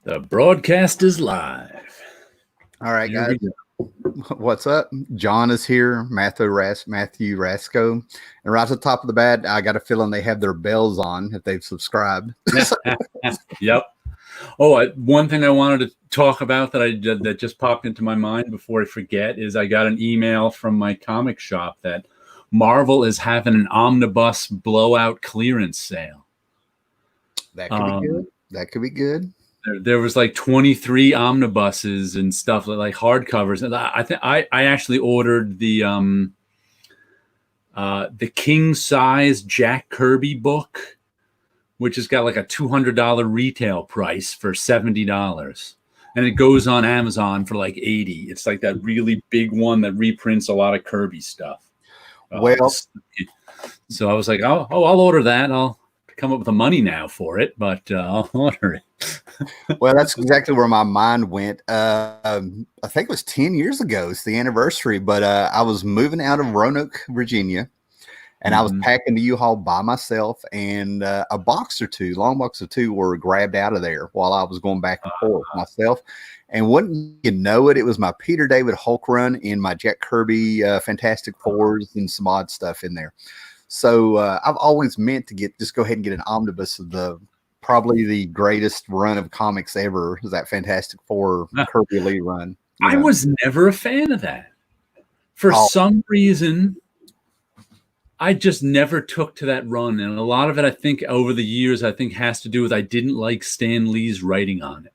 The broadcast is live. All right, Here guys. we go. What's up? John is here, Matthew Rasco. And right at the top of the bat, I got a feeling they have their bells on if they've subscribed. Yep. Oh, one thing I wanted to talk about that just popped into my mind before I forget is I got an email from my comic shop that Marvel is having an omnibus blowout clearance sale. That could be good. That could be good. There was like 23 omnibuses and stuff like hardcovers, and I think I actually ordered the king size Jack Kirby book, which has got like a $200 retail price for $70, and it goes on Amazon for like $80. It's like that really big one that reprints a lot of Kirby stuff. So I was like, I'll order that. I'll come up with the money now for it, but I'll order it. Well, that's exactly where my mind went. I think it was 10 years ago. It's the anniversary, but I was moving out of Roanoke, Virginia, and I was packing the U-Haul by myself, and a long box or two were grabbed out of there while I was going back and forth myself. And wouldn't you know it, it was my Peter David Hulk run in my Jack Kirby Fantastic Fours and some odd stuff in there. So I've always meant to just go ahead and get an omnibus of probably the greatest run of comics ever, is that Fantastic Four Kirby Lee run. I was never a fan of that. For some reason, I just never took to that run. And a lot of it, I think, over the years, has to do with I didn't like Stan Lee's writing on it.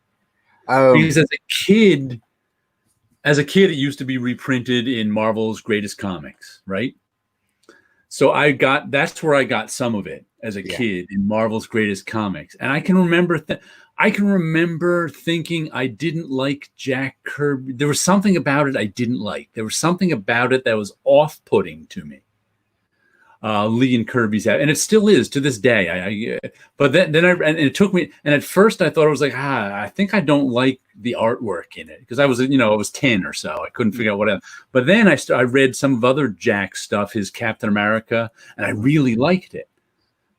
Because as a kid, it used to be reprinted in Marvel's Greatest Comics, right? So that's where I got some of it as a kid in Marvel's Greatest Comics. And I can remember thinking I didn't like Jack Kirby. There was something about it I didn't like. There was something about it that was off-putting to me. Lee and Kirby's out, and it still is to this day. But then it took me, and at first I thought it was like, I think I don't like the artwork in it, because I was 10 or so. I couldn't figure out what else. But then I read some of other Jack stuff, his Captain America, and I really liked it.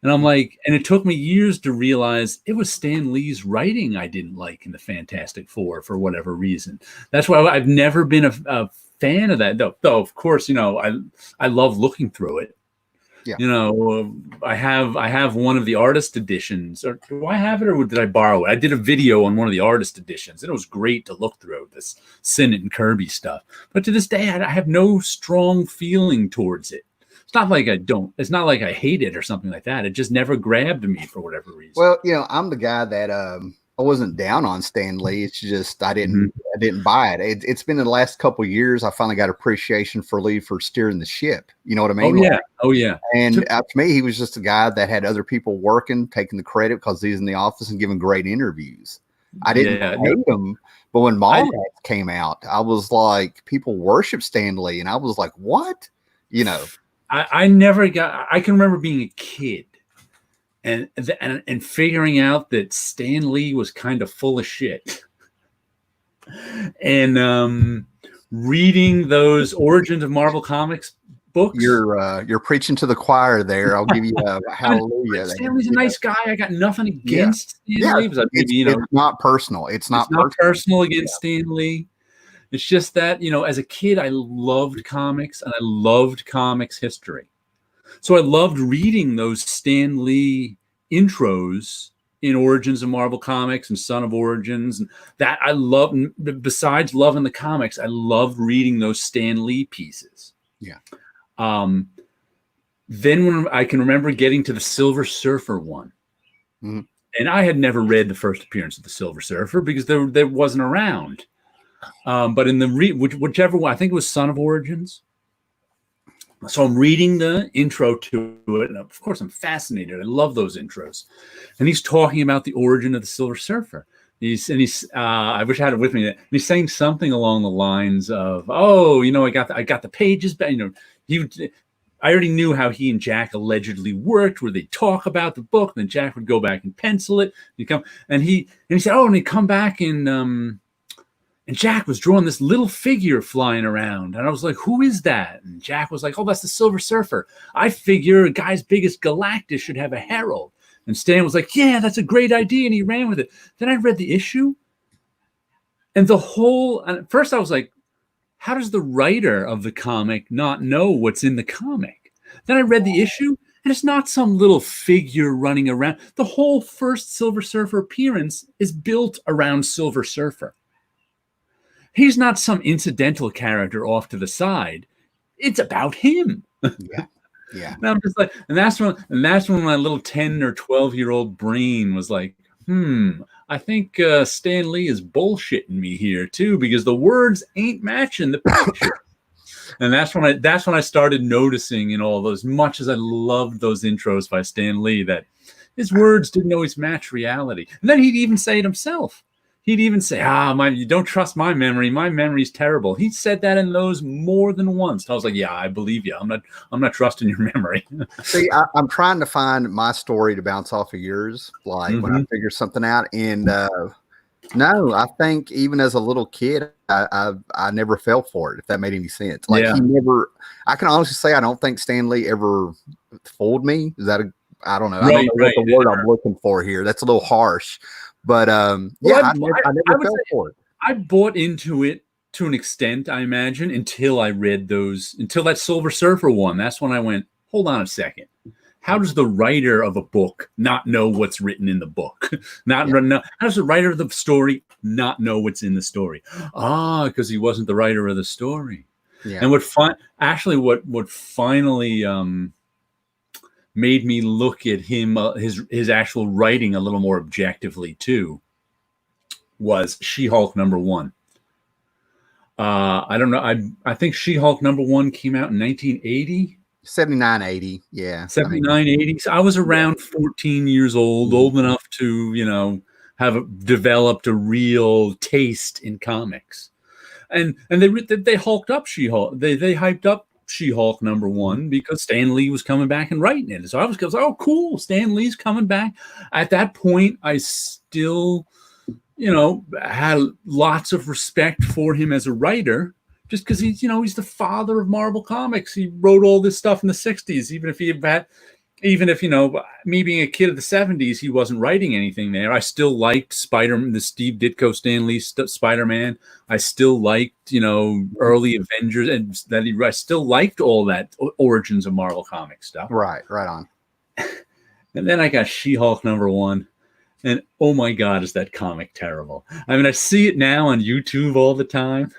And I'm like, and it took me years to realize it was Stan Lee's writing I didn't like in the Fantastic Four for whatever reason. That's why I've never been a fan of that. Though of course, I love looking through it. Yeah. I have one of the artist editions. Or do I have it, or did I borrow it? I did a video on one of the artist editions, and it was great to look through this Sinnott and Kirby stuff. But to this day, I have no strong feeling towards it. It's not like it's not like I hate it or something like that. It just never grabbed me for whatever reason. Well, I'm the guy that I wasn't down on Stan Lee. It's just I didn't buy it. It's been in the last couple of years I finally got appreciation for Lee for steering the ship. You know what I mean? Oh yeah. And to me, he was just a guy that had other people working, taking the credit because he's in the office and giving great interviews. I didn't hate him, but when Mallrats came out, I was like, people worship Stan Lee, and I was like, what? I never got. I can remember being a kid. And figuring out that Stan Lee was kind of full of shit, and reading those Origins of Marvel Comics books. You're preaching to the choir there. I'll give you a hallelujah. Stan Lee's a nice guy. I got nothing against Stan Lee. It's not personal. It's not personal against Stan Lee. It's just that as a kid, I loved comics, and I loved comics history. So I loved reading those Stan Lee intros in Origins of Marvel Comics and Son of Origins, and that I loved. Besides loving the comics, I loved reading those Stan Lee pieces. Yeah. Then when I can remember getting to the Silver Surfer one, and I had never read the first appearance of the Silver Surfer because there wasn't around. But in whichever one, I think it was Son of Origins. So I'm reading the intro to it, and of course I'm fascinated. I love those intros. And he's talking about the origin of the Silver Surfer. I wish I had it with me. And he's saying something along the lines of, I got the pages back. I already knew how he and Jack allegedly worked, where they talk about the book, and then Jack would go back and pencil it. And he said, and he'd come back and Jack was drawing this little figure flying around. And I was like, who is that? And Jack was like, that's the Silver Surfer. I figure a guy's big as Galactus should have a herald. And Stan was like, yeah, that's a great idea. And he ran with it. Then I read the issue. And at first I was like, how does the writer of the comic not know what's in the comic? Then I read the issue, and it's not some little figure running around. The whole first Silver Surfer appearance is built around Silver Surfer. He's not some incidental character off to the side. It's about him. Yeah. Yeah. And I'm just like, and that's when my little 10 or 12-year-old brain was like, I think Stan Lee is bullshitting me here too, because the words ain't matching the picture. And that's when I started noticing in all those, much as I loved those intros by Stan Lee, that his words didn't always match reality. And then he'd even say it himself. He'd even say, you don't trust my memory. My memory's terrible. He said that in those more than once. And I was like, yeah, I believe you. I'm not trusting your memory. See, I'm trying to find my story to bounce off of yours, like when I figure something out. And no, I think even as a little kid, I never fell for it, if that made any sense. Like I can honestly say I don't think Stan Lee ever fooled me. Is that I don't know. I don't know what the word I'm looking for here. That's a little harsh. But I never fell for it. I bought into it to an extent, I imagine, until that Silver Surfer one. That's when I went, hold on a second. How does the writer of a book not know what's written in the book? How does the writer of the story not know what's in the story? Because he wasn't the writer of the story. Yeah. And what finally made me look at him, his actual writing a little more objectively too, was She-Hulk #1. I don't know. I think She-Hulk #1 came out in 1980. 79, 80. Yeah. 79, 80. So I was around 14 years old enough to, have developed a real taste in comics. And they hulked up She-Hulk. They hyped up She-Hulk #1 because Stan Lee was coming back and writing it. So I was like, oh, cool, Stan Lee's coming back. At that point, I still, had lots of respect for him as a writer, just because he's the father of Marvel Comics. He wrote all this stuff in the 60s, even if me being a kid of the 70s, he wasn't writing anything there. I still liked Spider-Man, the Steve Ditko, Stan Lee Spider-Man. I still liked, early Avengers, and I still liked all that origins of Marvel Comics stuff. Right on. And then I got She-Hulk #1, and oh my God, is that comic terrible? I mean, I see it now on YouTube all the time.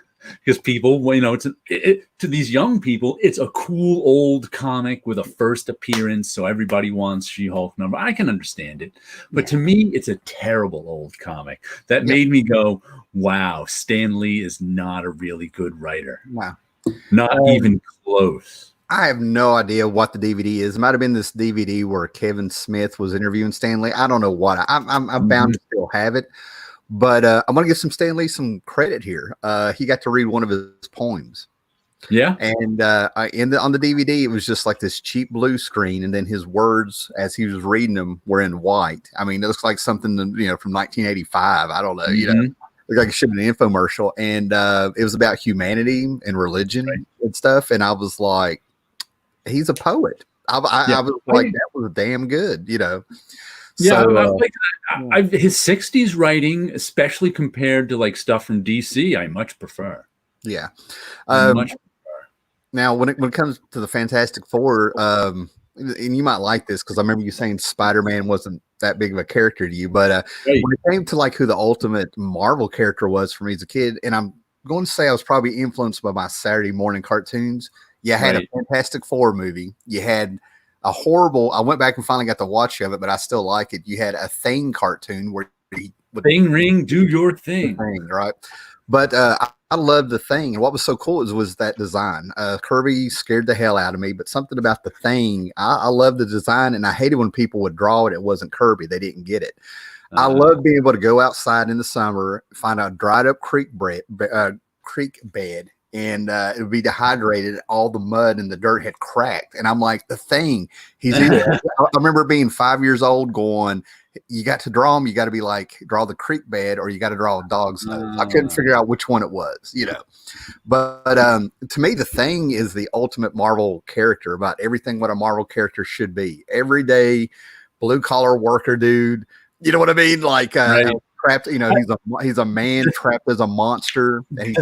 Because people, to these young people, it's a cool old comic with a first appearance, so everybody wants She-Hulk #. I can understand it, but to me, it's a terrible old comic that made me go, "Wow, Stan Lee is not a really good writer. Wow, not even close." I have no idea what the DVD is. It might have been this DVD where Kevin Smith was interviewing Stan Lee. I don't know what. I'm bound to still have it. But I'm going to give Stan Lee some credit here. He got to read one of his poems. Yeah. And on the DVD, it was just like this cheap blue screen. And then his words, as he was reading them, were in white. I mean, it looks like something, from 1985. I don't know. Looked like it should be an infomercial. And it was about humanity and religion and stuff. And I was like, he's a poet. I was like, that was damn good, Yeah, so, his 60s writing, especially compared to like stuff from DC, I much prefer. Yeah. Much prefer. Now, when it comes to the Fantastic Four, and you might like this because I remember you saying Spider-Man wasn't that big of a character to you, but when it came to like who the ultimate Marvel character was for me as a kid, and I'm going to say I was probably influenced by my Saturday morning cartoons. You had a Fantastic Four movie. You had a horrible, I went back and finally got to watch of it, but I still like it. You had a Thing cartoon where he would Ring, do your thing. Right. But I loved the Thing. And what was so cool was that design. Kirby scared the hell out of me, but something about the Thing, I loved the design, and I hated when people would draw it. It wasn't Kirby. They didn't get it. I love being able to go outside in the summer, find a dried up creek bed, and it would be dehydrated. All the mud and the dirt had cracked. And I'm like, the Thing, he's in it. I remember being 5 years old going, you got to draw him. You got to be like, draw the creek bed, or you got to draw a dog's nose. I couldn't figure out which one it was, But to me, the Thing is the ultimate Marvel character, about everything what a Marvel character should be. Everyday blue collar worker dude. You know what I mean? Like Right. trapped. You know, he's a man trapped as a monster. And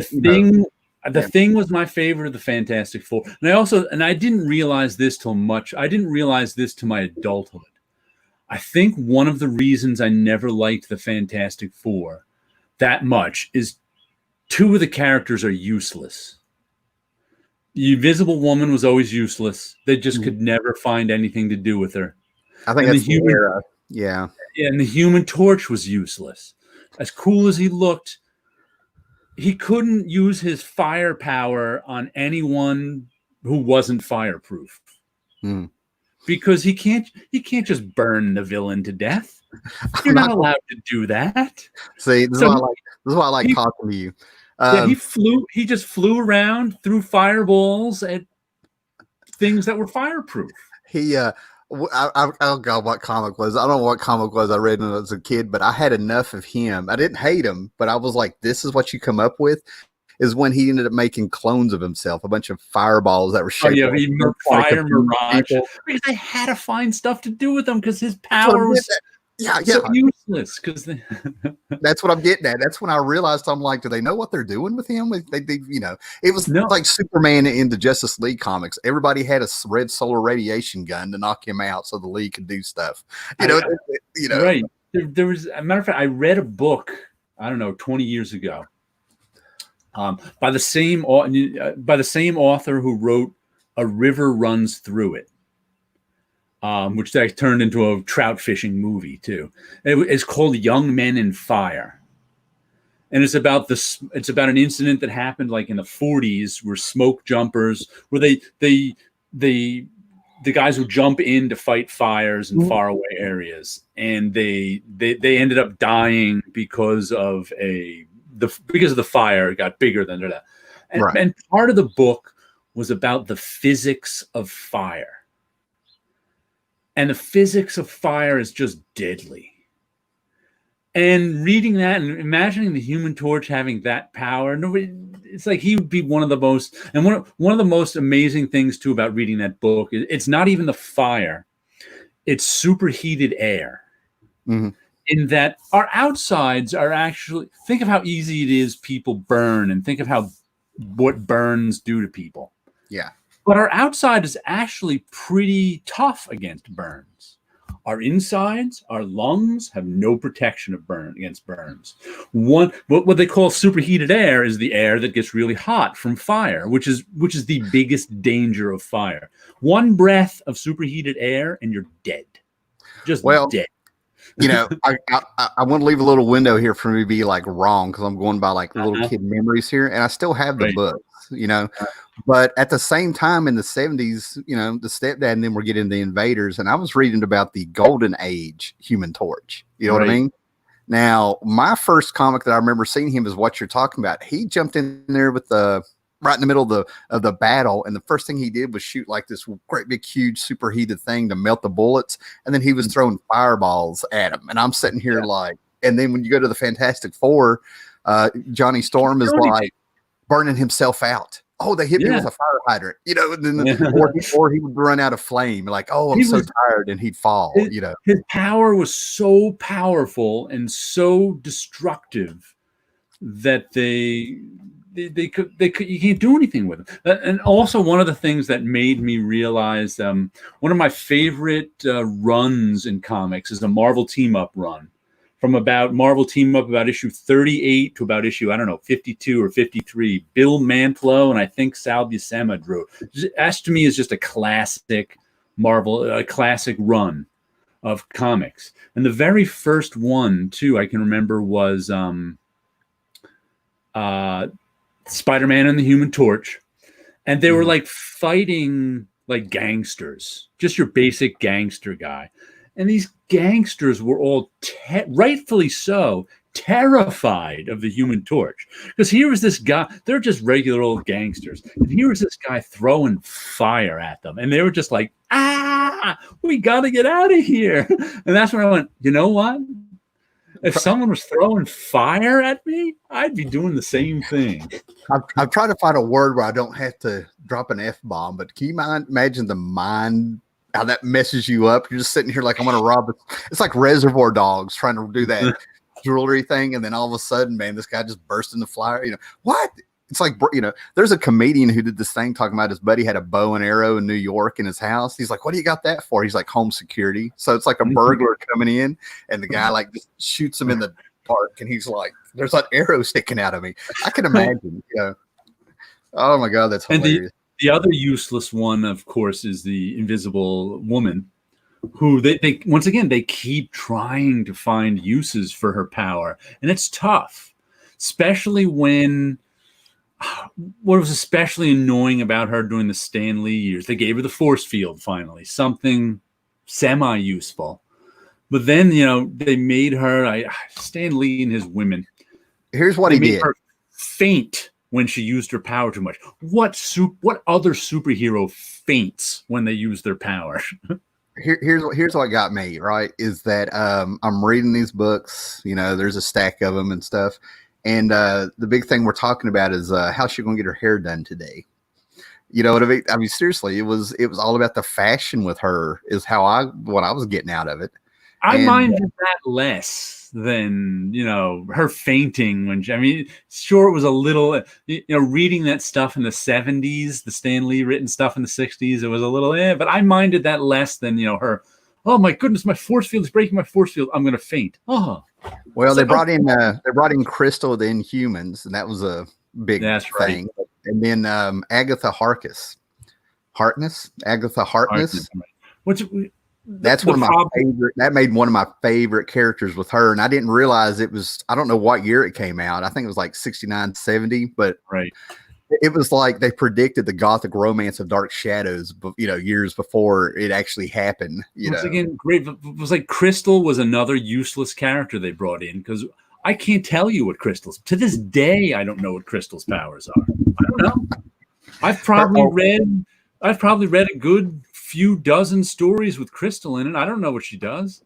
The thing was my favorite of the Fantastic Four, and I didn't realize this till much. I didn't realize this to my adulthood. I think one of the reasons I never liked the Fantastic Four that much is two of the characters are useless. The Invisible Woman was always useless. They just could never find anything to do with her. I think that's the era. Yeah. And the Human Torch was useless. As cool as he looked, he couldn't use his firepower on anyone who wasn't fireproof. Because he can't just burn the villain to death. You're not allowed to do that. See, this is why I like talking to you. He just flew around, threw fireballs at things that were fireproof. I don't know what comic was. I don't know what comic was I read when I was a kid, but I had enough of him. I didn't hate him, but I was like, this is what you come up with, is when he ended up making clones of himself, a bunch of fireballs that were shaped fire mirage. Because they had to find stuff to do with them because his power was so useless. Because that's what I'm getting at. That's when I realized, I'm like, do they know what they're doing with him? It was like Superman in the Justice League comics. Everybody had a red solar radiation gun to knock him out so the League could do stuff. Right. There was, a matter of fact, I read a book, I don't know, 20 years ago. By the same author who wrote A River Runs Through It, which they turned into a trout fishing movie too. It's called Young Men in Fire, and it's about an incident that happened like in the 40s, where smoke jumpers, where the guys who jump in to fight fires in faraway areas, and they ended up dying because of the fire got bigger than that. And part of the book was about the physics of fire. And the physics of fire is just deadly. And reading that and imagining the Human Torch having that power, it's like he would be one of the most, and one of the most amazing things too about reading that book, it's not even the fire, it's superheated air. In that our outsides are actually, think of how easy it is people burn, and think of what burns do to people. Yeah. But our outside is actually pretty tough against burns. Our insides, our lungs, have no protection against burns. What they call superheated air is the air that gets really hot from fire, which is the biggest danger of fire. One breath of superheated air and you're dead. Just dead. I want to leave a little window here for me to be like wrong, because I'm going by like little kid memories here, and I still have the books, but at the same time in the 70s, the Stepdad, and then we're getting the Invaders, and I was reading about the Golden Age Human Torch. You know what I mean? Now, my first comic that I remember seeing him is what you're talking about. He jumped in there with right in the middle of the battle, and the first thing he did was shoot like this great big huge superheated thing to melt the bullets, and then he was throwing fireballs at him, and I'm sitting here like, and then when you go to the Fantastic Four, Johnny Storm is like burning himself out. Oh, they hit me with a fire hydrant, and then or he would run out of flame, like, oh, I'm so tired, and he'd fall. His power was so powerful and so destructive that they could you can't do anything with them. And also, one of the things that made me realize one of my favorite runs in comics is a Marvel team up run, from about issue 38 to about issue 52 or 53. Bill Mantlo and I think Sal Buscema drew. That to me is just a classic Marvel, a classic run of comics. And the very first one too I can remember was Spider-Man and the Human Torch, and they were like fighting like gangsters, just your basic gangster guy. And these gangsters were all rightfully so terrified of the Human Torch, because here was this guy, they're just regular old gangsters, and here was this guy throwing fire at them, and they were just like, we gotta get out of here. And that's when I went, you know what? If someone was throwing fire at me, I'd be doing the same thing. I'm trying to find a word where I don't have to drop an F-bomb, but can you imagine the mind how that messes you up. You're just sitting here like, I'm gonna rob it. It's like Reservoir Dogs trying to do that jewelry thing, and then all of a sudden, man, this guy just burst into fire. What? It's like, there's a comedian who did this thing talking about his buddy had a bow and arrow in New York in his house. He's like, what do you got that for? He's like, home security. So it's like a burglar coming in, and the guy like just shoots him in the dark, and he's like, there's an arrow sticking out of me. I can imagine, Oh my God, that's hilarious. The other useless one, of course, is the Invisible Woman, who they once again, they keep trying to find uses for her power. And it's tough, especially when what was especially annoying about her during the Stan Lee years, they gave her the force field finally, something semi-useful. But then, they made her, Stan Lee and his women. Here's what he did. Her faint when she used her power too much. What other superhero faints when they use their power? Here's what got me, right, is that I'm reading these books, there's a stack of them and stuff. And the big thing we're talking about is how's she going to get her hair done today? You know what I mean? I mean, seriously, it was all about the fashion with her is what I was getting out of it. I minded that less than, her fainting when sure, it was a little, reading that stuff in the 70s, the Stan Lee written stuff in the 60s, it was a little, but I minded that less than, her, oh my goodness, my force field is breaking my force field. I'm going to faint. Oh, well, they brought in Crystal the Inhumans, and that was a big thing. Right. And then Agatha Harkness. That's one of my favorite. That made one of my favorite characters with her, and I didn't realize it was. I don't know what year it came out. I think it was like 69, 70, but right. It was like they predicted the gothic romance of Dark Shadows, years before it actually happened. Once again, great. It was like Crystal was another useless character they brought in because I can't tell you what Crystal's. To this day, I don't know what Crystal's powers are. I don't know. I've probably read a good few dozen stories with Crystal in it. I don't know what she does.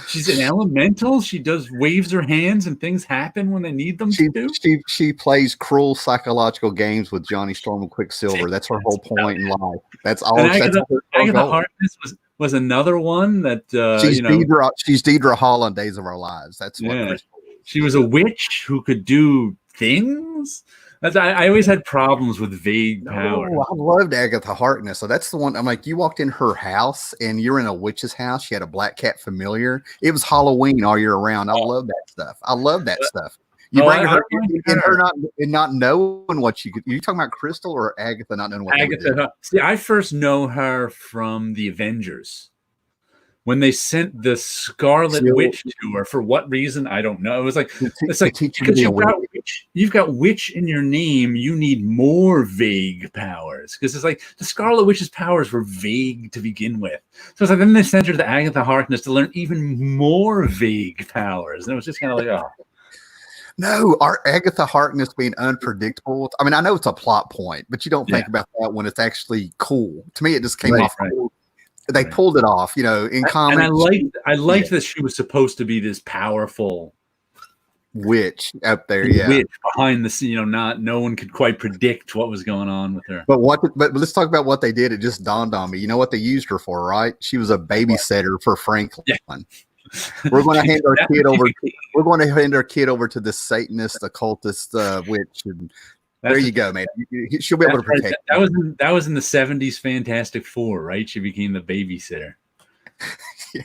She's an elemental. She waves her hands and things happen when they need them to. She plays cruel psychological games with Johnny Storm and Quicksilver. That's her whole point in life. That's all. Agatha Harkness was another one that she's Deidre Hall on Days of Our Lives. That's what she was, a witch who could do things. I always had problems with vague power. I loved Agatha Harkness. So that's the one. I'm like, you walked in her house and you're in a witch's house. She had a black cat familiar. It was Halloween all year round. I love that stuff. I love that stuff. You bring her in, her not knowing what you could. Are you talking about Crystal or Agatha not knowing what Agatha? See, I first know her from the Avengers. When they sent the Scarlet Witch to her, for what reason, I don't know. It was like, because you've got witch in your name, you need more vague powers. Because it's like the Scarlet Witch's powers were vague to begin with. So it's like then they sent her to Agatha Harkness to learn even more vague powers. And it was just kind of like, oh. No, our Agatha Harkness being unpredictable. I mean, I know it's a plot point, but you don't think about that when it's actually cool. To me, it just came off cool. They pulled it off, in comics. And I liked that she was supposed to be this powerful witch up there, witch behind the scene. No one could quite predict what was going on with her. But let's talk about what they did. It just dawned on me. You know what they used her for, right? She was a babysitter for Franklin. Yeah. We're going to hand our kid over. We're going to hand our kid over to the Satanist, occultist witch. And there you go, man. She'll be able to protect. That was in the 70s Fantastic Four, right? She became the babysitter. Yeah.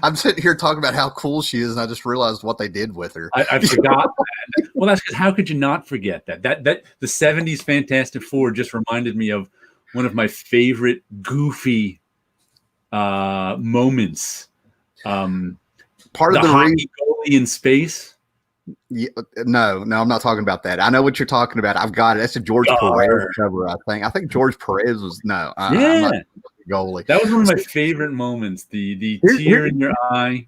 I'm sitting here talking about how cool she is, and I just realized what they did with her. I forgot that. Well, that's because how could you not forget that? That the 70s Fantastic Four just reminded me of one of my favorite goofy moments. Part of the hockey goalie in space. Yeah, no, I'm not talking about that. I know what you're talking about. I've got it. That's a George Perez cover, I think. I think George Perez was I'm not goalie. That was one of my favorite moments. The tear in your eye.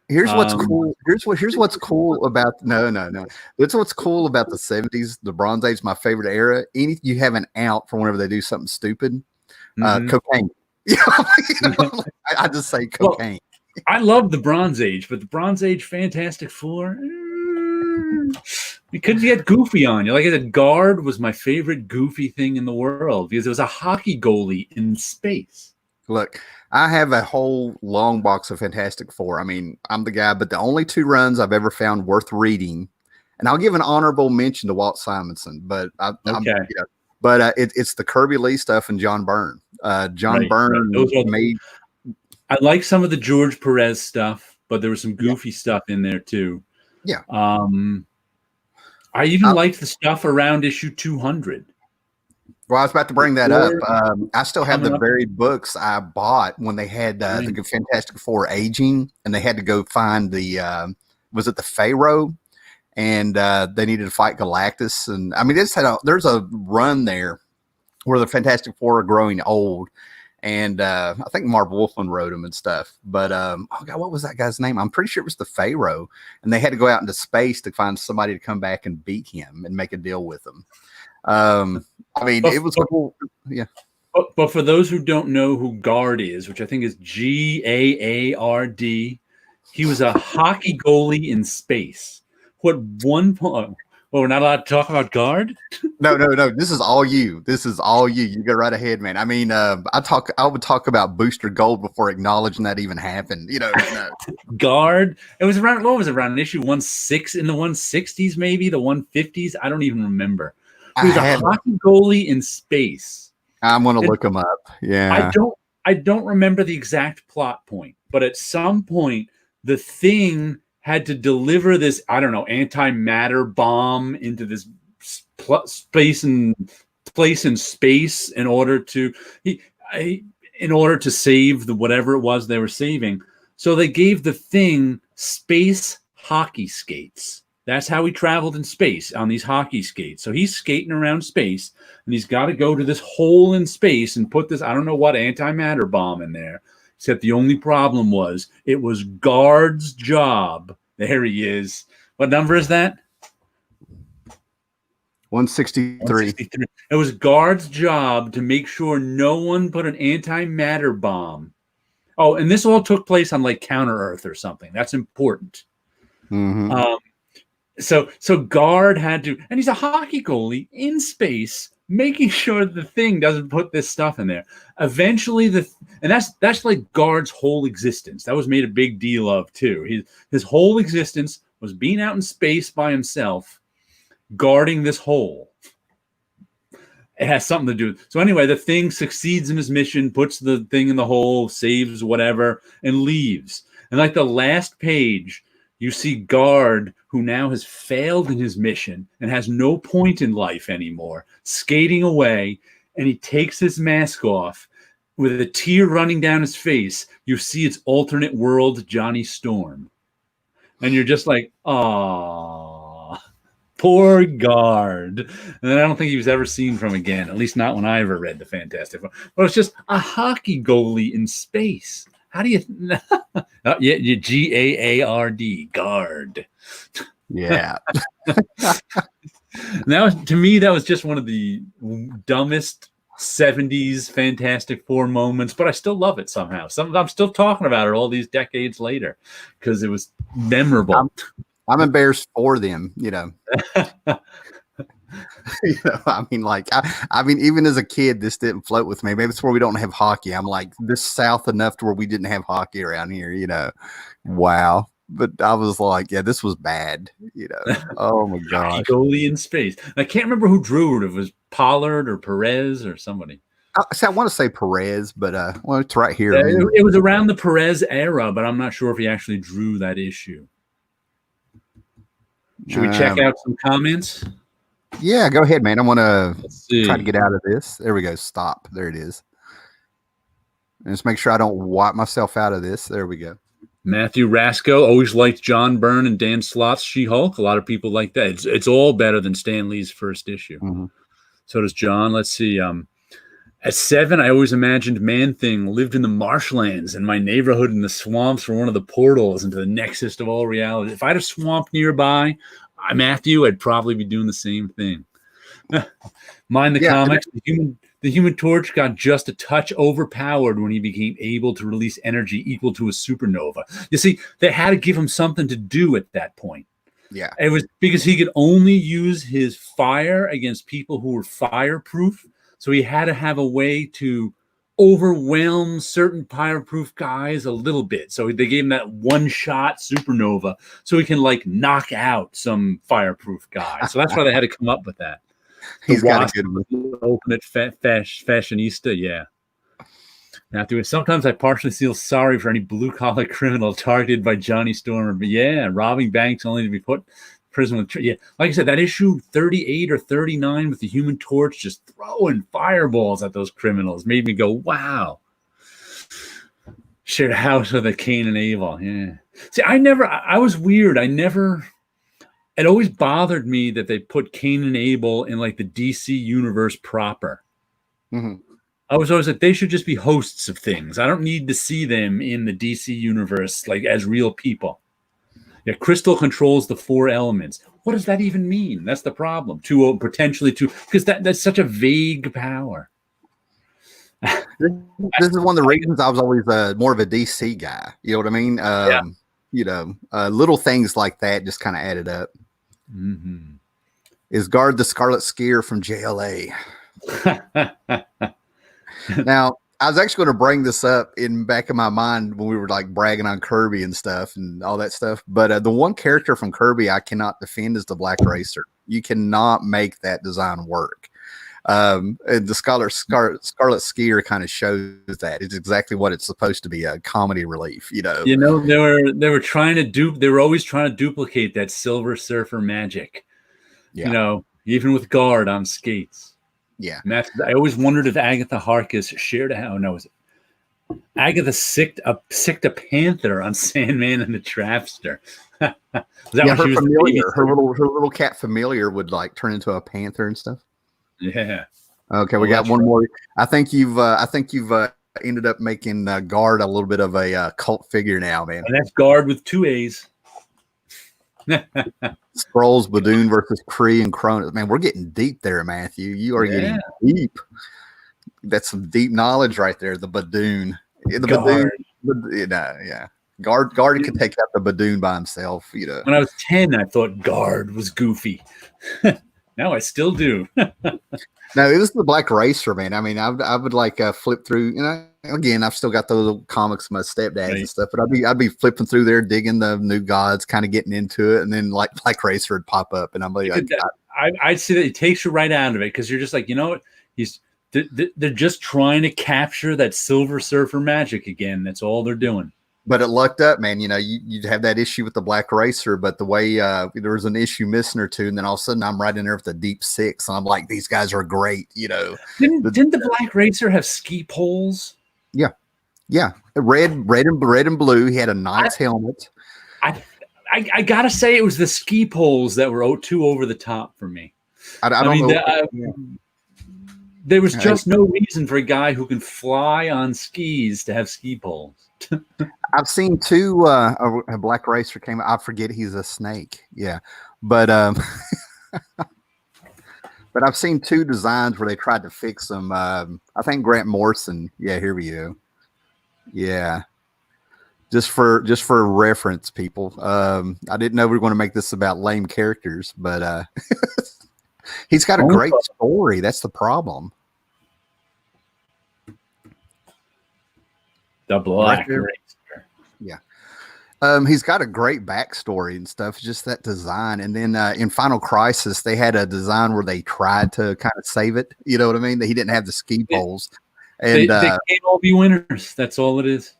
Here's what's cool. Here's what's cool about no. That's what's cool about the 70s, the Bronze Age, my favorite era. You have an out for whenever they do something stupid. Cocaine. I just say cocaine. Well, I love the Bronze Age, but the Bronze Age Fantastic Four. Because you get goofy on you. Like I said, Guard was my favorite goofy thing in the world because it was a hockey goalie in space. Look, I have a whole long box of Fantastic Four. I mean, I'm the guy, but the only two runs I've ever found worth reading, and I'll give an honorable mention to Walt Simonson, but Okay. it's the Kirby Lee stuff and John Byrne. John Right. Byrne Those are made. I like some of the George Perez stuff, but there was some goofy stuff in there too. Yeah. I even liked the stuff around issue 200. Well, I was about to bring that up. I still have the very books I bought when they had the Fantastic Four aging, and they had to go find the was it the Pharaoh, and they needed to fight Galactus. And I mean, there's a run there where the Fantastic Four are growing old, and I think Marv Wolfman wrote them and stuff. But oh God, what was that guy's name? I'm pretty sure it was the Pharaoh, and they had to go out into space to find somebody to come back and beat him and make a deal with him. I mean, it was cool. Yeah. But for those who don't know who Guard is, which I think is Gaard, he was a hockey goalie in space. What one point? Well, we're not allowed to talk about Guard. No. This is all you. You go right ahead, man. I mean, I would talk about Booster Gold before acknowledging that even happened. You know, Guard. It was around. What was it, around issue 16 in the 160s, maybe the 150s. I don't even remember. He was a hockey goalie in space. I'm going to look him up. Yeah. I don't remember the exact plot point, but at some point, the Thing had to deliver this, I don't know, antimatter bomb into this place in space in order to save the whatever it was they were saving. So they gave the Thing space hockey skates. That's how he traveled in space, on these hockey skates. So he's skating around space, and he's got to go to this hole in space and put this, I don't know what, antimatter bomb in there. Except the only problem was it was Guard's job. There he is. What number is that? 163. It was Guard's job to make sure no one put an antimatter bomb. Oh, and this all took place on like Counter Earth or something. That's important. Mm-hmm. So Guard had to, and he's a hockey goalie in space, making sure the Thing doesn't put this stuff in there. Eventually, and that's like Guard's whole existence. That was made a big deal of too. His whole existence was being out in space by himself, guarding this hole. It has something to do. So anyway, the Thing succeeds in his mission, puts the Thing in the hole, saves whatever, and leaves. And like the last page, you see Guard, who now has failed in his mission and has no point in life anymore, skating away, and he takes his mask off. With a tear running down his face, you see its alternate world, Johnny Storm. And you're just like, "Aw, poor Guard." And then I don't think he was ever seen from again, at least not when I ever read the Fantastic Four. But it's just a hockey goalie in space. How do you? Gaard, Guard. Yeah. Now, to me, that was just one of the dumbest 70s Fantastic Four moments, but I still love it somehow. I'm still talking about it all these decades later because it was memorable. I'm embarrassed for them, you know. I mean, even as a kid, this didn't float with me. Maybe it's where we don't have hockey. I'm like, this south enough to where we didn't have hockey around here, you know. Wow. But I was like, yeah, this was bad, you know. Oh my gosh. Goalie in space. I can't remember who drew it. It was Pollard or Perez or somebody. I want to say Perez, but well, it's right here. It was around the Perez era, but I'm not sure if he actually drew that issue. Should we check out some comments? Yeah, go ahead, man. I want to try to get out of this. There we go. Stop. There it is. And just make sure I don't wipe myself out of this. There we go. Matthew Rasco always liked John Byrne and Dan Slott's She-Hulk. A lot of people like that. It's all better than Stan Lee's first issue. Mm-hmm. So does John. Let's see. At 7, I always imagined Man-Thing lived in the marshlands, and my neighborhood in the swamps were one of the portals into the nexus of all reality. If I had a swamp nearby, Matthew, I'd probably be doing the same thing. Mind the comics. The Human Torch got just a touch overpowered when he became able to release energy equal to a supernova. You see, they had to give him something to do at that point. Yeah. It was because he could only use his fire against people who were fireproof. So he had to have a way to overwhelm certain fireproof guys a little bit. So they gave him that one-shot supernova so he can like knock out some fireproof guy. So that's why they had to come up with that. He's got a good one. Ultimate fashionista, yeah. Now, sometimes I partially feel sorry for any blue-collar criminal targeted by Johnny Stormer. But yeah, robbing banks only to be put in prison with... Yeah, like I said, that issue 38 or 39 with the Human Torch just throwing fireballs at those criminals made me go, wow. Shared a house with a Cain and Abel, yeah. See, I was weird. It always bothered me that they put Cain and Abel in like the DC universe proper. Mm-hmm. I was always like, they should just be hosts of things. I don't need to see them in the DC universe like as real people. Yeah, Crystal controls the 4 elements. What does that even mean? That's the problem. Because that's such a vague power. This is one of the reasons I was always more of a DC guy. You know what I mean? Yeah. You know, little things like that just kind of added up. Mm-hmm. Is Guard the Scarlet Skier from JLA? Now, I was actually going to bring this up in back of my mind when we were like bragging on Kirby and stuff and all that stuff. But the one character from Kirby I cannot defend is the Black Racer. You cannot make that design work. And the Scarlet Skier kind of shows that it's exactly what it's supposed to be, a comedy relief. You know, they were trying to they were always trying to duplicate that Silver Surfer magic. Yeah. You know, even with Guard on skates. Yeah, I always wondered if Agatha Harkness shared a house. No, Agatha sicked a panther on Sandman and the Trapster. Her familiar, her little cat Familiar would like turn into a panther and stuff. Yeah. Okay, we got one more. I think you've ended up making Guard a little bit of a cult figure now, man. And that's Guard with 2 A's. Skrulls, Badoon versus Kree and Cronus. Man, we're getting deep there, Matthew. You are getting deep. That's some deep knowledge right there. The Badoon. Yeah. Guard can take out the Badoon by himself. You know. When I was 10, I thought Guard was goofy. Now I still do. No, it was the Black Racer, man. I mean, I would like flip through. You know, again, I've still got the little comics of my stepdads and stuff, but I'd be flipping through there, digging the New Gods, kind of getting into it, and then like Black Racer would pop up, and I'm like, I'd say that it takes you right out of it because you're just like, you know what, they're just trying to capture that Silver Surfer magic again. That's all they're doing. But it lucked up, man. You know, you'd have that issue with the Black Racer, but the way there was an issue missing or two, and then all of a sudden I'm right in there with the Deep Six, and I'm like, these guys are great. You know, didn't the Black Racer have ski poles? Yeah, red and blue. He had a knight's helmet. I gotta say, it was the ski poles that were too over the top for me. I don't know. There was just no reason for a guy who can fly on skis to have ski poles. I've seen 2 a Black Racer came. I forget he's a snake. Yeah, but but I've seen 2 designs where they tried to fix them. I think Grant Morrison. Yeah, here we go. Yeah, just for reference, people. I didn't know we were going to make this about lame characters, but he's got a great story. That's the problem. The Black Racer. Yeah. He's got a great backstory and stuff, just that design. And then in Final Crisis, they had a design where they tried to kind of save it. You know what I mean? He didn't have the ski poles. And they can't all be winners. That's all it is.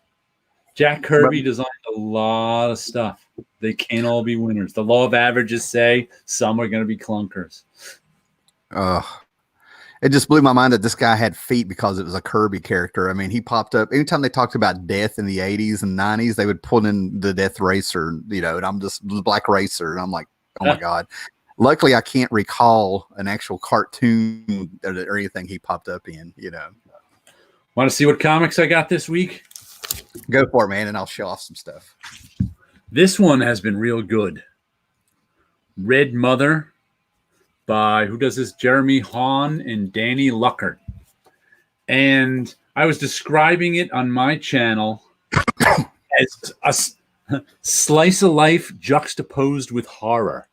Jack Kirby designed a lot of stuff. They can't all be winners. The law of averages say some are going to be clunkers. It just blew my mind that this guy had feet because it was a Kirby character. I mean, he popped up anytime they talked about death in the 80s and 90s, they would put in the Death Racer, you know, and I'm just the Black Racer. And I'm like, oh my God. Luckily, I can't recall an actual cartoon or anything he popped up in, you know. Want to see what comics I got this week? Go for it, man, and I'll show off some stuff. This one has been real good. Red Mother by, who does this? Jeremy Hahn and Danny Luckert. And I was describing it on my channel as a slice of life juxtaposed with horror.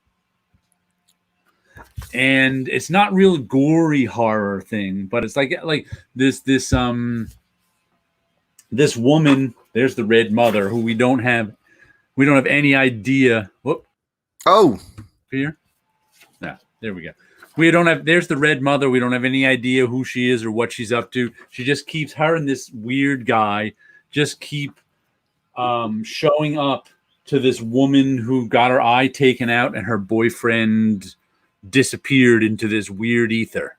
And it's not real gory horror thing, but it's like this this woman, there's the Red Mother, who we don't have any idea. Whoop. Oh, Here. No, there we go. There's the Red Mother. We don't have any idea who she is or what she's up to. She just keeps, her and this weird guy just keep showing up to this woman who got her eye taken out and her boyfriend disappeared into this weird ether.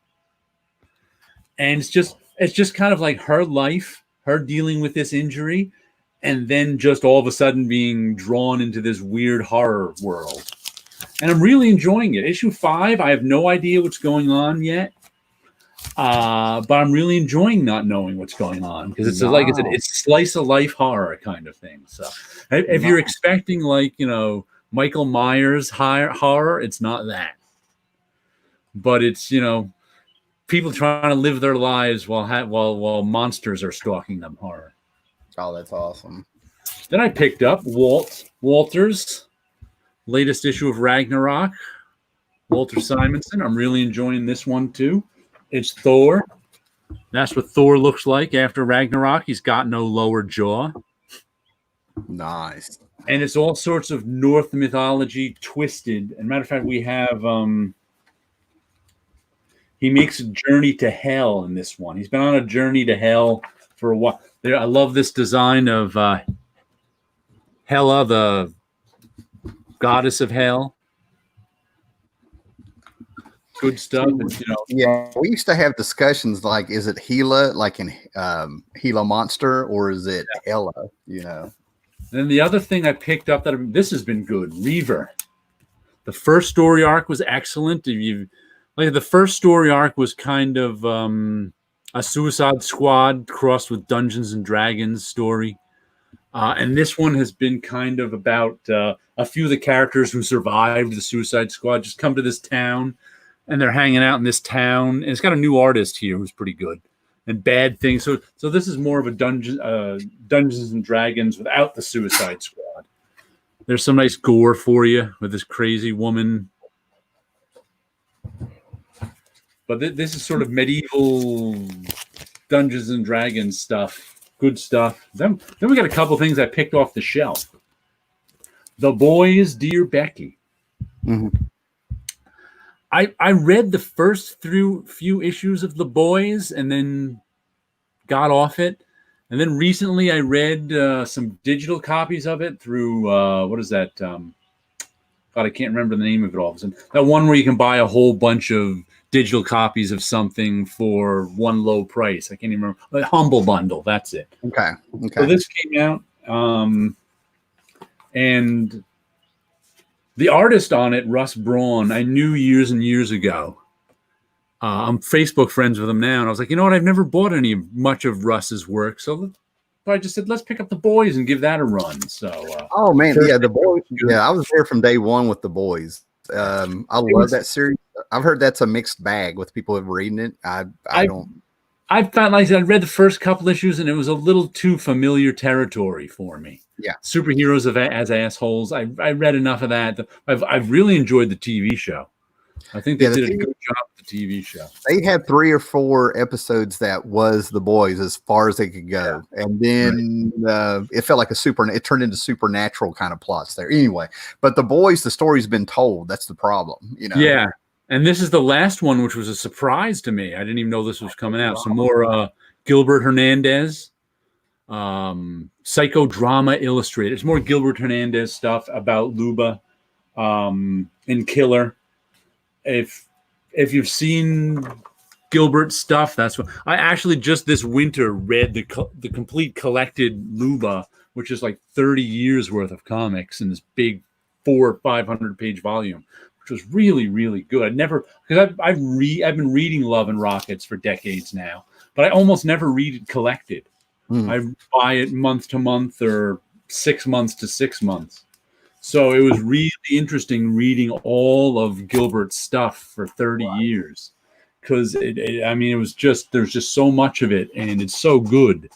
And it's just kind of like her life, her dealing with this injury, and then just all of a sudden being drawn into this weird horror world. And I'm really enjoying it. Issue 5, I have no idea what's going on yet. But I'm really enjoying not knowing what's going on, because it's like I said, it's slice of life horror kind of thing. So if you're expecting Michael Myers horror, it's not that. But it's, people trying to live their lives while monsters are stalking them horror. Oh, that's awesome. Then I picked up Walter's latest issue of Ragnarok. Walter Simonson. I'm really enjoying this one too. It's Thor. That's what Thor looks like after Ragnarok. He's got no lower jaw. Nice. And it's all sorts of Norse mythology twisted. And matter of fact, we have he makes a journey to hell in this one. He's been on a journey to hell for a while. I love this design of Hela, the goddess of hell. Good stuff. Yeah, we used to have discussions like, is it Hela, like in Gila Monster, or is it Hela? Then the other thing I picked up this has been good. Reaver. The first story arc was excellent. The first story arc was kind of a Suicide Squad crossed with Dungeons and Dragons story. And this one has been kind of about a few of the characters who survived the Suicide Squad just come to this town, and they're hanging out in this town. And it's got a new artist here who's pretty good, and bad things. So this is more of a Dungeons and Dragons without the Suicide Squad. There's some nice gore for you with this crazy woman. But this is sort of medieval Dungeons and Dragons stuff. Good stuff. Then we got a couple things I picked off the shelf. The Boys, Dear Becky. Mm-hmm. I read the first few issues of The Boys and then got off it. And then recently I read some digital copies of it through, what is that? God, I can't remember the name of it all of a sudden. That one where you can buy a whole bunch of digital copies of something for one low price. I can't even remember. The Humble Bundle, that's it. Okay. So this came out, and the artist on it, Russ Braun, I knew years and years ago. I'm Facebook friends with him now, and I was like, you know what? I've never bought much of Russ's work, so I just said, let's pick up The Boys and give that a run. So, oh man, yeah, The Boys. Yeah, I was there from day one with The Boys. I love that series. I've heard that's a mixed bag with people who have reading it. I found, like I said, I read the first couple issues, and it was a little too familiar territory for me. Yeah, superheroes as assholes. I read enough of that. I've really enjoyed the TV show. I think they did a good job with the TV show. They had 3 or 4 episodes that was The Boys as far as they could go, and then it felt like it turned into supernatural kind of plots there. Anyway, but The Boys, the story's been told. That's the problem, Yeah, and this is the last one, which was a surprise to me. I didn't even know this was coming out. Some more Gilbert Hernandez, Psychodrama Illustrated. It's more Gilbert Hernandez stuff about Luba and Killer. If you've seen Gilbert's stuff, that's what I actually just this winter read the complete collected Luba, which is like 30 years worth of comics in this big 400 or 500 page volume, which was really, really good. Because I've been reading Love and Rockets for decades now, but I almost never read it collected. I buy it month to month or 6 months to 6 months. So it was really interesting reading all of Gilbert's stuff for 30 years, because there's just so much of it, and it's so good.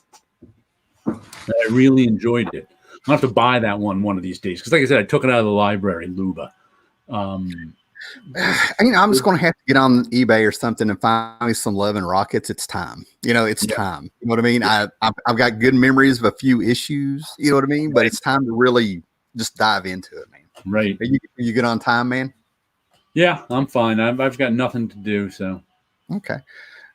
I really enjoyed it. I'll have to buy that one of these days, because like I said, I took it out of the library, Luba. I'm just going to have to get on eBay or something and find me some Love and Rockets. It's time. It's time. You know what I mean? I've got good memories of a few issues. You know what I mean? But it's time to really just dive into it, man. Right. Are you good on time, man? Yeah, I'm fine. I've got nothing to do, so. Okay.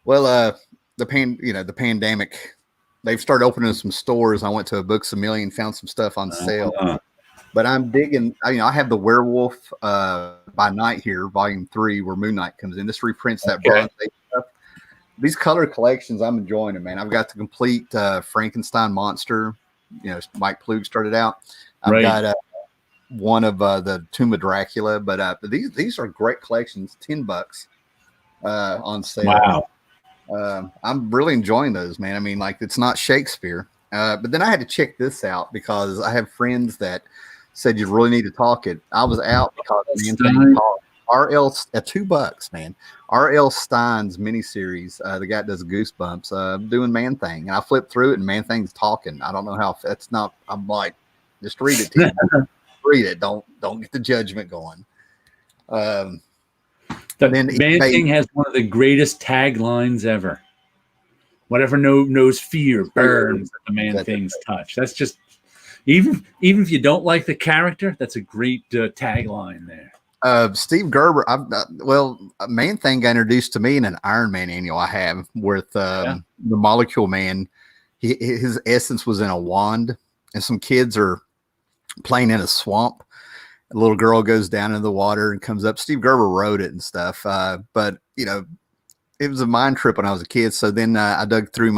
Well, the pandemic, they've started opening some stores. I went to a Books A Million, found some stuff on sale. But I'm digging. I have the Werewolf by Night here, Volume 3, where Moon Knight comes in. This reprints that Bronze Age stuff. These color collections, I'm enjoying them, man. I've got the complete Frankenstein monster. Mike Plug started out. I've got one of the Tomb of Dracula, but these are great collections. $10 on sale. Wow. I'm really enjoying those, man. I mean, like, it's not Shakespeare. But then I had to check this out because I have friends that said you really need to talk it. I was out because R.L. at $2, man. R.L. Stein's miniseries, the guy that does Goosebumps, doing Man Thing. And I flipped through it, and Man Thing's talking. I don't know how that's not. I'm like, just read it. Read it. Don't get the judgment going. The Man Thing has one of the greatest taglines ever. Whatever knows fear burns at the Man Thing's touch. That's just even if you don't like the character, that's a great tagline there. Steve Gerber, Man Thing got introduced to me in an Iron Man annual I have with the Molecule Man. His essence was in a wand, and some kids are playing in a swamp. A little girl goes down into the water and comes up. Steve Gerber wrote it and stuff, but it was a mind trip when I was a kid. So then I dug through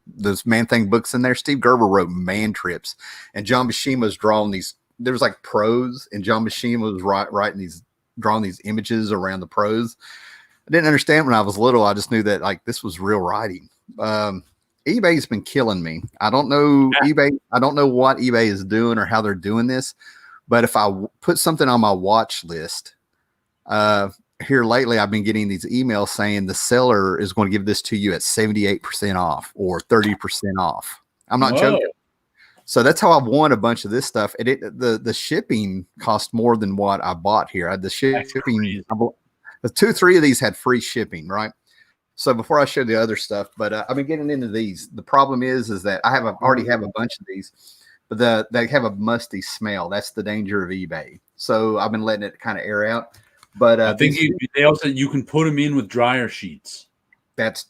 those Man Thing books in there. Steve Gerber wrote Man Trips, and John Buscema was drawing these. There was like prose, and John Buscema was drawing these images around the prose. I didn't understand when I was little. I just knew that like this was real writing. eBay's been killing me. I don't know eBay. I don't know what eBay is doing or how they're doing this, but if I put something on my watch list, here lately, I've been getting these emails saying the seller is going to give this to you at 78% off or 30% off. I'm not joking. So that's how I've won a bunch of this stuff. And the shipping cost more than what I bought here. The shipping, the 2-3 of these had free shipping, right? So before I show the other stuff, but I've been getting into these. The problem is that I already have a bunch of these, but they have a musty smell. That's the danger of eBay. So I've been letting it kind of air out. But I think they also you can put them in with dryer sheets. That's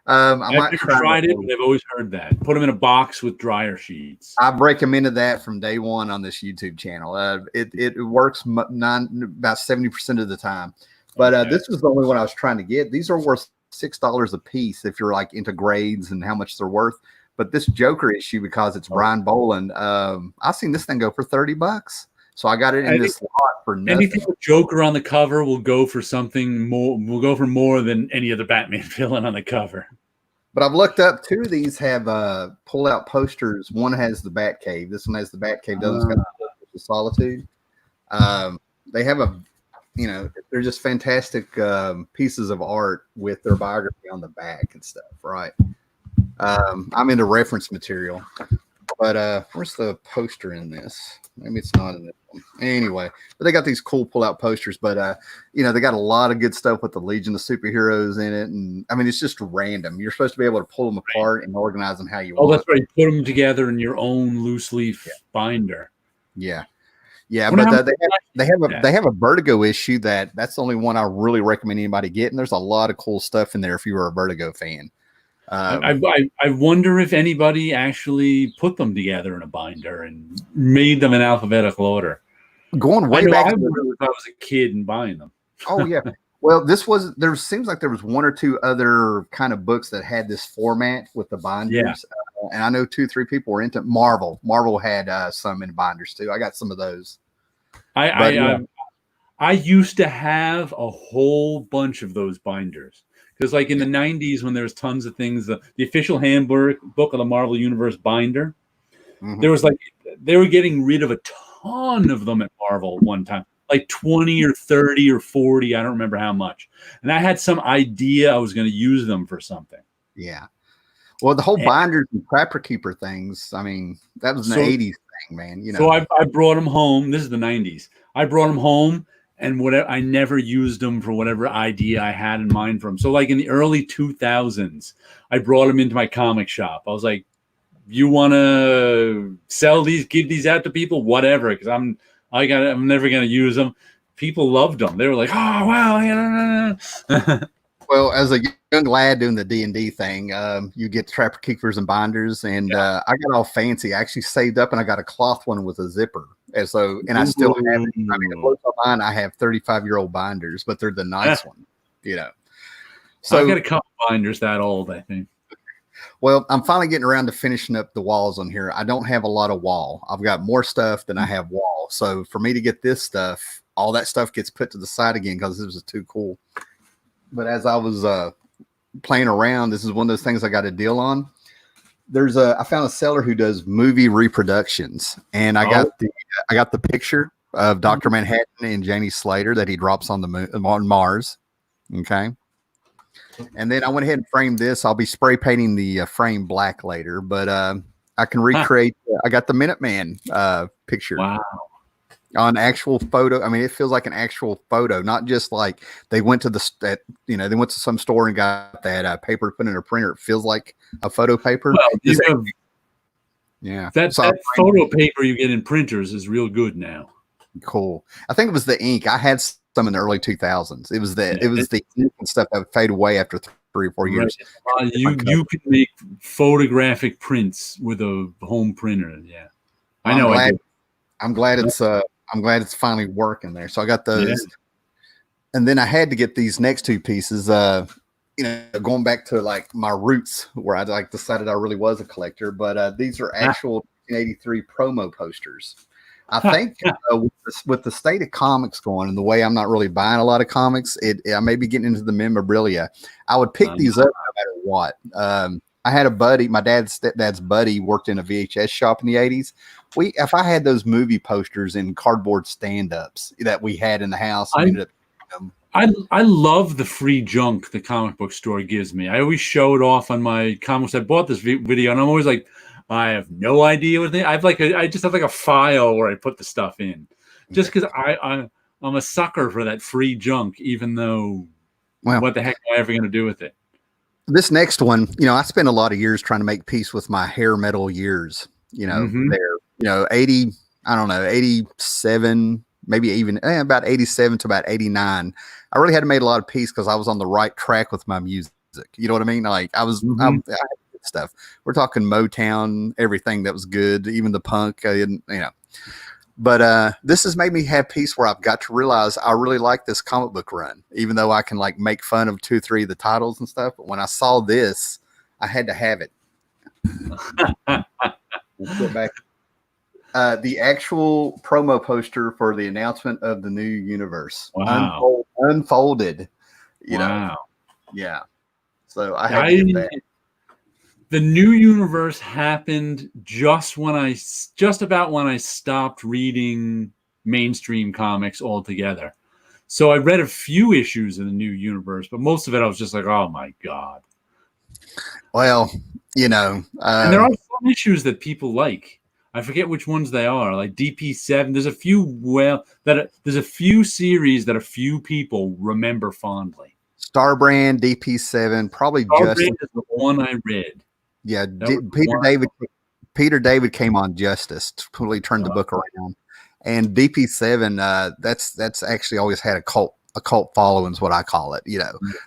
I've never tried it, but I've always heard that. Put them in a box with dryer sheets. I've recommended that from day one on this YouTube channel. It works about 70% of the time. But this was the only one I was trying to get. These are worth $6 a piece if you're like into grades and how much they're worth. But this Joker issue, because it's Brian Boland, I've seen this thing go for $30. So I got it in this lot for nothing. Anything with Joker on the cover will go for something more. Will go for more than any other Batman villain on the cover. But I've looked up. 2 of these have pull-out posters. One has the Batcave. This one has the Batcave. The other's got the Solitude. They have they're just fantastic pieces of art with their biography on the back and stuff. Right. I'm into reference material. But where's the poster in this? Maybe it's not in this one. Anyway, but they got these cool pull-out posters. But they got a lot of good stuff with the Legion of Superheroes in it, and I mean it's just random. You're supposed to be able to pull them apart and organize them how you want. Oh, that's right. Put them together in your own loose leaf binder. Yeah. But they have a Vertigo issue that's the only one I really recommend anybody get. And there's a lot of cool stuff in there if you were a Vertigo fan. I wonder if anybody actually put them together in a binder and made them in alphabetical order. Going way back, I wonder if I was a kid and buying them. Oh yeah. Well, there seems like there was 1 or 2 other kind of books that had this format with the binders. Yeah. And I know 2-3 people were into Marvel. Marvel had some in binders too. I got some of those. I used to have a whole bunch of those binders. Because like in the 90s when there was tons of things, the official handbook of the Marvel Universe binder, there was they were getting rid of a ton of them at Marvel one time, like 20 or 30 or 40. I don't remember how much. And I had some idea I was going to use them for something. Yeah. Well, the whole binders and Trapper Keeper things, I mean, that was an 80s thing, man. So I brought them home. This is the 90s. I brought them home and whatever, I never used them for whatever idea I had in mind for them. So like in the early 2000s, I brought them into my comic shop. I was like, you want to sell these, give these out to people, whatever, because I'm never going to use them. People loved them. They were like, oh wow. Well, as a young lad doing the D&D thing, you get trapper keepers and binders, and I got all fancy. I actually saved up, and I got a cloth one with a zipper. And so, and I still have it. I mean, it blows my mind. I have 35-year-old binders, but they're the nice one, you know. So I've got a couple binders that old, I think. Well, I'm finally getting around to finishing up the walls on here. I don't have a lot of wall. I've got more stuff than I have wall. So for me to get this stuff, all that stuff gets put to the side again because this was too cool. But as I was playing around, this is one of those things I got a deal on. I found a seller who does movie reproductions, and I got the picture of Dr. Manhattan and Janie Slater that he drops on the moon, on Mars. Okay. And then I went ahead and framed this. I'll be spray painting the frame black later, but I can recreate. I got the Minuteman picture. Wow. On actual photo. I mean, it feels like an actual photo, not just like they went to they went to some store and got that paper to put in a printer. It feels like a photo paper. Well, yeah. That photo paper you get in printers is real good now. Cool. I think it was the ink. I had some in the early 2000s. It was the ink and stuff that would fade away after 3 or 4 years. Right. You can make photographic prints with a home printer. Yeah. I know. I'm glad it's finally working there. So I got those, and then I had to get these next two pieces. Going back to like my roots, where I decided I really was a collector. But these are actual 1983 promo posters. I think with the state of comics going and the way I'm not really buying a lot of comics, I may be getting into the memorabilia. I would pick these up no matter what. I had a buddy, my stepdad's buddy, worked in a VHS shop in the 80s. If I had those movie posters in cardboard stand-ups that we had in the house, I love the free junk the comic book store gives me. I always show it off on my comics. I bought this video, and I'm always like, I have no idea what they. I just have like a file where I put the stuff in, just because I'm a sucker for that free junk. Even though, what the heck am I ever going to do with it? This next one, I spent a lot of years trying to make peace with my hair metal years. There, 80, I don't know, 87, maybe even about 87 to about 89. I really had to make a lot of peace because I was on the right track with my music. You know what I mean? Like I was, I had good stuff. We're talking Motown, everything that was good, even the punk. But this has made me have peace where I've got to realize I really like this comic book run, even though I can like make fun of 2 or 3 of the titles and stuff. But when I saw this, I had to have it. Get back. The actual promo poster for the announcement of the new universe. Wow. Unfolded. Wow. Yeah. So I had to get that. The new universe happened just about when I stopped reading mainstream comics altogether. So I read a few issues in the new universe, but most of it I was just like, oh my God. Well, and there are some issues that people like. I forget which ones they are, like DP7. There's a few series that a few people remember fondly. Starbrand, DP7, probably Starbrand is the one I read. Yeah, Peter David came on Justice, totally turned the book around. And DP7, that's actually always had a cult following is what I call it.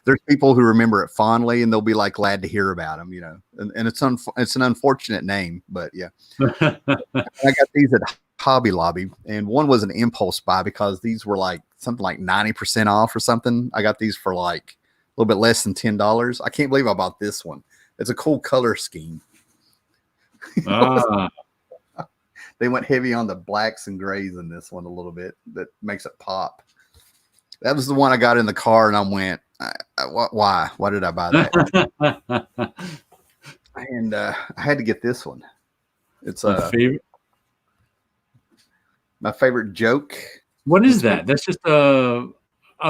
There's people who remember it fondly, and they'll be like glad to hear about him. And it's an unfortunate name, but yeah. I got these at Hobby Lobby, and one was an impulse buy because these were like something like 90% off or something. I got these for like a little bit less than $10. I can't believe I bought this one. It's a cool color scheme. They went heavy on the blacks and grays in this one a little bit. That makes it pop. That was the one I got in the car, and I went, why? Why did I buy that? And I had to get this one. It's my favorite joke. What is that? That's just a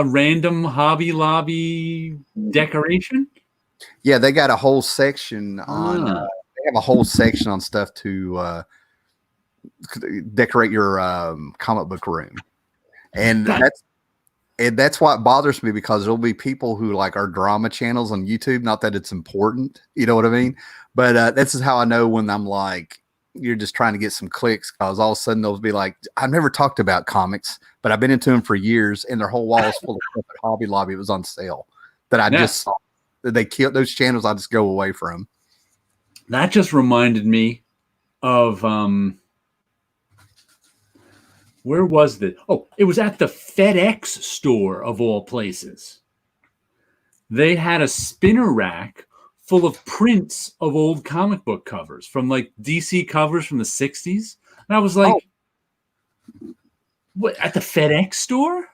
random Hobby Lobby decoration? Yeah, they got a whole section on. They have a whole section on stuff to decorate your comic book room, and And that's what bothers me, because there'll be people who like our drama channels on YouTube. Not that it's important, you know what I mean? But this is how I know when I'm like, you're just trying to get some clicks, because all of a sudden they'll be like, I've never talked about comics, but I've been into them for years, and their whole wall is full of stuff at Hobby Lobby. It was on sale that I just saw. They killed those channels. I just go away from. That just reminded me of where was that? Oh, it was at the FedEx store of all places. They had a spinner rack full of prints of old comic book covers from like DC covers from the 60s. And I was like, what, at the FedEx store?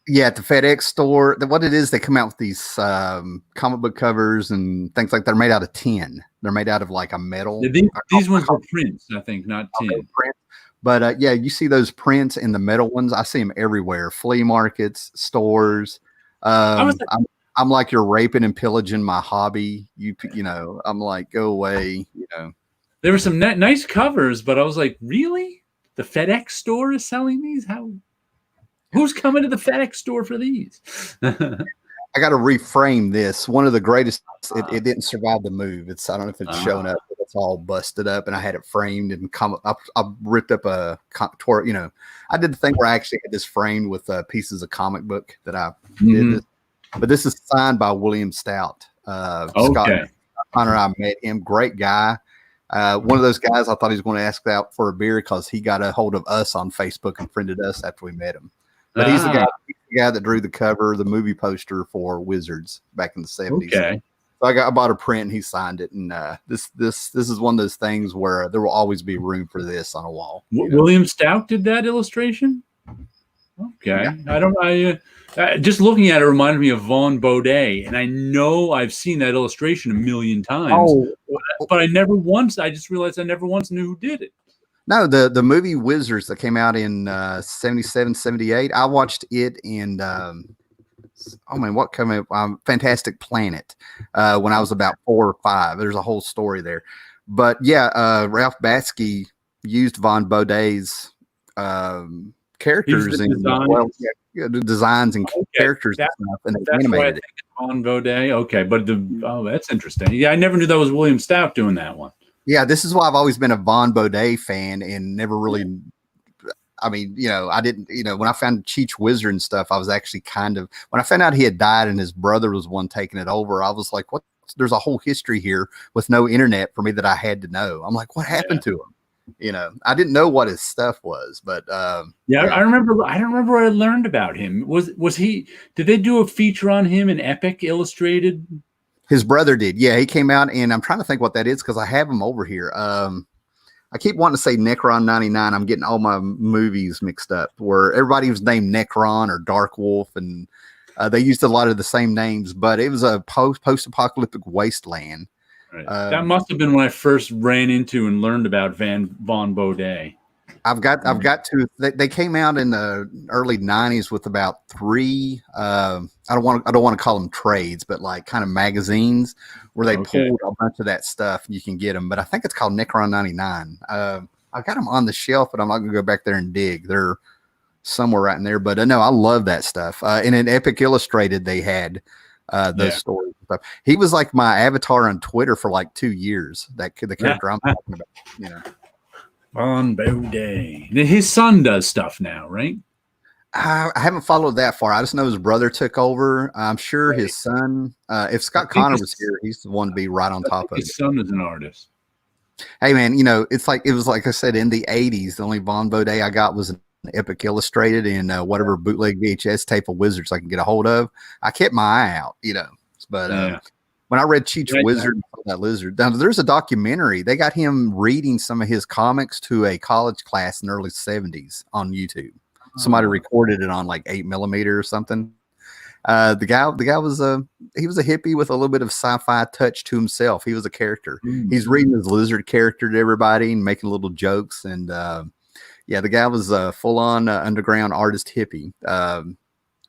Yeah, at the FedEx store. What it is, they come out with these comic book covers and things like that. They're made out of tin. They're made out of like a metal. Yeah, these ones were prints, I think, not tin. But yeah, you see those prints in the metal ones. I see them everywhere. Flea markets, stores. I'm like, you're raping and pillaging my hobby. You know, I'm like, go away. You know, there were some nice covers, but I was like, really? The FedEx store is selling these? How? Who's coming to the FedEx store for these? I got to reframe this. One of the greatest. It didn't survive the move. I don't know if it's showing up. But it's all busted up, and I had it framed and I ripped up you know, I did the thing where I actually had this framed with pieces of comic book that I did. This. But this is signed by William Stout. Scott Connor, I met him. Great guy. One of those guys I thought he was going to ask out for a beer because he got a hold of us on Facebook and friended us after we met him. But he's the guy that drew the cover, the movie poster for Wizards back in the 70s. Okay. So I bought a print and he signed it. And this is one of those things where there will always be room for this on a wall. William Stout did that illustration? Okay. Yeah. Just looking at it reminded me of Vaughn Baudet, and I know I've seen that illustration a million times, but I just realized I never once knew who did it. No, the movie Wizards that came out in 77, 78. I watched it in Fantastic Planet when I was about 4 or 5. There's a whole story there. But yeah, Ralph Batsky used Vaughn Baudet's characters and designs and characters and stuff, and they animated it. Vaughn Baudet. Okay, but that's interesting. Yeah, I never knew that was William Stout doing that one. Yeah, this is why I've always been a Vaughn Baudet fan and never really. I mean, you know, I didn't. You know, when I found Cheech Wizard and stuff, I was actually when I found out he had died and his brother was one taking it over. I was like, what? There's a whole history here with no internet for me that I had to know. I'm like, what happened to him? You know, I didn't know what his stuff was, but I remember. I don't remember what I learned about him. Was he? Did they do a feature on him in Epic Illustrated? His brother did. Yeah, he came out, and I'm trying to think what that is because I have him over here. I keep wanting to say Necron 99. I'm getting all my movies mixed up where everybody was named Necron or Dark Wolf, and they used a lot of the same names, but it was a post-apocalyptic wasteland. Right. That must have been when I first ran into and learned about Vaughn Baudet. I've got to. They came out in the early 90s with about 3. I don't want to call them trades, but like kind of magazines where they pulled a bunch of that stuff. You can get them, but I think it's called Necron 99. I got them on the shelf, but I'm not gonna go back there and dig. They're somewhere right in there. But no, I love that stuff. And in Epic Illustrated, they had those stories and stuff. He was like my avatar on Twitter for like 2 years. The character I'm talking about, you know. Vaughn Baudet. His son does stuff now, right? I haven't followed that far. I just know his brother took over. I'm sure his son, if Scott Connor was here, he's the one to be right on top of it. His son is an artist. Hey, man, you know, it was like I said, in the 80s, the only Vaughn Baudet I got was an Epic Illustrated and whatever bootleg VHS tape of Wizards I can get a hold of. I kept my eye out, you know. But when I read Cheech Wizard and that lizard, there's a documentary. They got him reading some of his comics to a college class in the early 70s on YouTube. Somebody recorded it on like 8mm or something. The guy was he was a hippie with a little bit of sci-fi touch to himself. He was a character. He's reading his lizard character to everybody and making little jokes. And the guy was a full-on underground artist hippie.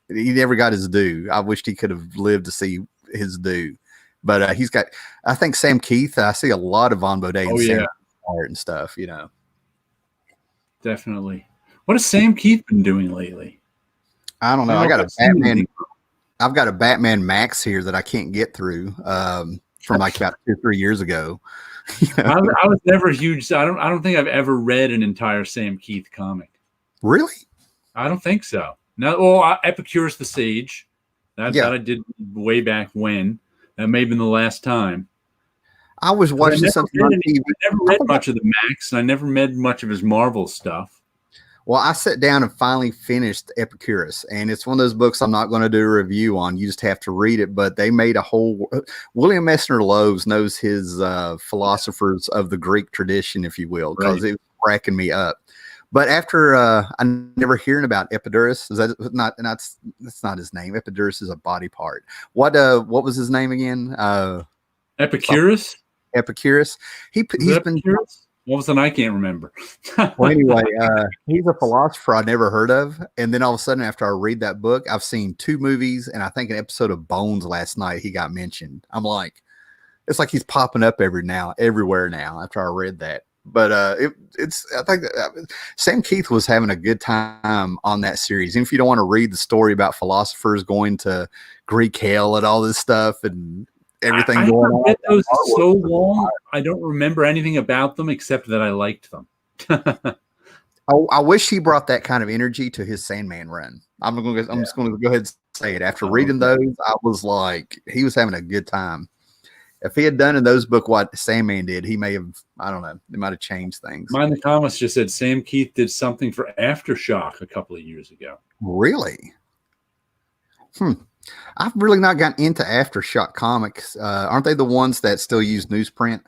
He never got his due. I wished he could have lived to see his due. But he's got, I think Sam Keith. I see a lot of Vaughn Baudet and art and stuff. You know, definitely. What has Sam Keith been doing lately? I don't know. I I don't got know a if I've seen Batman. anything. I've got a Batman Max here that I can't get through from like about 2 or 3 years ago. I was never a huge. I don't think I've ever read an entire Sam Keith comic. Really? I don't think so. No. Well, Epicurus the Sage. That Yeah. I did way back when. That may have been the last time. I was watching something on TV. I never read much of the Max, and I never read much of his Marvel stuff. Well, I sat down and finally finished Epicurus, and it's one of those books I'm not going to do a review on. You just have to read it. But they made a whole. William Messner Lowe's knows his philosophers of the Greek tradition, if you will, because it was cracking me up. But after I never hearing about Epicurus, is that not? That's not his name. Epicurus is a body part. What was his name again? Epicurus. Epicurus. He's been. What was the I can't remember. Well, anyway, he's a philosopher I never heard of. And then all of a sudden, after I read that book, I've seen 2 movies and I think an episode of Bones last night. He got mentioned. I'm like, it's like he's popping up everywhere now after I read that. But I think Sam Keith was having a good time on that series. And if you don't want to read the story about philosophers going to Greek hell and all this stuff and everything going on. Those so long, I don't remember anything about them except that I liked them. I wish he brought that kind of energy to his Sandman run. I'm just going to go ahead and say it. After reading those, I was like, he was having a good time. If he had done in those books what Sandman did, he may have, I don't know, it might have changed things. Mine in the comments just said Sam Keith did something for Aftershock a couple of years ago. Really? I've really not gotten into Aftershock comics. Aren't they the ones that still use newsprint?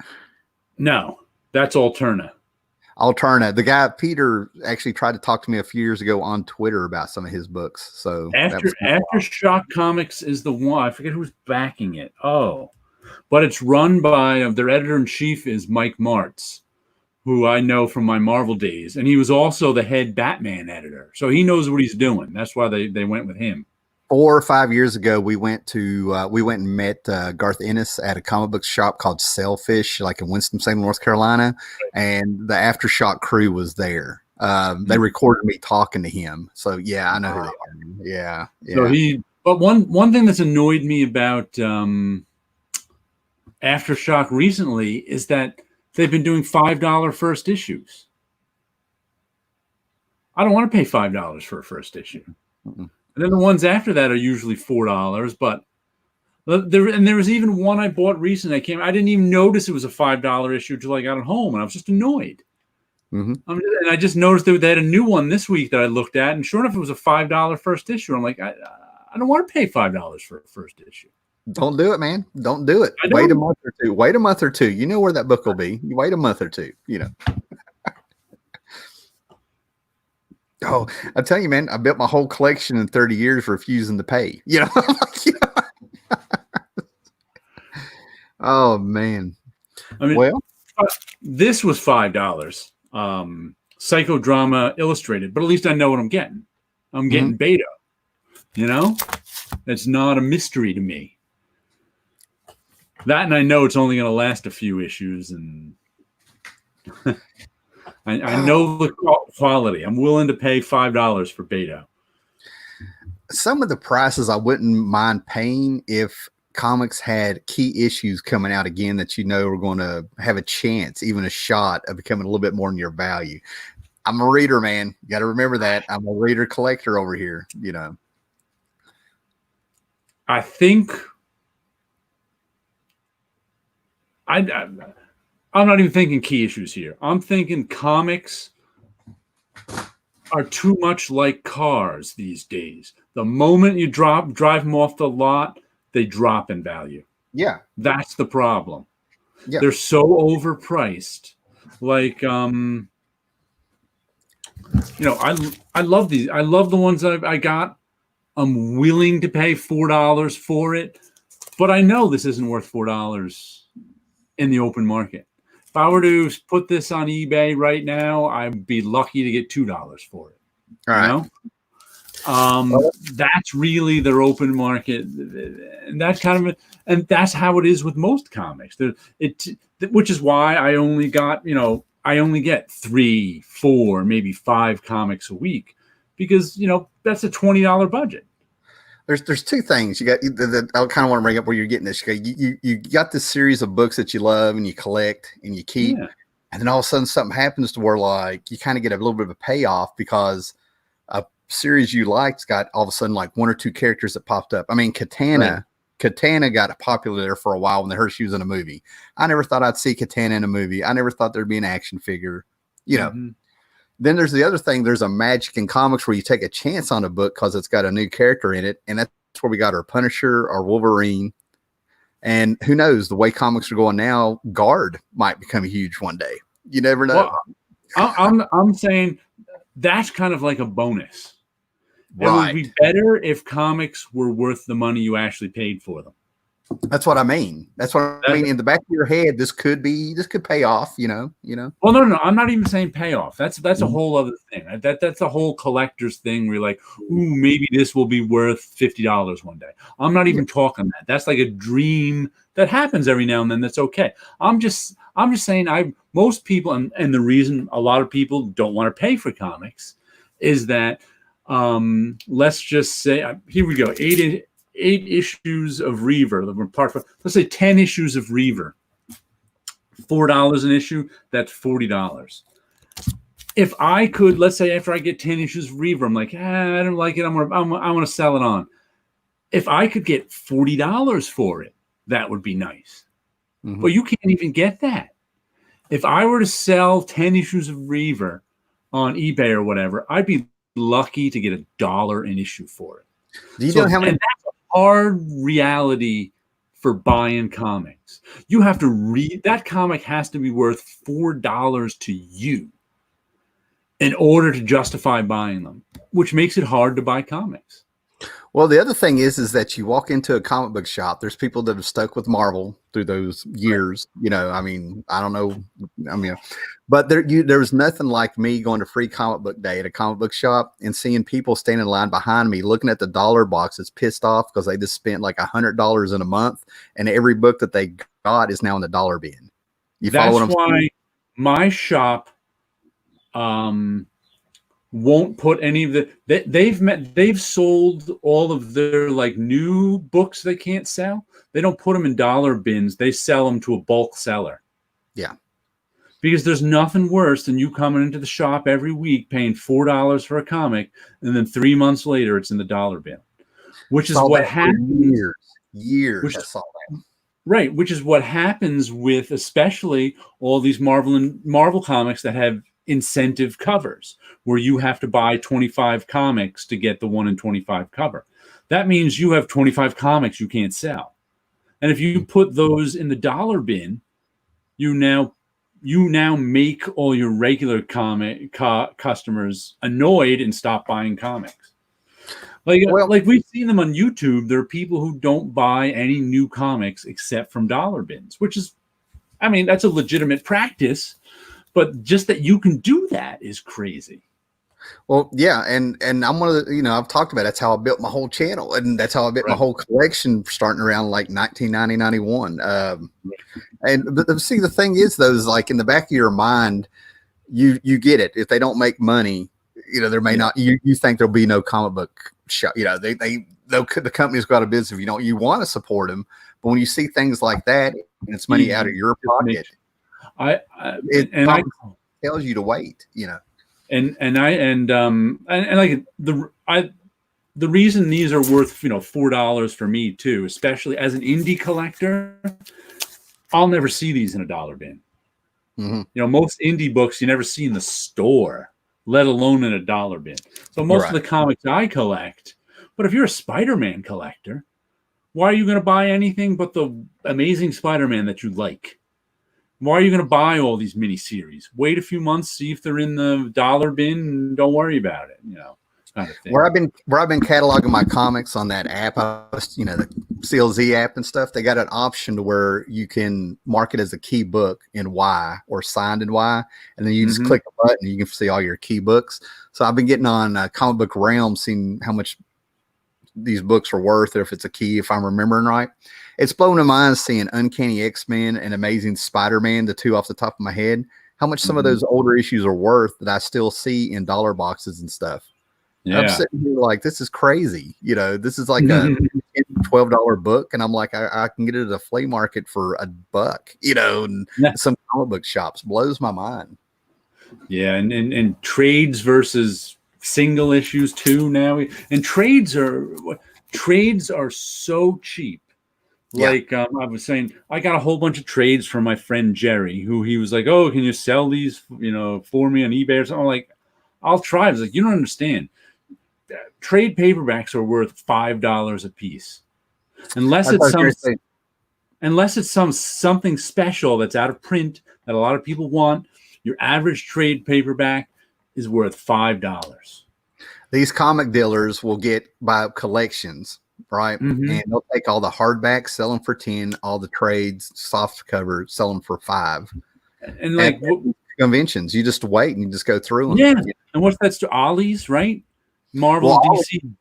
No, that's Alterna. The guy Peter actually tried to talk to me a few years ago on Twitter about some of his books. So Aftershock Comics is the one. I forget who's backing it. Oh, but it's run by their editor-in-chief is Mike Martz, who I know from my Marvel days, and he was also the head Batman editor, so he knows what he's doing. That's why they went with him. 4 or 5 years ago, we went and met Garth Ennis at a comic book shop called Sailfish, like in Winston-Salem, North Carolina, and the Aftershock crew was there. They recorded me talking to him, so yeah, I know who they are. Yeah. So but one thing that's annoyed me about Aftershock recently is that they've been doing $5 first issues. I don't want to pay $5 for a first issue. Mm-mm. And then the ones after that are usually $4. But there was even one I bought recently. I didn't even notice it was a $5 issue until I got it home, and I was just annoyed. Mm-hmm. And I just noticed that they had a new one this week that I looked at, and sure enough, it was a $5 first issue. I'm like, I don't want to pay $5 for a first issue. Don't do it, man. Don't do it. Wait a month or two. You know where that book will be. You wait a month or two. You know. Oh, I tell you, man, I built my whole collection in 30 years refusing to pay. You know? Oh, man. I mean, well, this was $5. Psychodrama Illustrated, but at least I know what I'm getting. I'm getting Beta. You know? It's not a mystery to me. That, and I know it's only going to last a few issues, and I know the quality. I'm willing to pay $5 for Beta. Some of the prices I wouldn't mind paying if comics had key issues coming out again that you know are going to have a chance, even a shot of becoming a little bit more than your value. I'm a reader, man. You got to remember that. I'm a reader collector over here, you know. I think I'm not even thinking key issues here. I'm thinking comics are too much like cars these days. The moment you drive them off the lot, they drop in value. Yeah. That's the problem. Yeah. They're so overpriced. Like, I love these. I love the ones that I got. I'm willing to pay $4 for it, but I know this isn't worth $4 in the open market. If I were to put this on eBay right now, I'd be lucky to get $2 for it. All right. That's really their open market, and that's that's how it is with most comics. Which is why I only get 3, 4, maybe 5 comics a week, because that's a $20 budget. There's two things you got that I kind of want to bring up where you're getting this. You got this series of books that you love and you collect and you keep, and then all of a sudden something happens to where like you kind of get a little bit of a payoff because a series you like's got all of a sudden like one or two characters that popped up. I mean, Katana got popular there for a while when they heard she was in a movie. I never thought I'd see Katana in a movie. I never thought there'd be an action figure, Then there's the other thing. There's a magic in comics where you take a chance on a book because it's got a new character in it. And that's where we got our Punisher, our Wolverine. And who knows, the way comics are going now, Guard might become huge one day. You never know. Well, I'm saying that's kind of like a bonus. Right. It would be better if comics were worth the money you actually paid for them. That's what I mean. I mean. In the back of your head, this could pay off, Well, no. I'm not even saying payoff. That's a whole other thing. That's a whole collector's thing where you're like, ooh, maybe this will be worth $50 one day. I'm not even talking that. That's like a dream that happens every now and then. That's okay. I'm just saying most people, and the reason a lot of people don't want to pay for comics is that let's just say, here we go, eight issues of Reaver. Let's say 10 issues of Reaver, $4 an issue. That's $40. If I could, let's say after I get 10 issues of Reaver, I'm like, I don't like it. I want to sell it on. If I could get $40 for it, that would be nice. Mm-hmm. But you can't even get that. If I were to sell 10 issues of Reaver on eBay or whatever, I'd be lucky to get $1 an issue for it. Do you know how many? Hard reality for buying comics. You have to read that comic has to be worth $4 to you in order to justify buying them, which makes it hard to buy comics. Well, the other thing is that you walk into a comic book shop. There's people that have stuck with Marvel through those years. I mean, I don't know. But there was nothing like me going to Free Comic Book Day at a comic book shop and seeing people standing in line behind me looking at the dollar boxes, pissed off because they just spent like $100 in a month, and every book that they got is now in the dollar bin. That's why my shop won't put any of they've sold all of their like new books they can't sell. They don't put them in dollar bins. They sell them to a bulk seller. Yeah. Because there's nothing worse than you coming into the shop every week paying $4 for a comic, and then 3 months later it's in the dollar bin. Which is what happens. Years. Right, which is what happens with especially all these Marvel comics that have incentive covers where you have to buy 25 comics to get the 1 in 25 cover. That means you have 25 comics you can't sell. And if you put those in the dollar bin, you now make all your regular comic customers annoyed and stop buying comics. Like we've seen them on YouTube. There are people who don't buy any new comics except from dollar bins, which is, I mean, that's a legitimate practice. But just that you can do that is crazy. Well, yeah, and I'm one of the, I've talked about that's how I built my whole channel, and that's how I built my whole collection starting around like 1990, 91. But see, the thing is, though, is like in the back of your mind, you get it. If they don't make money, there may not. You think there'll be no comic book shop. The company's got a business. You want to support them, but when you see things like that, and it's money out of your pocket. It tells you to wait, and like the reason these are worth $4 for me too, especially as an indie collector, I'll never see these in a dollar bin. Mm-hmm. Most indie books you never see in the store, let alone in a dollar bin. So most of the comics I collect, but if you're a Spider-Man collector, why are you going to buy anything but the Amazing Spider-Man that you like? Why are you going to buy all these miniseries? Wait a few months, see if they're in the dollar bin, and don't worry about it. Kind of thing. Where I've been cataloging my comics on that app, the CLZ app and stuff. They got an option to where you can mark it as a key book in Y or signed in Y, and then you just click a button and you can see all your key books. So I've been getting on Comic Book Realm, seeing how much these books are worth, or if it's a key, if I'm remembering right. It's blowing my mind seeing Uncanny X-Men and Amazing Spider-Man, the two off the top of my head, how much some of those older issues are worth that I still see in dollar boxes and stuff. I'm Yeah. sitting here like, this is crazy. This is like a $12 book, and I'm like, I can get it at a flea market for $1, and Yeah. some comic book shops. Blows my mind. Yeah, and trades versus single issues too now. And trades are so cheap. Like I was saying, I got a whole bunch of trades from my friend Jerry, who he was like, "Oh, can you sell these, for me on eBay or something?" I'm like, "I'll try." I was like, "You don't understand. Trade paperbacks are worth $5 a piece, unless it's something special that's out of print that a lot of people want. Your average trade paperback is worth $5." These comic dealers will buy collections, right? Mm-hmm. And they'll take all the hardbacks, sell them for 10, all the trades, soft cover, sell them for 5. And like conventions, you just wait and you just go through them. Yeah. And what's that? Ollie's, right? Marvel and DC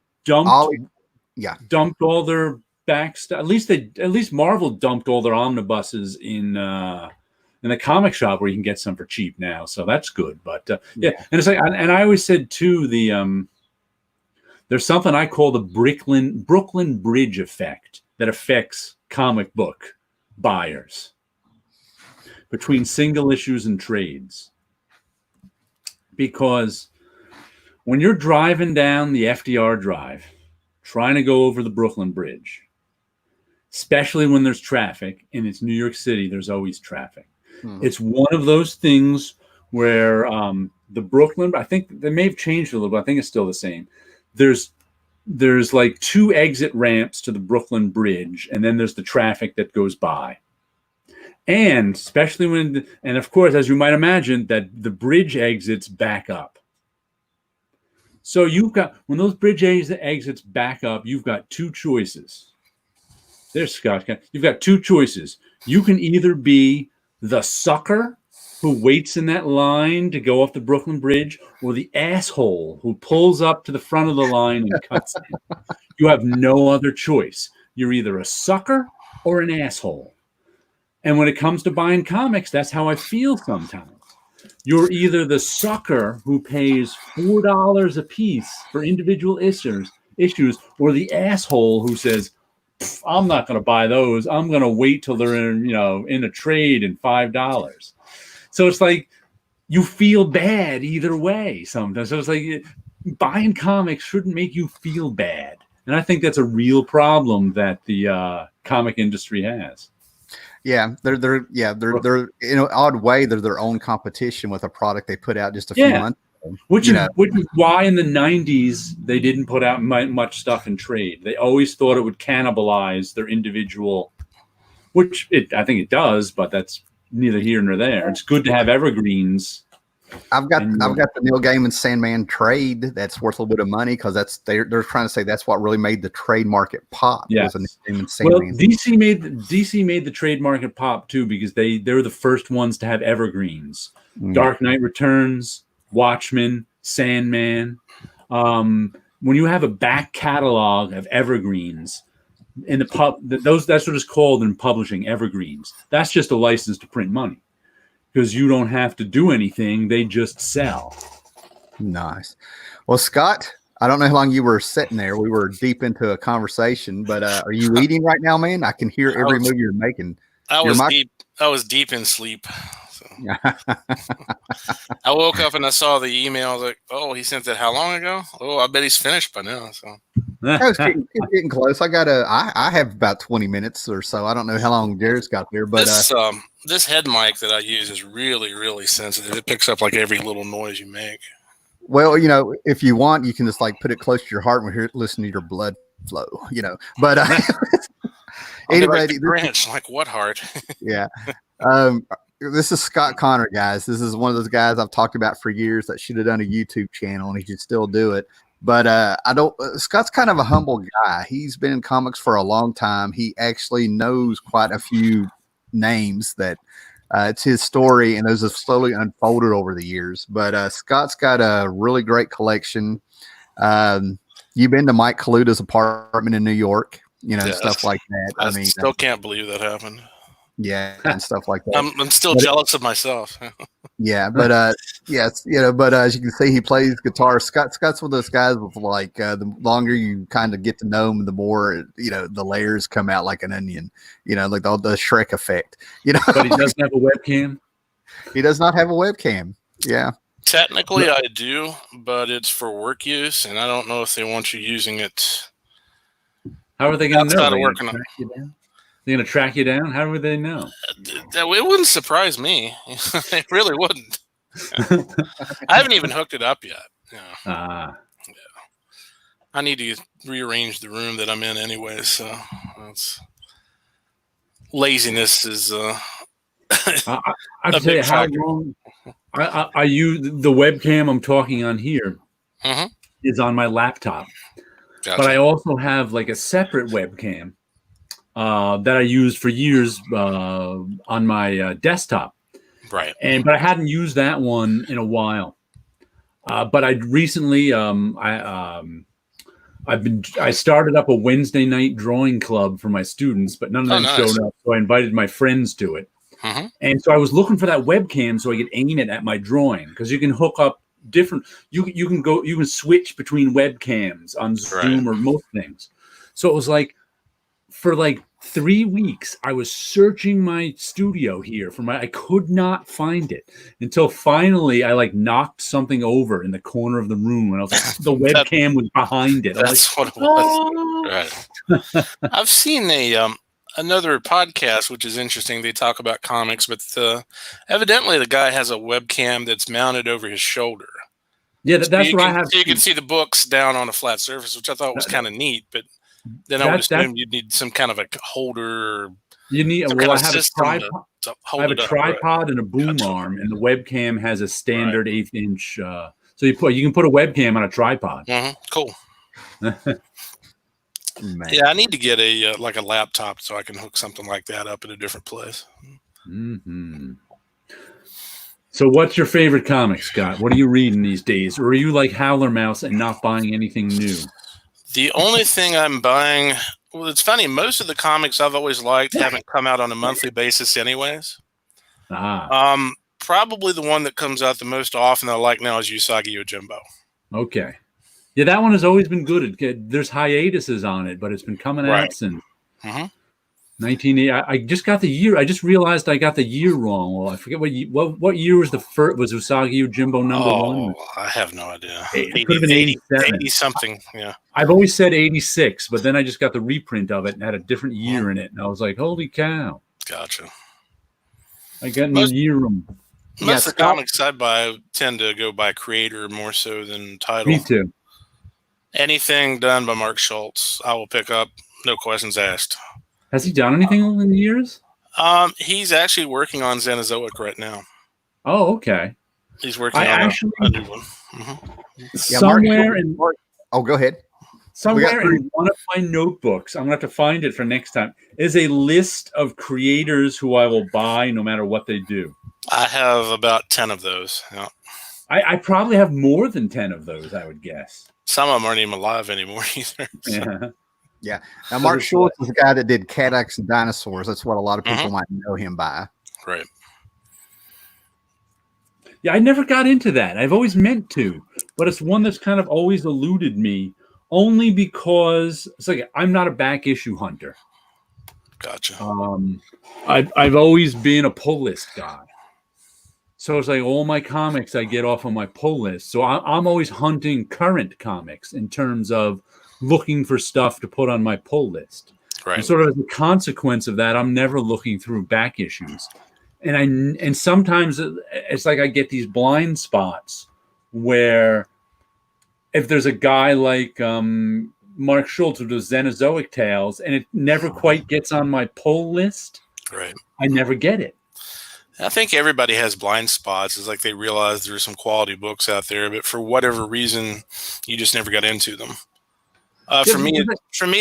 dumped all their back stuff. At least Marvel dumped all their omnibuses in the comic shop where you can get some for cheap now. So that's good. But and it's like, and I always said too, there's something I call the Brooklyn Bridge effect that affects comic book buyers between single issues and trades. Because when you're driving down the FDR Drive, trying to go over the Brooklyn Bridge, especially when there's traffic, and it's New York City, there's always traffic. It's one of those things where the Brooklyn, I think they may have changed a little bit. I think it's still the same. There's like 2 exit ramps to the Brooklyn Bridge, and then there's the traffic that goes by. And especially and of course, as you might imagine, that the bridge exits back up. So when those bridge exits back up, you've got 2 choices. There's Scott. You've got 2 choices. You can either be the sucker who waits in that line to go off the Brooklyn Bridge, or the asshole who pulls up to the front of the line and cuts in. You have no other choice. You're either a sucker or an asshole. And when it comes to buying comics, that's how I feel sometimes. You're either the sucker who pays $4 a piece for individual issues, or the asshole who says, "I'm not going to buy those. I'm going to wait till they're in a trade in $5." So it's like you feel bad either way sometimes. So it's like buying comics shouldn't make you feel bad, and I think that's a real problem that the comic industry has. Yeah, they're in an odd way, they're their own competition with a product they put out just a few months ago. Which is why in the 90s they didn't put out much stuff in trade. They always thought it would cannibalize their individual, which I think it does, but that's neither here nor there. It's good to have evergreens. I've got the Neil Gaiman Sandman trade that's worth a little bit of money because they're trying to say that's what really made the trade market pop. Yes. Was a Neil Gaiman Sandman. Well, DC made the trade market pop too because they were the first ones to have evergreens. Dark Knight Returns, Watchmen, Sandman. When you have a back catalog of evergreens in that's what it's called in publishing, evergreens. That's just a license to print money. Because you don't have to do anything. They just sell. Nice. Well, Scott, I don't know how long you were sitting there. We were deep into a conversation, but are you eating right now, man? I can hear every move you're making. I was deep in sleep. So. I woke up and I saw the email. I was like, "Oh, he sent that how long ago? Oh, I bet he's finished by now." So I was getting close. I have about 20 minutes or so. I don't know how long Jared's got there, but this head mic that I use is really, really sensitive. It picks up like every little noise you make. Well, if you want, you can just like put it close to your heart and listen to your blood flow, But anyway, Grinch, like what heart? Yeah. This is Scott Connor, guys. This is one of those guys I've talked about for years that should have done a YouTube channel, and he should still do it. But Scott's kind of a humble guy. He's been in comics for a long time. He actually knows quite a few names that it's his story, and those have slowly unfolded over the years. But Scott's got a really great collection. You've been to Mike Kaluta's apartment in New York, stuff like that. I still can't believe that happened. Yeah, and stuff like that. I'm still jealous of myself. Yeah, but yes, but as you can see, he plays guitar. Scott's one of those guys with like the longer you kind of get to know him, the more the layers come out like an onion. Like the Shrek effect. But he doesn't have a webcam. He does not have a webcam. Yeah. Technically, I do, but it's for work use, and I don't know if they want you using it. How are they going to know? They're going to track you down? How would they know? It wouldn't surprise me. It really wouldn't. I haven't even hooked it up yet. Yeah. I need to rearrange the room that I'm in anyway, so laziness is I can tell you how long I use the webcam I'm talking on here is on my laptop. Gotcha. But I also have like a separate webcam that I used for years on my desktop. Right. But I hadn't used that one in a while. But I recently I started up a Wednesday night drawing club for my students, but none of them showed up. So I invited my friends to it. And so I was looking for that webcam so I could aim it at my drawing, because you can hook up different. You can switch between webcams on Zoom or most things. So it was like for like 3 weeks I was searching my studio here I could not find it until finally I like knocked something over in the corner of the room, and I was like, the webcam was behind it. That's what it was. Right. I've seen another podcast, which is interesting. They talk about comics, but evidently the guy has a webcam that's mounted over his shoulder. Yeah, that's what I have. So you can see the books down on a flat surface, which I thought was kind of neat. But then I would assume you'd need some kind of a holder. You need I have a tripod. I have a tripod and a boom arm, and the webcam has a standard 1/8 inch. So you can put a webcam on a tripod. Cool. Man. Yeah, I need to get a laptop so I can hook something like that up in a different place. So what's your favorite comic, Scott? What are you reading these days? Or are you like Howler Mouse and not buying anything new? The only thing I'm buying, well, it's funny, most of the comics I've always liked haven't come out on a monthly basis anyways. Probably the one that comes out the most often that I like now is Usagi Yojimbo. Okay. Yeah, that one has always been good. There's hiatuses on it, but it's been coming out since 1980. I just got the year. I just realized I got the year wrong. Well, I forget what year was the first. Was Usagi Yojimbo number one? I have no idea. It could have been 87. 80 something. Yeah. I've always said 86, but then I just got the reprint of it and had a different year in it, and I was like, "Holy cow!" Gotcha. I got no year wrong. Most of the comics I buy tend to go by creator more so than title. Me too. Anything done by Mark Schultz, I will pick up. No questions asked. Has he done anything in the years? He's actually working on Xenozoic right now. Oh, okay. He's working on a new one. Somewhere go ahead. Somewhere in one of my notebooks, I'm going to have to find it for next time, is a list of creators who I will buy no matter what they do. I have about 10 of those. Yeah. I probably have more than 10 of those, I would guess. Some of them aren't even alive anymore either. So. Yeah. Now, Mark Schultz is the guy that did Cat X and Dinosaurs. That's what a lot of people might know him by. Right. Yeah, I never got into that. I've always meant to, but it's one that's kind of always eluded me, only because it's like I'm not a back issue hunter. Gotcha. I've always been a pull list guy. So it's like all my comics I get off of my pull list. So I'm always hunting current comics in terms of looking for stuff to put on my pull list. Right. And sort of as a consequence of that, I'm never looking through back issues. And sometimes it's like I get these blind spots where if there's a guy like Mark Schultz who does Xenozoic Tales and it never quite gets on my pull list, right, I never get it. I think everybody has blind spots. It's like they realize there's some quality books out there, but for whatever reason, you just never got into them. For me,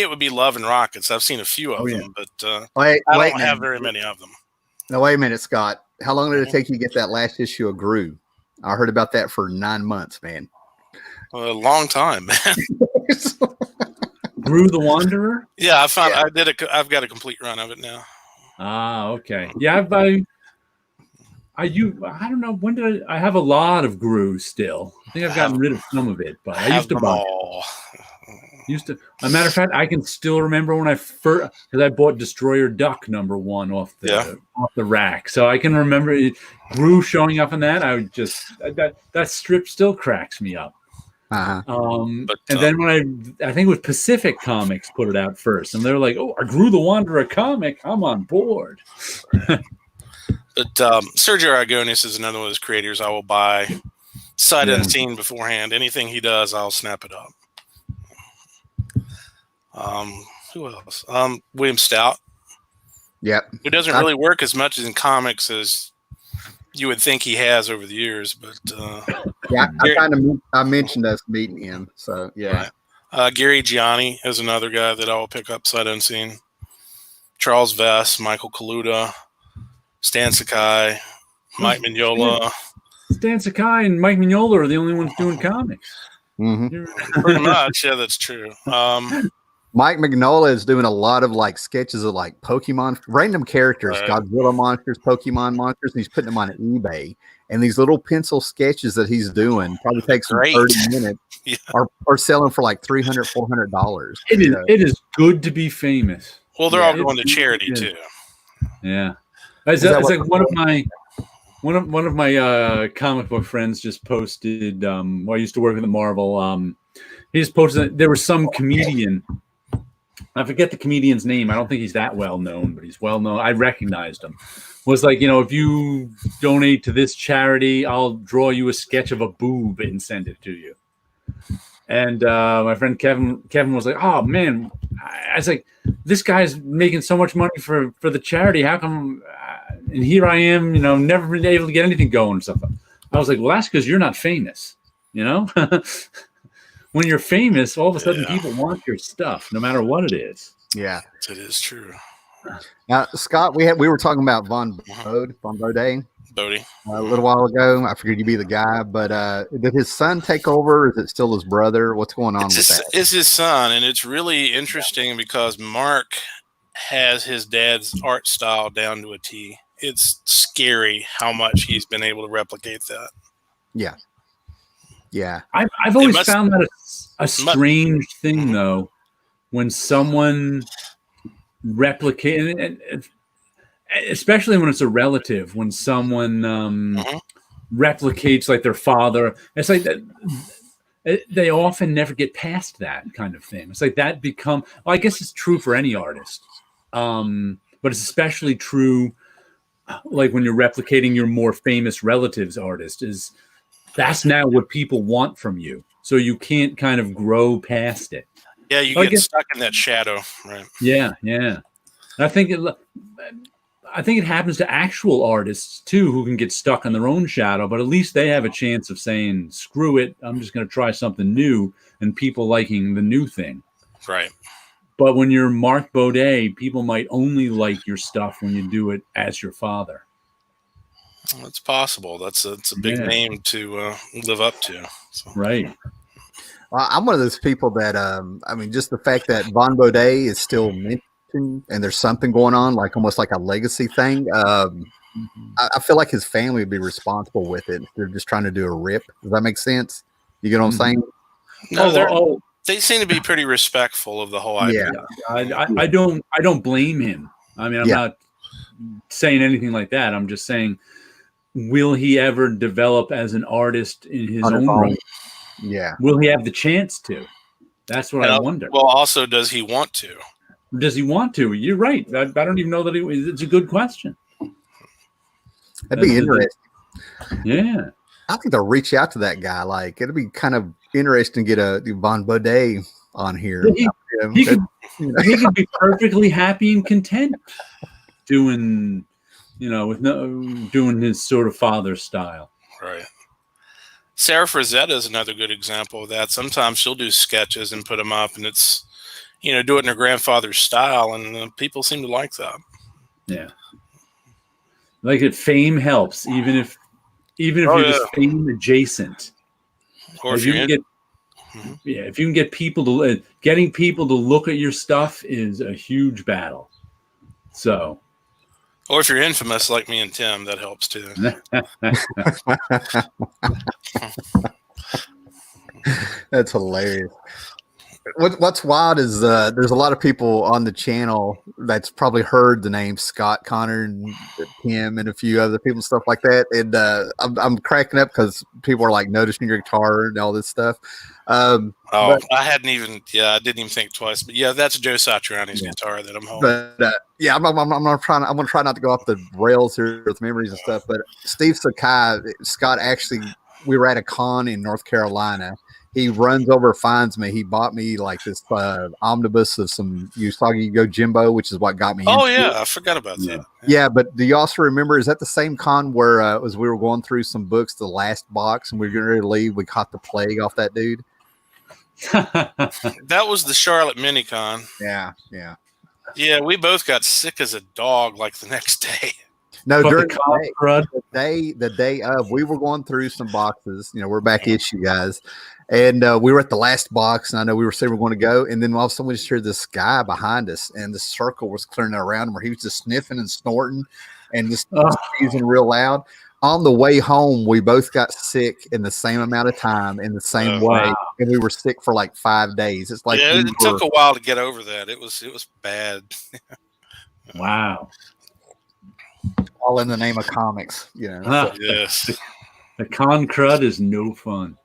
it would be Love and Rockets. I've seen a few of them, but I don't have very many of them. Now, wait a minute, Scott. How long did it take you to get that last issue of Gru? I heard about that for 9 months, man. A long time, man. Gru the Wanderer? Yeah, I've got a complete run of it now. Okay. Yeah, I don't know, when did I have a lot of Gru still. I think I've gotten rid of some of it, but I used to them buy all. As a matter of fact, I can still remember when I first, because I bought Destroyer Duck #1 off the rack, so I can remember Gru showing up in that. That strip still cracks me up. And then when I think it was Pacific Comics put it out first, and they were like, "Oh, I Gru the Wanderer comic, I'm on board." But Sergio Aragonis is another one of those creators I will buy sight unseen beforehand. Anything he does, I'll snap it up. Who else? William Stout. Yep. Who doesn't really work as much in comics as you would think he has over the years, but I mentioned us meeting him, so yeah. Right. Gary Gianni is another guy that I will pick up sight unseen. Charles Vess, Michael Kaluta, Stan Sakai, Mike Mignola. Stan Sakai and Mike Mignola are the only ones doing comics. Pretty much, yeah, that's true. Mike Mignola is doing a lot of like sketches of like Pokemon, random characters, Godzilla monsters, Pokemon monsters. And he's putting them on eBay, and these little pencil sketches that he's doing probably takes 30 minutes. Are selling for like $300, $400. It is good to be famous. Well, they're all going to charity too. Yeah, it's like one of my comic book friends just posted. I used to work with Marvel. He just posted that there was some comedian. I forget the comedian's name. I don't think he's that well known, but he's well known. I recognized him. Was like, if you donate to this charity, I'll draw you a sketch of a boob and send it to you. And my friend Kevin was like, "Oh man," I was like, "This guy's making so much money for the charity. How come?" And here I am, never been able to get anything going and stuff. I was like, "Well, that's because you're not famous, When you're famous, all of a sudden people want your stuff, no matter what it is." Yeah, it is true. Now, Scott, we were talking about Von Bode a little while ago. I figured you'd be the guy, but did his son take over? Is it still his brother? What's going on with that? It's his son, and it's really interesting because Mark has his dad's art style down to a T. It's scary how much he's been able to replicate that. Yeah. Yeah. I've always found that a strange thing, though, when someone replicates, and especially when it's a relative, when someone replicates like their father. It's like that. They often never get past that kind of thing. It's like that I guess it's true for any artist, but it's especially true like when you're replicating your more famous relative's artist. That's now what people want from you. So you can't kind of grow past it. Yeah, you get stuck in that shadow, right? Yeah, yeah. I think it happens to actual artists too, who can get stuck in their own shadow, but at least they have a chance of saying, "Screw it, I'm just going to try something new," and people liking the new thing. Right. But when you're Mark Bode, people might only like your stuff when you do it as your father. Well, it's possible. That's a big name to live up to. So. Right. Well, I'm one of those people that, just the fact that Von Bode is still mentioned and there's something going on, like almost like a legacy thing. I feel like his family would be responsible with it. They're just trying to do a rip. Does that make sense? You get what I'm saying? No, they seem to be pretty respectful of the whole idea. Yeah. I don't blame him. I mean, I'm not saying anything like that. I'm just saying, will he ever develop as an artist in his own right? Yeah. Will he have the chance to? That's what I wonder. Well, also, does he want to? Does he want to? You're right. I don't even know that it's a good question. That'd be interesting. Yeah. I think they'll reach out to that guy. Like, it'll be kind of interesting to get a Von Bode on here. He could be perfectly happy and content doing, doing his sort of father style. Right. Sarah Frazetta is another good example of that. Sometimes she'll do sketches and put them up, and it's, do it in her grandfather's style, and people seem to like that. Yeah. Like fame helps, even if you're just fame adjacent. Or if you can get, if you can get people getting people to look at your stuff is a huge battle. So, Or if you're infamous like me and Tim, that helps too. That's hilarious. What's wild is there's a lot of people on the channel that's probably heard the name Scott, Connor, and Tim, and a few other people and stuff like that. And I'm cracking up because people are like noticing your guitar and all this stuff. I didn't even think twice. But yeah, that's Joe Satriani's guitar that I'm holding. But I'm gonna try not to go off the rails here with memories and stuff. But Steve Scott actually, we were at a con in North Carolina. He runs over, finds me. He bought me like this omnibus of some Usagi Yojimbo, which is what got me. Oh yeah, I forgot about that. Yeah, but do you also remember? Is that the same con where as we were going through some books, the last box, and we were getting ready to leave, we caught the plague off that dude? That was the Charlotte Minicon. Yeah. We both got sick as a dog like the next day. No, during the day of, we were going through some boxes. We're back issue guys. And we were at the last box, and I know we were saying we're going to go. And then all of a sudden, we just heard this guy behind us, and the circle was clearing around him where he was just sniffing and snorting and just sneezing real loud. On the way home, we both got sick in the same amount of time in the same way. Wow. And we were sick for like 5 days. It's like it took a while to get over that. It was bad. Wow. All in the name of comics, Yes. The con crud is no fun.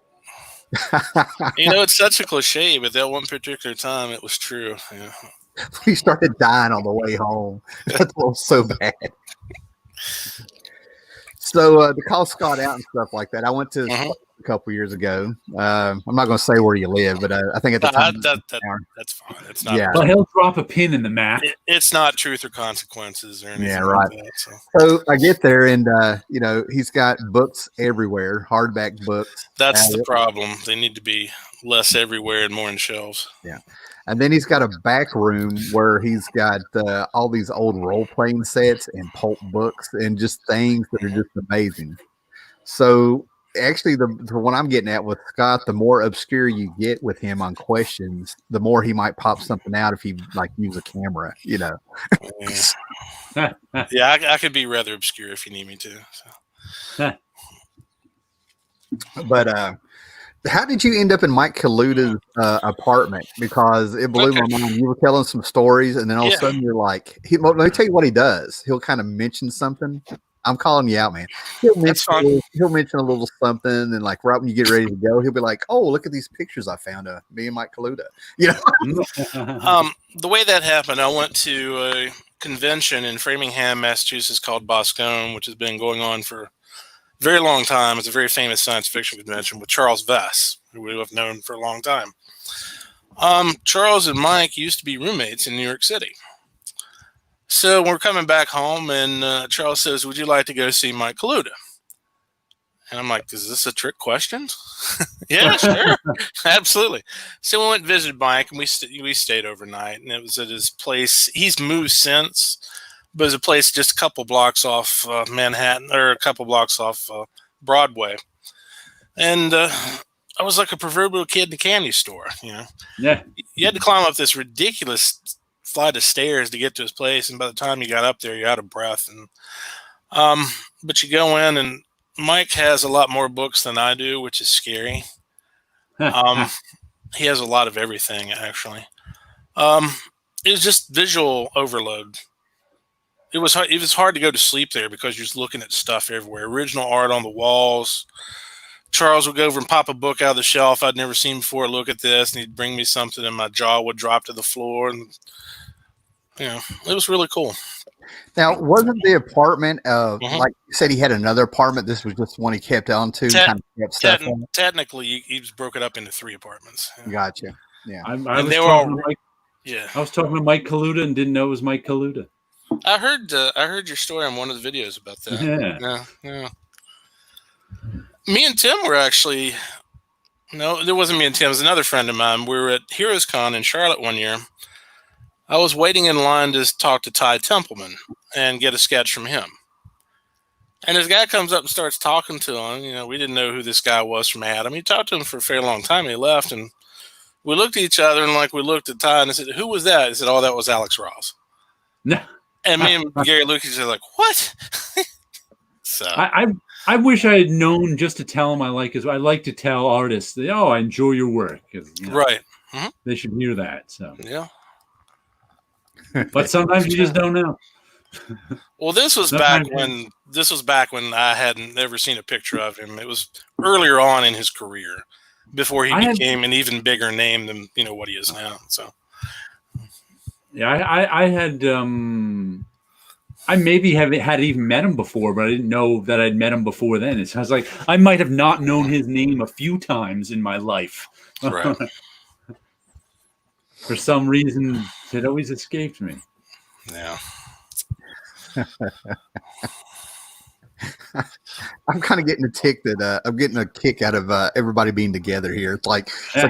It's such a cliche, but that one particular time it was true. Yeah. We started dying on the way home. That was so bad. So to call Scott out and stuff like that, I went to a couple years ago. I'm not going to say where you live, but I think at the time that's fine. It's not. Yeah. Well, he'll drop a pin in the map. It's not Truth or Consequences or anything. Yeah, right. Like that, so I get there, and he's got books everywhere, hardback books. That's the problem. They need to be less everywhere and more in shelves. Yeah. And then he's got a back room where he's got all these old role-playing sets and pulp books and just things that are just amazing. So actually, the one I'm getting at with Scott, the more obscure you get with him on questions, the more he might pop something out if you use a camera, Yeah, I could be rather obscure if you need me to. So. But how did you end up in Mike Kaluta's apartment? Because it blew my mind. You were telling some stories, and then all of a sudden you're like, let me tell you what he does. He'll kind of mention something. I'm calling you out, man. He'll mention a little something, and like right when you get ready to go, he'll be like, "Oh, look at these pictures I found of me and Mike Kaluta." The way that happened, I went to a convention in Framingham, Massachusetts called Boscone, which has been going on for a very long time. It's a very famous science fiction convention with Charles Vess, who we have known for a long time. Charles and Mike used to be roommates in New York City. So we're coming back home, and Charles says, "Would you like to go see Mike Kaluta?" And I'm like, "Is this a trick question?" Yeah, sure, absolutely. So we went and visited Mike, and we stayed overnight, and it was at his place. He's moved since, but it was a place just a couple blocks off Manhattan, or a couple blocks off Broadway. And I was like a proverbial kid in a candy store, Yeah. You had to climb up this ridiculous flight of stairs to get to his place, and by the time you got up there, you're out of breath. And but you go in, and Mike has a lot more books than I do, which is scary. He has a lot of everything, actually. It was just visual overload. It was hard to go to sleep there because you're just looking at stuff everywhere. Original art on the walls. Charles would go over and pop a book out of the shelf I'd never seen before. Look at this, and he'd bring me something, and my jaw would drop to the floor. And it was really cool. Now, wasn't the apartment like you said, he had another apartment? This was just one he kept on to. Technically, he was broken up into 3 apartments. Gotcha. Yeah, I was talking to Mike Kaluta and didn't know it was Mike Kaluta. I heard your story on one of the videos about that. Yeah. Me and Tim were actually, no, it wasn't me and Tim. It was another friend of mine. We were at Heroes Con in Charlotte one year. I was waiting in line to talk to Ty Templeman and get a sketch from him. And this guy comes up and starts talking to him. We didn't know who this guy was from Adam. He talked to him for a fairly long time. And he left, and we looked at each other, and we looked at Ty, and I said, "Who was that?" He said, "Oh, that was Alex Ross." No. And me and Gary Lucas are like, what? So I wish I had known just to tell him I like his. I like to tell artists that, I enjoy your work. Right. They should hear that. So yeah. But sometimes you just don't know. Well, this was back when I hadn't ever seen a picture of him. It was earlier on in his career, before he became an even bigger name than what he is now. So yeah, I had I maybe had even met him before, but I didn't know that I'd met him before then. It sounds like I might have not known his name a few times in my life. Right. For some reason, it always escaped me. Yeah. I'm kind of getting a tick that I'm getting a kick out of everybody being together here. It's like I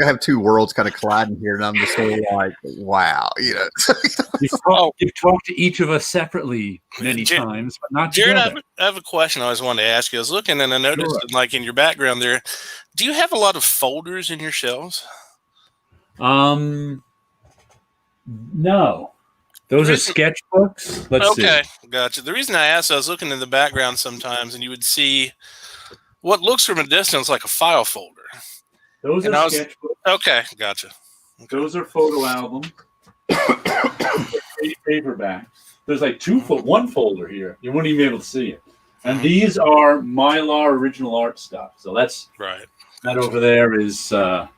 have two worlds kind of colliding here, and I'm just sort of like, wow, You've talked to each of us separately many times, but not Jared. together. I have a question I always wanted to ask you. I was looking and I noticed, like in your background there, do you have a lot of folders in your shelves? No. Those are sketchbooks. Let's see. Okay, gotcha. The reason I asked, I was looking in the background sometimes, and you would see what looks from a distance like a file folder. Those are sketchbooks. Okay, gotcha. Okay. Those are photo albums. Paperbacks. There's like one folder here. You wouldn't even be able to see it. And these are Mylar original art stuff. So that's right. That over there is 11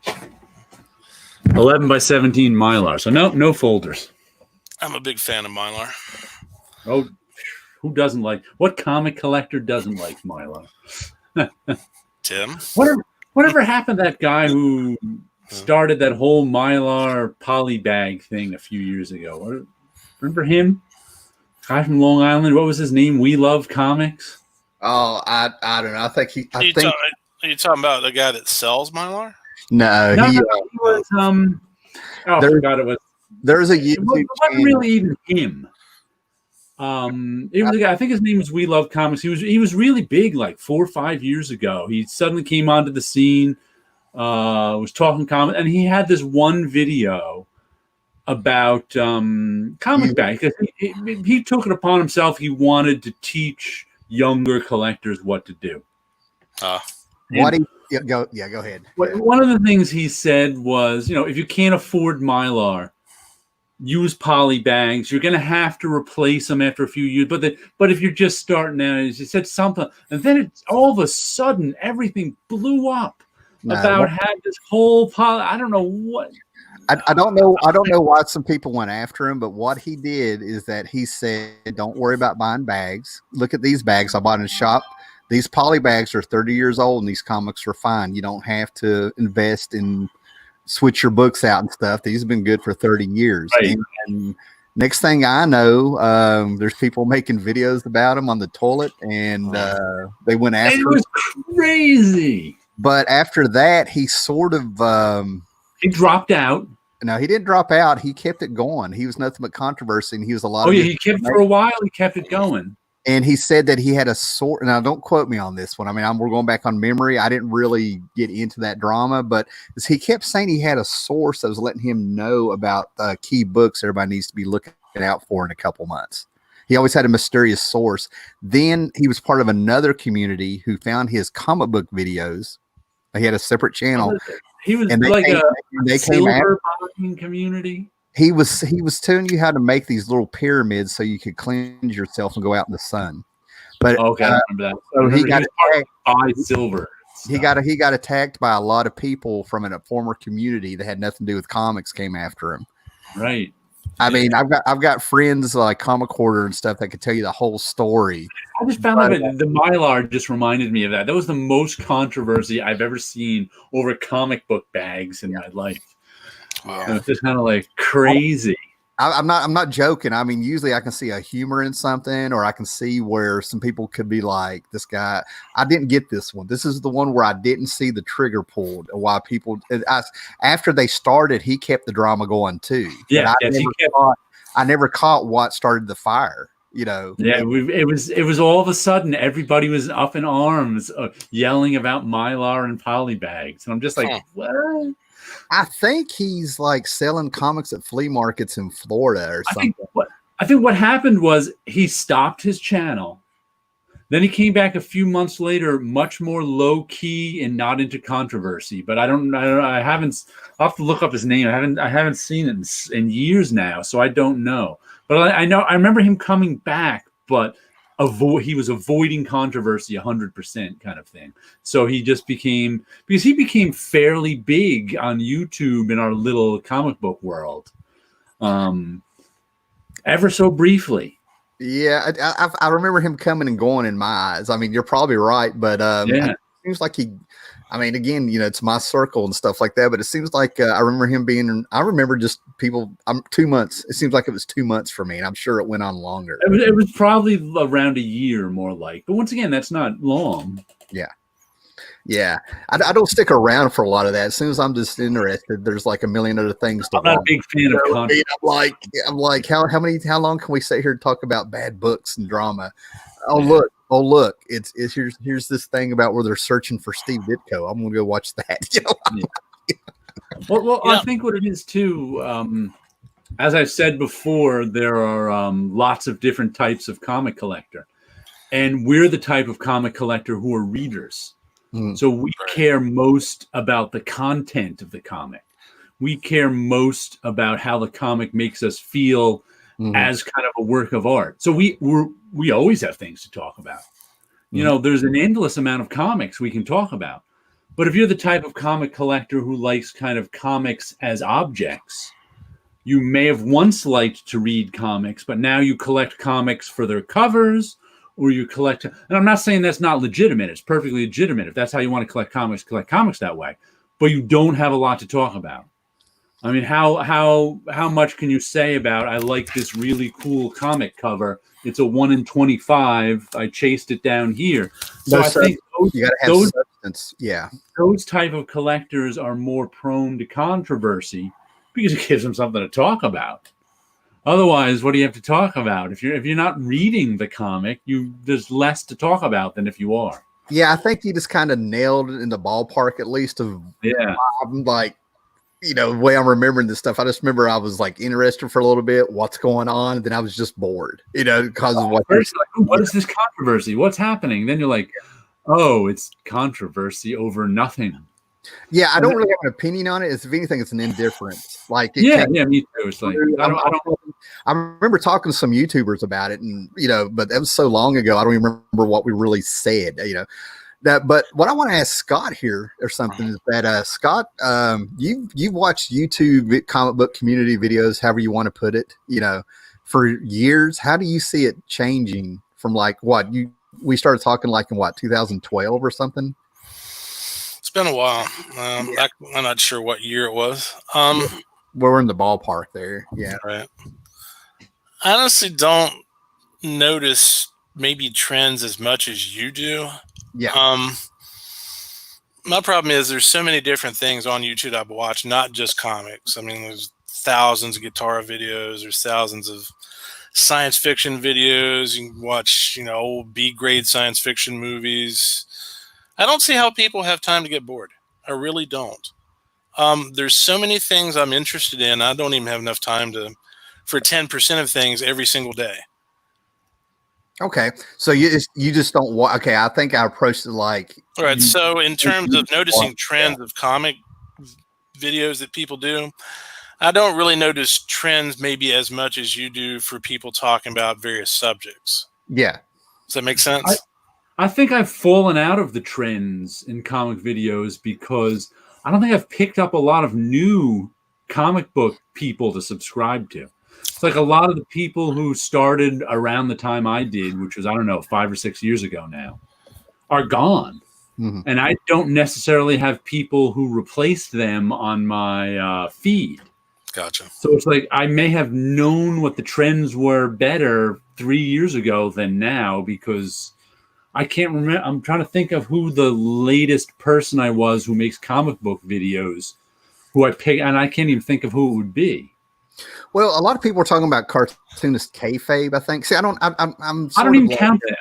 by 17 Mylar. So no folders. I'm a big fan of Mylar. Oh, who doesn't like? What comic collector doesn't like Mylar? Tim? Whatever happened to that guy who started that whole Mylar polybag thing a few years ago? Remember him? Guy from Long Island. What was his name? We Love Comics. Oh, I don't know. I think Are you talking about the guy that sells Mylar? No, he was. I forgot it was. There's a YouTube. It wasn't really even him. It was a guy. I think his name was We Love Comics. He was really big like 4 or 5 years ago. He suddenly came onto the scene. Was talking comics, and he had this one video about comic bags. He took it upon himself. He wanted to teach younger collectors what to do. Go ahead. One of the things he said was, if you can't afford Mylar, use poly bags. You're going to have to replace them after a few years. But if you're just starting out, he said something, and then all of a sudden everything blew up about had this whole poly. I don't know what. I don't know why some people went after him, but what he did is that he said, "Don't worry about buying bags. Look at these bags I bought in a shop. These poly bags are 30 years old, and these comics are fine. You don't have to invest in switch your books out and stuff. These have been good for 30 years." Right. And next thing I know, there's people making videos about them on the toilet, and they went after. It was crazy. But after that, he sort of he dropped out. No, he didn't drop out. He kept it going. He was nothing but controversy, and he was a lot. He kept for a while. He kept it going. And he said that he had a source. Now, don't quote me on this one. I mean, we're going back on memory. I didn't really get into that drama, but he kept saying he had a source that was letting him know about key books everybody needs to be looking out for in a couple months. He always had a mysterious source. Then he was part of another community who found his comic book videos. He had a separate channel. He was like a silver buying community. He was telling you how to make these little pyramids so you could cleanse yourself and go out in the sun. But I remember that. So he got by silver. He got attacked by a lot of people from a former community that had nothing to do with comics came after him. Right. I mean, I've got friends like Comic Hoarder and stuff that could tell you the whole story. I just found out the Mylar just reminded me of that. That was the most controversy I've ever seen over comic book bags in my life. Wow. It's just kind of like crazy. I'm not joking. I mean, usually I can see a humor in something, or I can see where some people could be like, this guy, I didn't get this one. This is the one where I didn't see the trigger pulled. Why people, after they started, he kept the drama going too. Yeah. I never caught what started the fire. Yeah, it was all of a sudden everybody was up in arms, yelling about Mylar and poly bags, and I'm just like, what? I think he's like selling comics at flea markets in Florida or something. I think what happened was he stopped his channel. Then he came back a few months later, much more low key and not into controversy. But I haven't. I'll have to look up his name. I haven't seen it in years now, so I don't know. But I know I remember him coming back, but he was avoiding controversy 100% kind of thing. So he just became fairly big on YouTube in our little comic book world, ever so briefly. Yeah, I remember him coming and going in my eyes. I mean, you're probably right, but it seems like I mean, again, it's my circle and stuff like that, but it seems like I remember him I remember just people, 2 months. It seems like it was 2 months for me, and I'm sure it went on longer. It was probably around a year, more like. But once again, that's not long. Yeah. Yeah, I don't stick around for a lot of that. As soon as I'm just interested, there's like a million other things to I'm not a big fan of content. I'm like, how long can we sit here and talk about bad books and drama? Oh look, it's here's this thing about where they're searching for Steve Ditko. I'm gonna go watch that. Well, I think what it is too. As I've said before, there are lots of different types of comic collector, and we're the type of comic collector who are readers. So we care most about the content of the comic. We care most about how the comic makes us feel as kind of a work of art. So we always have things to talk about. There's an endless amount of comics we can talk about. But if you're the type of comic collector who likes kind of comics as objects, you may have once liked to read comics, but now you collect comics for their covers, or you collect, and I'm not saying that's not legitimate. It's perfectly legitimate. If that's how you want to collect comics that way. But you don't have a lot to talk about. I mean, how much can you say about, I like this really cool comic cover. It's a 1 in 25. I chased it down here. So I think you gotta have substance. Yeah. Those type of collectors are more prone to controversy because it gives them something to talk about. Otherwise, what do you have to talk about? If you're not reading the comic, there's less to talk about than if you are. Yeah, I think you just kind of nailed it in the ballpark, at least of I'm like, the way I'm remembering this stuff. I just remember I was like interested for a little bit, what's going on, and then I was just bored, because of what. First, what is this controversy? What's happening? Then you're like, oh, it's controversy over nothing. Yeah, I don't really have an opinion on it. If anything, it's an indifference. Like, me too. It's like I remember talking to some YouTubers about it, and but that was so long ago. I don't even remember what we really said. But what I want to ask Scott here or something is that Scott, you've watched YouTube comic book community videos, however you want to put it, for years. How do you see it changing from we started talking like in 2012 or something? It's been a while. I'm not sure what year it was. We're in the ballpark there. Yeah. Right. I honestly don't notice maybe trends as much as you do. Yeah. My problem is there's so many different things on YouTube I've watched, not just comics. I mean, there's thousands of guitar videos. There's thousands of science fiction videos. You can watch, old B-grade science fiction movies. I don't see how people have time to get bored. I really don't. There's so many things I'm interested in. I don't even have enough time for 10% of things every single day. Okay. So you just don't want, okay. I think I approached it like. All right. So in terms of noticing trends of comic videos that people do, I don't really notice trends maybe as much as you do for people talking about various subjects. Yeah. Does that make sense? I think I've fallen out of the trends in comic videos because I don't think I've picked up a lot of new comic book people to subscribe to. It's like a lot of the people who started around the time I did, which was, 5 or 6 years ago now, are gone. Mm-hmm. And I don't necessarily have people who replaced them on my feed. Gotcha. So it's like I may have known what the trends were better 3 years ago than now because I can't remember. I'm trying to think of who the latest person I was who makes comic book videos, who I pick, and I can't even think of who it would be. Well, a lot of people are talking about cartoonist kayfabe, I think. See, I don't even count them.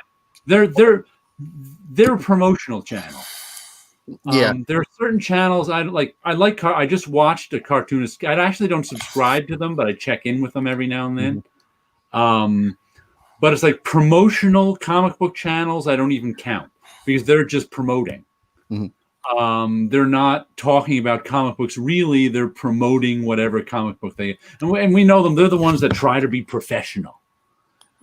They're a promotional channel. Yeah. There are certain channels I like. I just watched a cartoonist. I actually don't subscribe to them, but I check in with them every now and then. But it's like promotional comic book channels. I don't even count because they're just promoting. They're not talking about comic books. Really, they're promoting whatever comic book they. And we know them. They're the ones that try to be professional,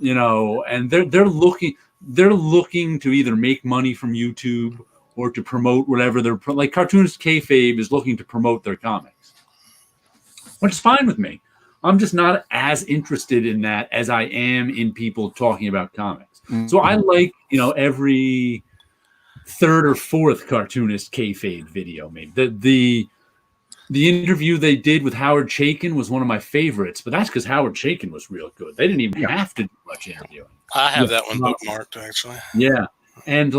and they're looking to either make money from YouTube or to promote whatever they're like. Cartoonist Kayfabe is looking to promote their comics, which is fine with me. I'm just not as interested in that as I am in people talking about comics. So I like, every third or fourth Cartoonist Kayfabe video. Maybe the interview they did with Howard Chaykin was one of my favorites, but that's because Howard Chaykin was real good. They didn't even have to do much interviewing. I have that one bookmarked, actually. Yeah. And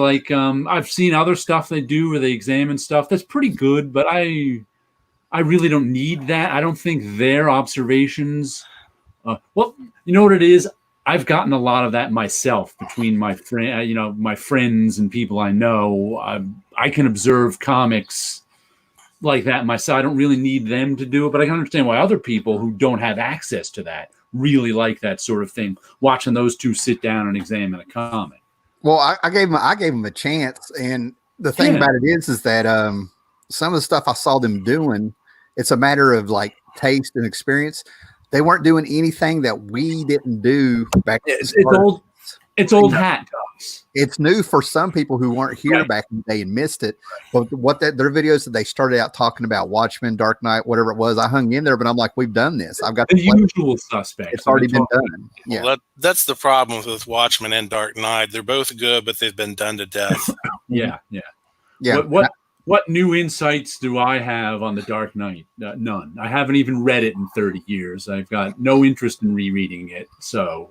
I've seen other stuff they do where they examine stuff that's pretty good, but I really don't need that. I don't think their observations. Well, you know what it is? I've gotten a lot of that myself between my my friends and people I know. I can observe comics like that myself. I don't really need them to do it, but I can understand why other people who don't have access to that really like that sort of thing. Watching those two sit down and examine a comic. Well, I gave them a chance, and the thing about it is that some of the stuff I saw them doing, it's a matter of like taste and experience. They weren't doing anything that we didn't do back. It's old hat to us. It's new for some people who weren't here back in the day and missed it. But their videos that they started out talking about, Watchmen, Dark Knight, whatever it was, I hung in there, but I'm like, we've done this. I've got the usual suspects. It's already been done. Yeah, well, that's the problem with Watchmen and Dark Knight. They're both good, but they've been done to death. Yeah. What new insights do I have on the Dark Knight? None. I haven't even read it in 30 years. I've got no interest in rereading it. So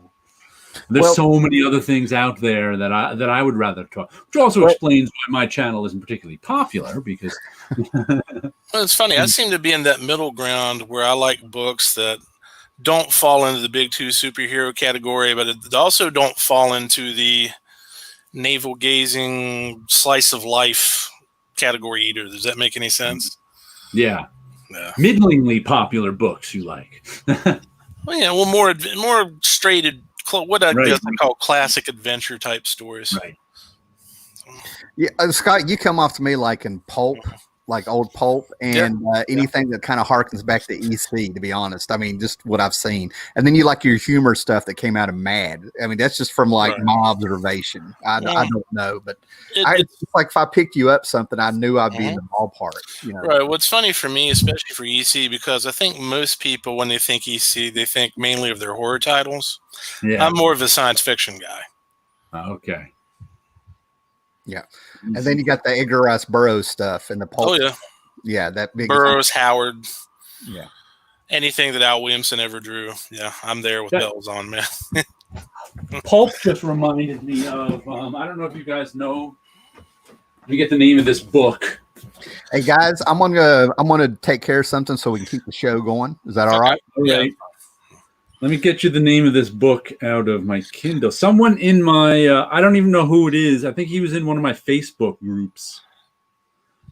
there's so many other things out there that I would rather talk. Which also explains why my channel isn't particularly popular because. Well, it's funny. I seem to be in that middle ground where I like books that don't fall into the big two superhero category, but it also don't fall into the navel gazing slice of life category either. Does that make any sense? Yeah. Middlingly popular books you like. More straight, what I guess I call classic adventure type stories. Right. Yeah, Scott, you come off to me like in pulp, like old pulp, and anything that kind of harkens back to EC, to be honest. I mean, just what I've seen. And then you like your humor stuff that came out of Mad. I mean, that's just from like my observation. I don't know, but it's like if I picked you up something, I knew I'd be in the ballpark. Right. What's funny for me, especially for EC, because I think most people, when they think EC, they think mainly of their horror titles. Yeah. I'm more of a science fiction guy. Okay. Yeah. And then you got the Edgar Rice Burroughs stuff and the pulp. Oh, yeah. Yeah, that big Burroughs, Howard. Yeah. Anything that Al Williamson ever drew. Yeah, I'm there with bells on, man. Pulp just reminded me of, I don't know if you guys know, let me get the name of this book. Hey, guys, I'm gonna take care of something so we can keep the show going. Is that all right? Okay. Let me get you the name of this book out of my Kindle. Someone in my, I don't even know who it is. I think he was in one of my Facebook groups.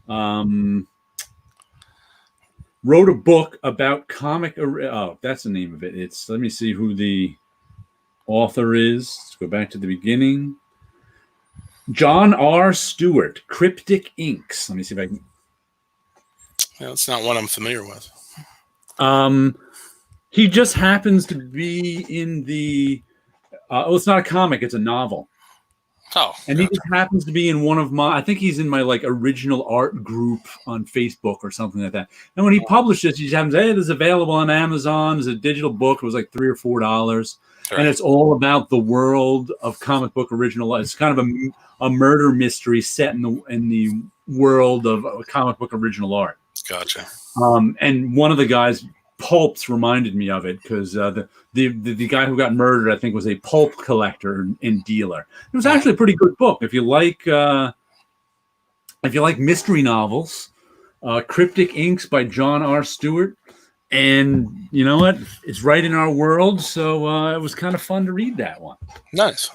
Wrote a book about comic. Oh, that's the name of it. Let me see who the author is. Let's go back to the beginning. John R. Stewart, Cryptic Inks. Let me see if I can. Yeah, that's not one I'm familiar with. He just happens to be in the. It's not a comic; it's a novel. Oh, and he just happens to be in one of my. I think he's in my original art group on Facebook or something like that. And when he published it, he just happens. Hey, it is available on Amazon as a digital book. It was like $3 or $4, and it's all about the world of comic book original. It's kind of a murder mystery set in the world of comic book original art. Gotcha. And one of the guys. Pulps reminded me of it because the guy who got murdered, I think, was a pulp collector and dealer. It was actually a pretty good book if you like mystery novels. Cryptic Inks by John R. Stewart, and you know what? It's right in our world, so it was kind of fun to read that one. Nice.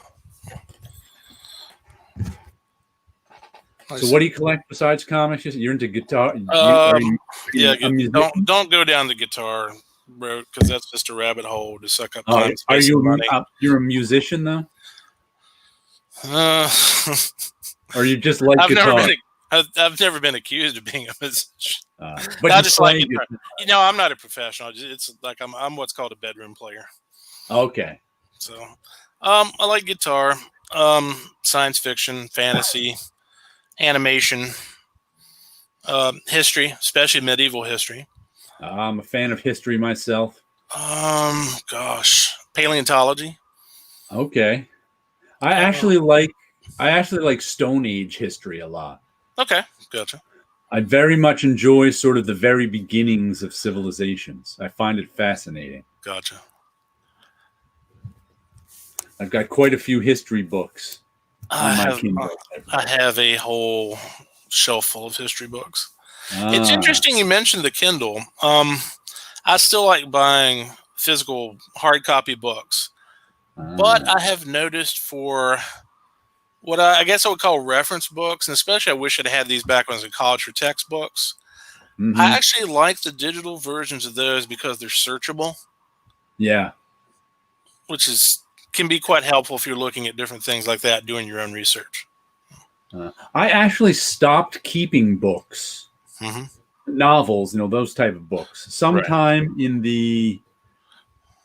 So what do you collect besides comics? You're into guitar? Yeah, don't go down the guitar wrote, because that's just a rabbit hole to suck up Oh, time, are space, and money. you're a musician though, Uh, or you just like I've guitar? I've never been accused of being a musician. But I you just play like guitar. You know, I'm not a professional. It's like I'm what's called a bedroom player. Okay. So, I like guitar, science fiction, fantasy, animation, history, especially medieval history. I'm a fan of history myself. Gosh, paleontology. Okay. I actually like Stone Age history a lot. Okay, gotcha. I very much enjoy sort of the very beginnings of civilizations. I find it fascinating. Gotcha. I've got quite a few history books on my Kindle. I have a whole shelf full of history books. Ah. It's interesting you mentioned the Kindle. I still like buying physical hard copy books, but I have noticed for what I guess I would call reference books, and especially I wish I'd had these back when I was in college for textbooks. Mm-hmm. I actually like the digital versions of those because they're searchable. Yeah. Which can be quite helpful if you're looking at different things like that, doing your own research. I actually stopped keeping books, novels, those type of books, sometime in the,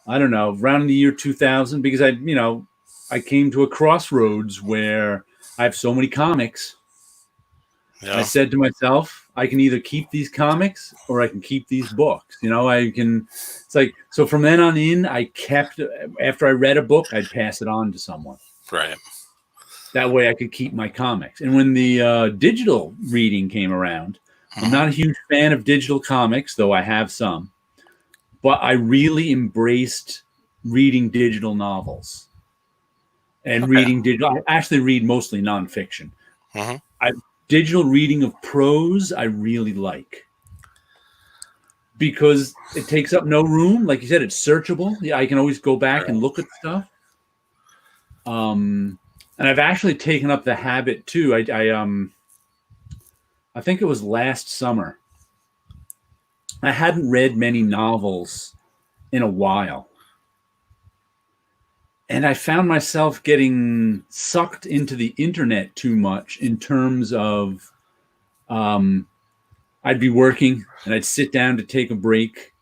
I don't know, around the year 2000, because I came to a crossroads where I have so many comics. Yeah. I said to myself, I can either keep these comics or I can keep these books. It's like, so from then on in, after I read a book, I'd pass it on to someone. Right. That way I could keep my comics. And when the digital reading came around, I'm not a huge fan of digital comics, though I have some, but I really embraced reading digital novels and reading digital. I actually read mostly nonfiction. Digital reading of prose, I really like because it takes up no room. Like you said, it's searchable. Yeah, I can always go back and look at stuff. And I've actually taken up the habit too. I think it was last summer. I hadn't read many novels in a while. And I found myself getting sucked into the internet too much in terms of I'd be working and I'd sit down to take a break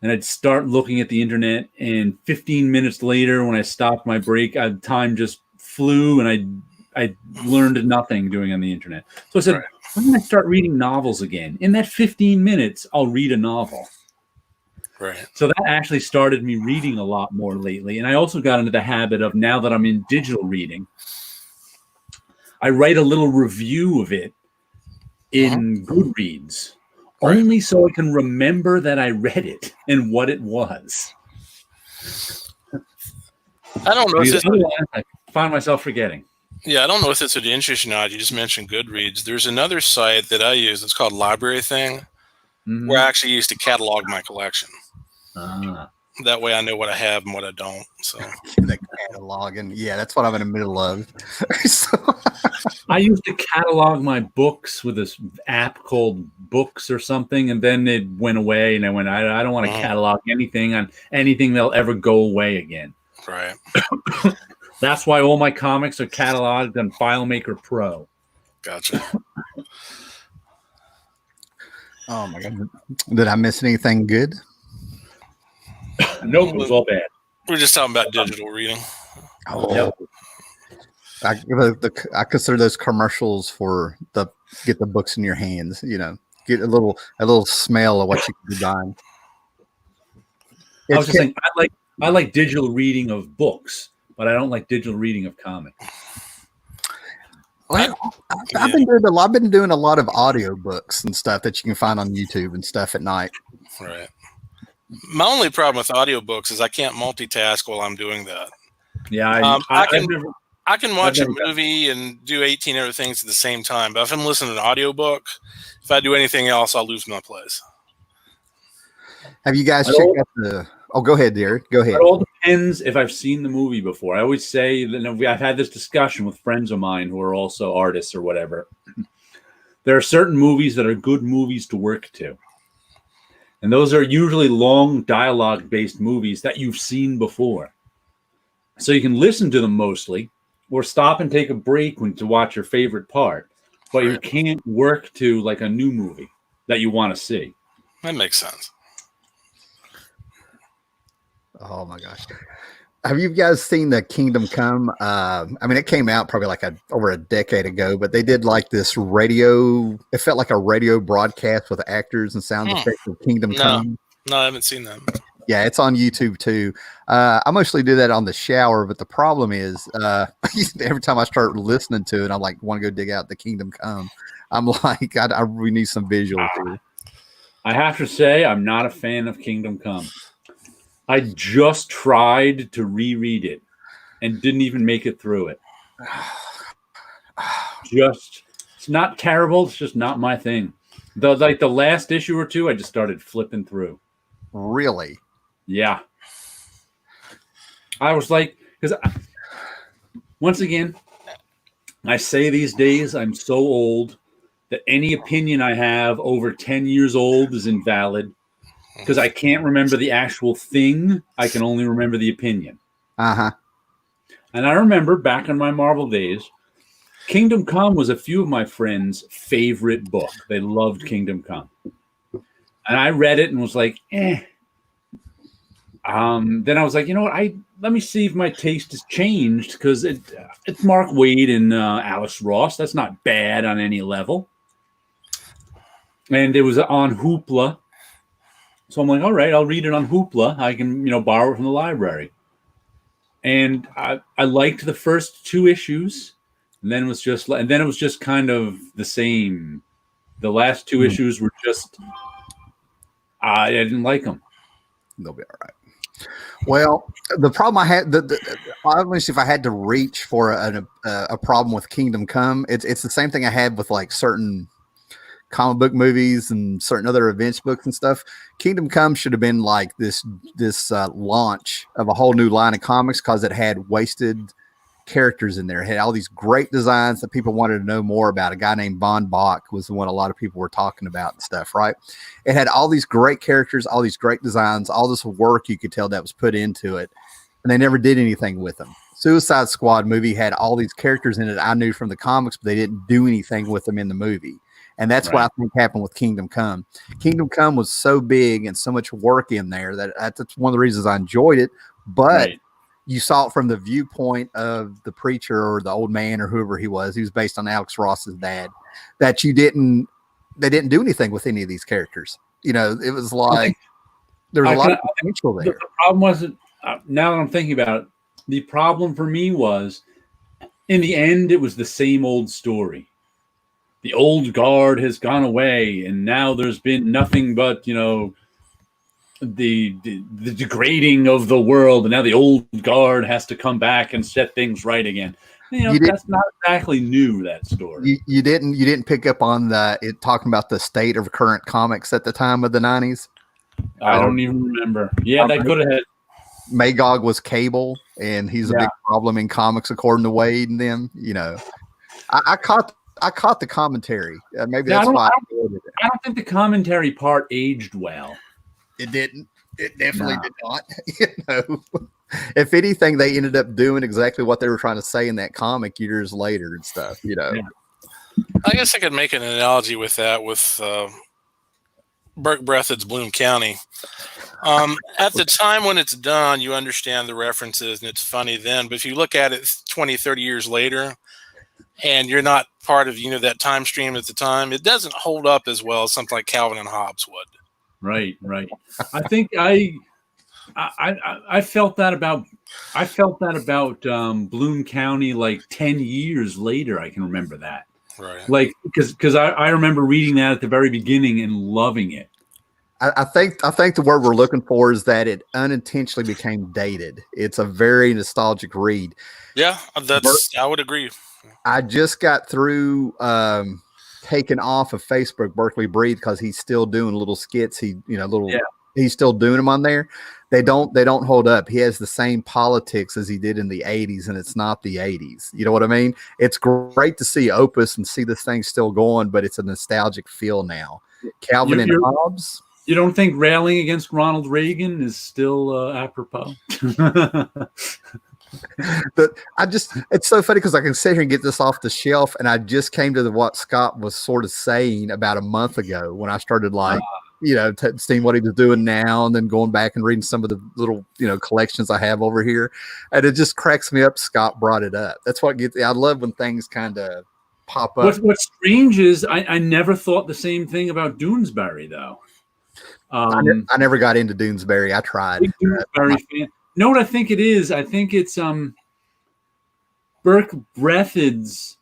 and I'd start looking at the internet. And 15 minutes later, when I stopped my break, time just flew and I learned nothing doing on the internet. So I said, when can I start reading novels again? In that 15 minutes, I'll read a novel. Right. So that actually started me reading a lot more lately. And I also got into the habit of, now that I'm in digital reading, I write a little review of it in Goodreads, only so I can remember that I read it and what it was. I don't know if I find myself forgetting. Yeah, I don't know if this would interest you or not. You just mentioned Goodreads. There's another site that I use. It's called Library Thing, where I actually use to catalog my collection. That way I know what I have and what I don't. So the cataloging. Yeah, that's what I'm in the middle of. I used to catalog my books with this app called Books or something, and then it went away, and I don't want to catalog anything on anything that'll ever go away again. Right. That's why all my comics are cataloged on FileMaker Pro. Gotcha. Oh my God. Did I miss anything good? Nope, it was all bad. We're just talking about digital reading. Oh, yep. I consider those commercials for get the books in your hands. Get a little smell of what you could be buying. I was just saying, I like digital reading of books, but I don't like digital reading of comics. Well, I've been doing a lot of audio books and stuff that you can find on YouTube and stuff at night. Right. My only problem with audiobooks is I can't multitask while I'm doing that. Yeah, I can watch a movie and do 18 other things at the same time, but if I'm listening to an audiobook, if I do anything else, I'll lose my place. Have you guys checked out the... Oh, go ahead, Derek. Go ahead. It all depends if I've seen the movie before. I always say that I've had this discussion with friends of mine who are also artists or whatever. There are certain movies that are good movies to work to. And those are usually long dialogue-based movies that you've seen before. So you can listen to them mostly, or stop and take a break to watch your favorite part. But you can't work to like a new movie that you want to see. That makes sense. Oh my gosh. Have you guys seen the Kingdom Come? I mean, it came out probably like over a decade ago, but they did like this radio. It felt like a radio broadcast with actors and sound effects of Kingdom Come. No, I haven't seen that. Yeah, it's on YouTube too. I mostly do that on the shower, but the problem is every time I start listening to it, I'm like, want to go dig out the Kingdom Come. I'm like, we need some visuals here. I have to say, I'm not a fan of Kingdom Come. I just tried to reread it and didn't even make it through it. It's not terrible. It's just not my thing. The last issue or two, I just started flipping through. Really? Yeah. I was like, because once again, I say these days I'm so old that any opinion I have over 10 years old is invalid. Because I can't remember the actual thing. I can only remember the opinion. Uh-huh. And I remember back in my Marvel days, Kingdom Come was a few of my friends' favorite book. They loved Kingdom Come. And I read it and was like, eh. Then I was like, you know what? Let me see if my taste has changed, because it's Mark Waid and Alice Ross. That's not bad on any level. And it was on Hoopla. So I'm like, all right, I'll read it on Hoopla. I can, borrow it from the library. And I liked the first 2 issues, and then it was just kind of the same. The last 2 issues were just, I didn't like them. They'll be all right. Well, the problem I had, obviously, if I had to reach for a problem with Kingdom Come, it's the same thing I had with like certain comic book movies and certain other events books and stuff. Kingdom Come should have been like this launch of a whole new line of comics, because it had wasted characters in there. It had all these great designs that people wanted to know more about. A guy named Von Bach was the one a lot of people were talking about and stuff, right? It had all these great characters, all these great designs, all this work you could tell that was put into it, and they never did anything with them. Suicide Squad movie had all these characters in it I knew from the comics, but they didn't do anything with them in the movie. And that's what I think happened with Kingdom Come. Kingdom Come was so big and so much work in there that's one of the reasons I enjoyed it. But you saw it from the viewpoint of the preacher or the old man or whoever he was. He was based on Alex Ross's dad. They didn't do anything with any of these characters. It was like there was a lot of potential there. The problem wasn't. Now that I'm thinking about it, the problem for me was, in the end, it was the same old story. The old guard has gone away, and now there's been nothing but, the degrading of the world, and now the old guard has to come back and set things right again. That's not exactly new, that story. You didn't pick up on it talking about the state of current comics at the time of the 90s? I don't even remember. Yeah, that could have had. Magog was Cable, and he's a big problem in comics according to Wade and them. I caught the commentary. Maybe that's why I don't think the commentary part aged well. It didn't. It definitely did not. If anything, they ended up doing exactly what they were trying to say in that comic years later and stuff. I guess I could make an analogy with that with Burke Breathitt's Bloom County. At the time when it's done, you understand the references and it's funny then. But if you look at it 20, 30 years later, and you're not part of that time stream at the time, it doesn't hold up as well as something like Calvin and Hobbes would. Right. I think I felt that about Bloom County like 10 years later. I can remember that. Right. Like because I remember reading that at the very beginning and loving it. I think the word we're looking for is that it unintentionally became dated. It's a very nostalgic read. Yeah, I would agree. I just got through taken off of Facebook Berkeley Breathe because he's still doing little skits. He's still doing them on there. They don't hold up. He has the same politics as he did in the 80s, and it's not the 80s. You know what I mean? It's great to see Opus and see this thing still going, but it's a nostalgic feel now. Calvin and Hobbes. You don't think railing against Ronald Reagan is still apropos? But it's so funny because I can sit here and get this off the shelf, and I just came to what Scott was sort of saying about a month ago when I started seeing what he was doing now, and then going back and reading some of the little collections I have over here, and it just cracks me up. Scott brought it up. That's what gets. I love when things kind of pop up. What's strange is I never thought the same thing about Doonesbury though. I never got into Doonesbury. I tried. Doonesbury fan. You know what I think it is? I think it's Burke Breathitt's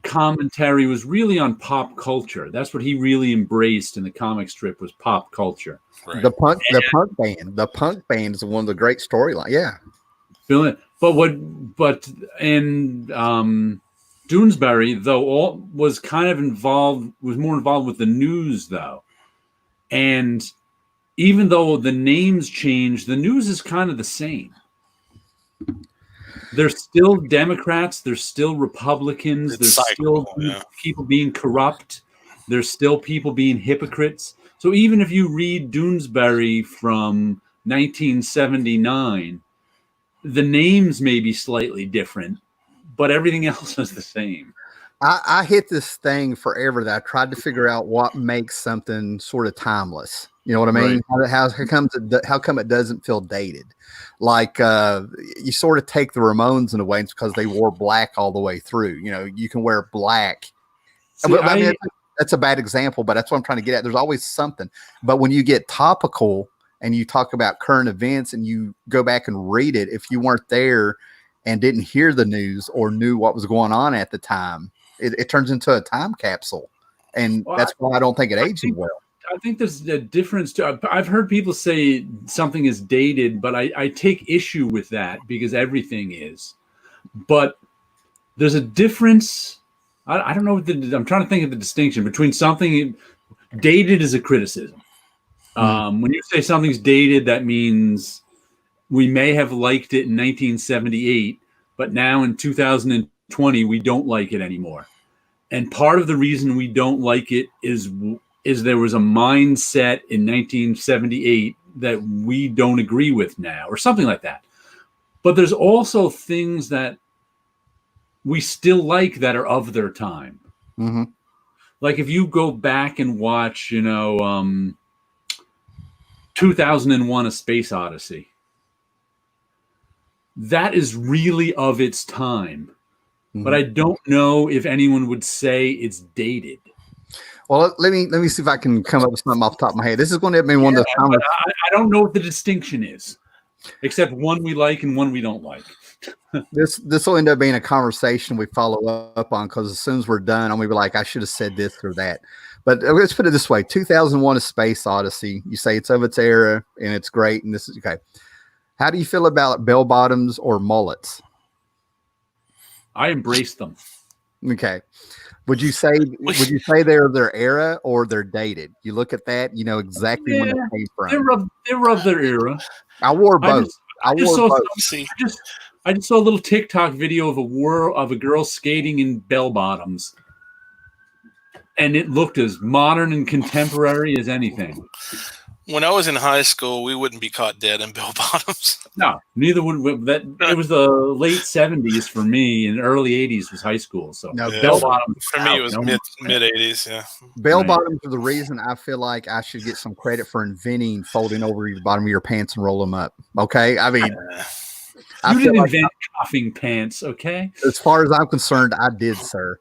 commentary was really on pop culture. That's what he really embraced in the comic strip was pop culture. Right. The punk band. The punk band is one of the great storylines. Yeah. But Doonesbury, though, was more involved with the news though. And even though the names change, the news is kind of the same. There's still Democrats. There's still Republicans. There's still people being corrupt. There's still people being hypocrites. So even if you read Doonesbury from 1979, the names may be slightly different, but everything else is the same. I hit this thing forever that I tried to figure out what makes something sort of timeless. You know what I mean? Right. How come it doesn't feel dated? Like you sort of take the Ramones in a way because they wore black all the way through. You can wear black. See, that's a bad example, but that's what I'm trying to get at. There's always something. But when you get topical and you talk about current events and you go back and read it, if you weren't there and didn't hear the news or knew what was going on at the time, it turns into a time capsule. And that's why I don't think it ages well. I think there's a difference. I've heard people say something is dated, but I take issue with that because everything is. But there's a difference. I don't know. I'm trying to think of the distinction between something dated is a criticism. When you say something's dated, that means we may have liked it in 1978, but now in 2020, we don't like it anymore. And part of the reason we don't like it is there was a mindset in 1978 that we don't agree with now, or something like that. But there's also things that we still like that are of their time. Mm-hmm. Like if you go back and watch, 2001: A Space Odyssey, that is really of its time. Mm-hmm. But I don't know if anyone would say it's dated. Well, let me see if I can come up with something off the top of my head. This is going to be one of those comments. I don't know what the distinction is, except one we like and one we don't like. This will end up being a conversation we follow up on because as soon as we're done, I'm going to be like, I should have said this or that. But let's put it this way: 2001: A Space Odyssey. You say it's of its era and it's great, and this is okay. How do you feel about bell bottoms or mullets? I embrace them. Okay. Would you say they're their era or they're dated? You look at that, you know exactly when they came from. They're of their era. I wore both. I just saw a little TikTok video of a girl skating in bell bottoms, and it looked as modern and contemporary as anything. When I was in high school, we wouldn't be caught dead in bell bottoms. No, neither would we. It was the late 70s for me, and early 80s was high school. So bell bottoms for me it was mid 80s. Yeah, bell bottoms are the reason I feel like I should get some credit for inventing folding over the bottom of your pants and roll them up. Okay, I mean, you didn't invent cuffing pants. Okay, as far as I'm concerned, I did, sir.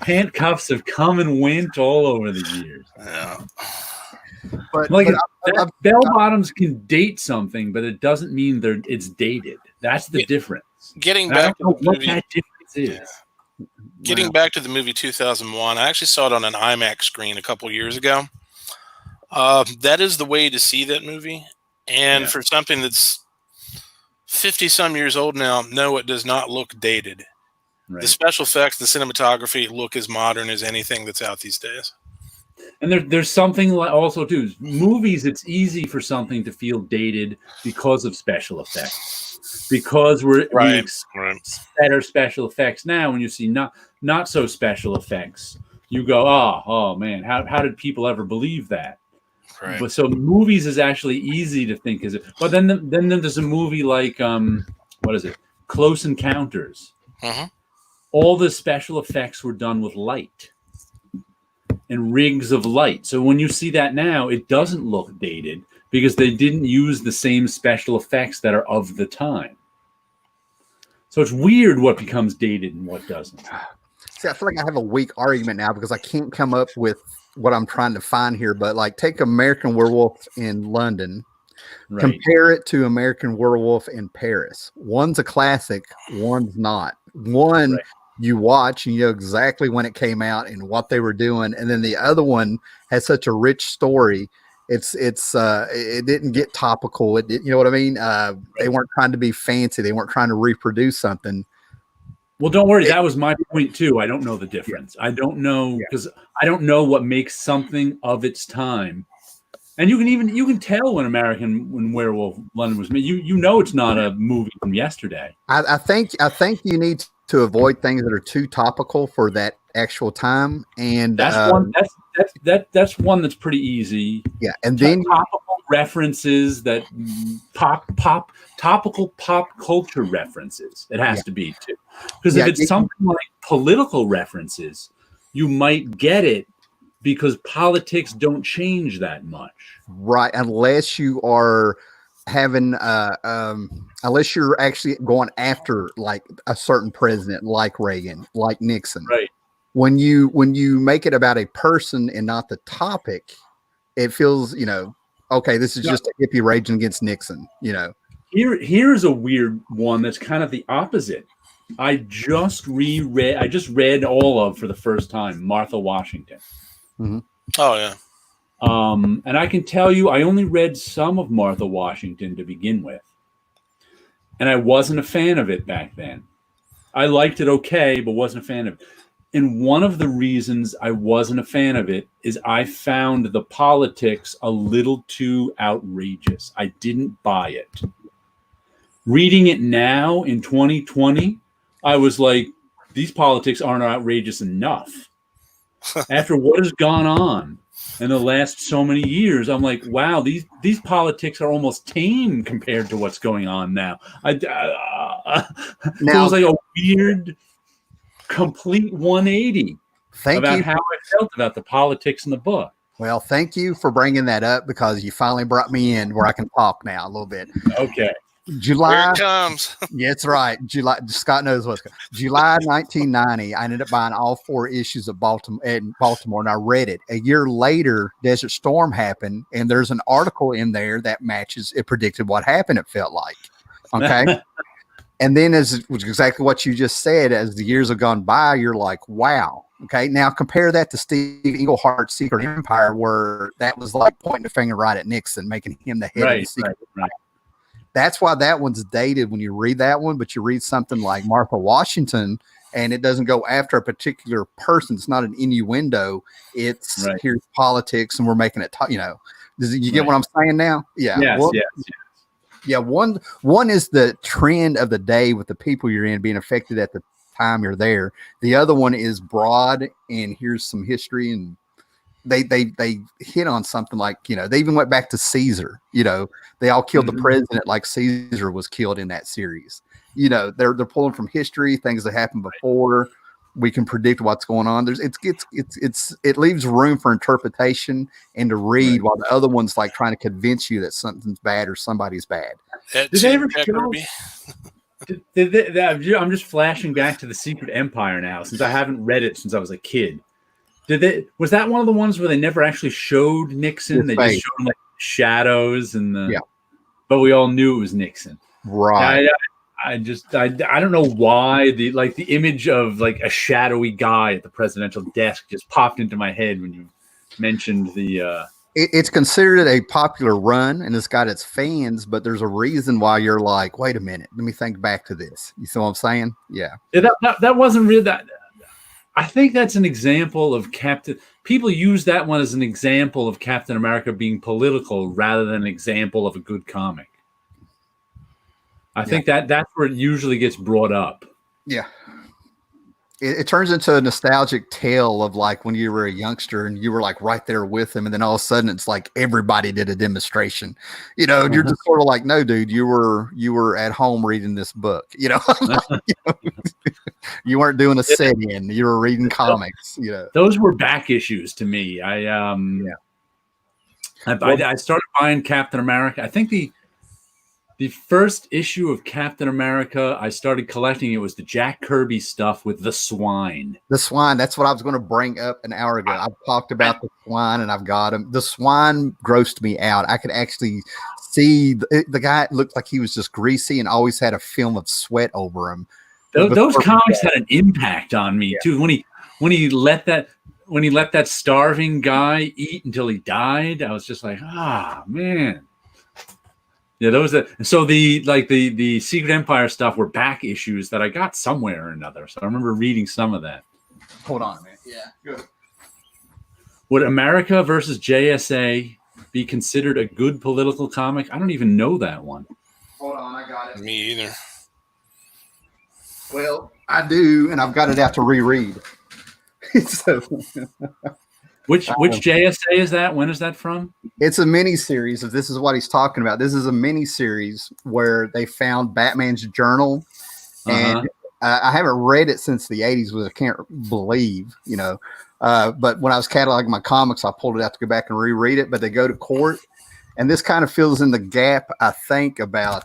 Pant cuffs have come and went all over the years. Yeah. But bell bottoms can date something, but it doesn't mean it's dated. That's the difference. Getting back to the movie, what that difference is. Getting back to the movie 2001, I actually saw it on an IMAX screen a couple years ago. That is the way to see that movie. And for something that's 50-some years old now, no, it does not look dated. Right. The special effects, the cinematography look as modern as anything that's out these days. And there's something also too. Movies, it's easy for something to feel dated because of special effects. Because we expect better special effects now. When you see not so special effects, you go, oh man, how did people ever believe that? Right. But so movies is actually easy to think is it. But then there's a movie like what is it? Close Encounters. Mm-hmm. All the special effects were done with light and rigs of light. So when you see that now, it doesn't look dated because they didn't use the same special effects that are of the time. So it's weird what becomes dated and what doesn't. See, I feel like I have a weak argument now because I can't come up with what I'm trying to find here. But like, take American Werewolf in London, Right. compare it to American Werewolf in Paris. One's a classic, one's not. One you watch and you know exactly when it came out and what they were doing, and then the other one has such a rich story. It didn't get topical. It did, you know what I mean? They weren't trying to be fancy. They weren't trying to reproduce something. Well, don't worry. That was my point too. I don't know the difference. I don't know because I don't know what makes something of its time. And you can tell when Werewolf London was made. You know it's not a movie from yesterday. I think you need to avoid things that are too topical for that actual time. And that's one. That's one that's pretty easy. Yeah, and then topical references that topical pop culture references. It has to be too, because if it's something like political references, you might get it because politics don't change that much, right? Unless you are having, unless you're actually going after like a certain president, like Reagan, like Nixon, right? When you make it about a person and not the topic, it feels, okay, this is just a hippie raging against Nixon, Here's a weird one that's kind of the opposite. I just read all of for the first time Martha Washington. Mm-hmm. Oh yeah. And I can tell you, I only read some of Martha Washington to begin with, and I wasn't a fan of it back then. I liked it okay, but wasn't a fan of it. And one of the reasons I wasn't a fan of it is I found the politics a little too outrageous. I didn't buy it. Reading it now in 2020, I was like, these politics aren't outrageous enough. After what has gone on in the last so many years, I'm like, wow, these politics are almost tame compared to what's going on now. So it was like a weird, complete 180 about how I felt about the politics in the book. Well, thank you for bringing that up because you finally brought me in where I can talk now a little bit. Okay. July. Here it comes. Yeah, that's right. Scott knows what's going on. July 1990, I ended up buying all 4 issues of Baltimore, and I read it. A year later, Desert Storm happened, and there's an article in there that matches. It predicted what happened, it felt like. Okay. And then, as it was exactly what you just said, as the years have gone by, you're like, wow. Okay. Now compare that to Steve Englehart's Secret Empire, where that was like pointing the finger right at Nixon, making him the head of the Secret Empire. That's why that one's dated when you read that one, but you read something like Martha Washington and it doesn't go after a particular person. It's not an innuendo. It's here's politics and we're making it, does you get what I'm saying now? Yeah. Yes, yes. Yeah. One is the trend of the day with the people you're in being affected at the time you're there. The other one is broad and here's some history, and they hit on something like, they even went back to Caesar, they all killed the president like Caesar was killed in that series. They're pulling from history, things that happened before. We can predict what's going on. It leaves room for interpretation and to read, while the other one's like trying to convince you that something's bad or somebody's bad. Did they ever show? I'm just flashing back to the Secret Empire now, since I haven't read it since I was a kid. Was that one of the ones where they never actually showed Nixon? They just showed like shadows but we all knew it was Nixon. Right. I don't know why the image of like a shadowy guy at the presidential desk just popped into my head when you mentioned the it's considered a popular run and it's got its fans, but there's a reason why you're like, wait a minute, let me think back to this. You see what I'm saying? Yeah. That wasn't really that. I think that's an example of people use that one as an example of Captain America being political rather than an example of a good comic. I think that's where it usually gets brought up. Yeah. it turns into a nostalgic tale of like when you were a youngster and you were like right there with them, and then all of a sudden it's like everybody did a demonstration. You know, you're just sort of like, no, dude, you were at home reading this book. You know, you weren't doing a sit-in. You were reading comics. You know, those were back issues to me. I started buying Captain America. I think the first issue of Captain America I started collecting, it was the Jack Kirby stuff with the swine. The swine, that's what I was going to bring up an hour ago. I've talked about the swine and I've got him. The swine grossed me out. I could actually see the guy looked like he was just greasy and always had a film of sweat over him. Those comics had an impact on me too. When he let that starving guy eat until he died, I was just like, man. Yeah, so the Secret Empire stuff were back issues that I got somewhere or another. So I remember reading some of that. Hold on a minute. Yeah, good. Would America versus JSA be considered a good political comic? I don't even know that one. Hold on, I got it. Me either. Well, I do, and I've got it out to reread. So, which JSA is that? When is that from? It's a mini series. If this is what he's talking about, this is a mini series where they found Batman's journal, and I haven't read it since the 80s, which I can't believe, you know. But when I was cataloging my comics, I pulled it out to go back and reread it. But they go to court, and this kind of fills in the gap, I think, about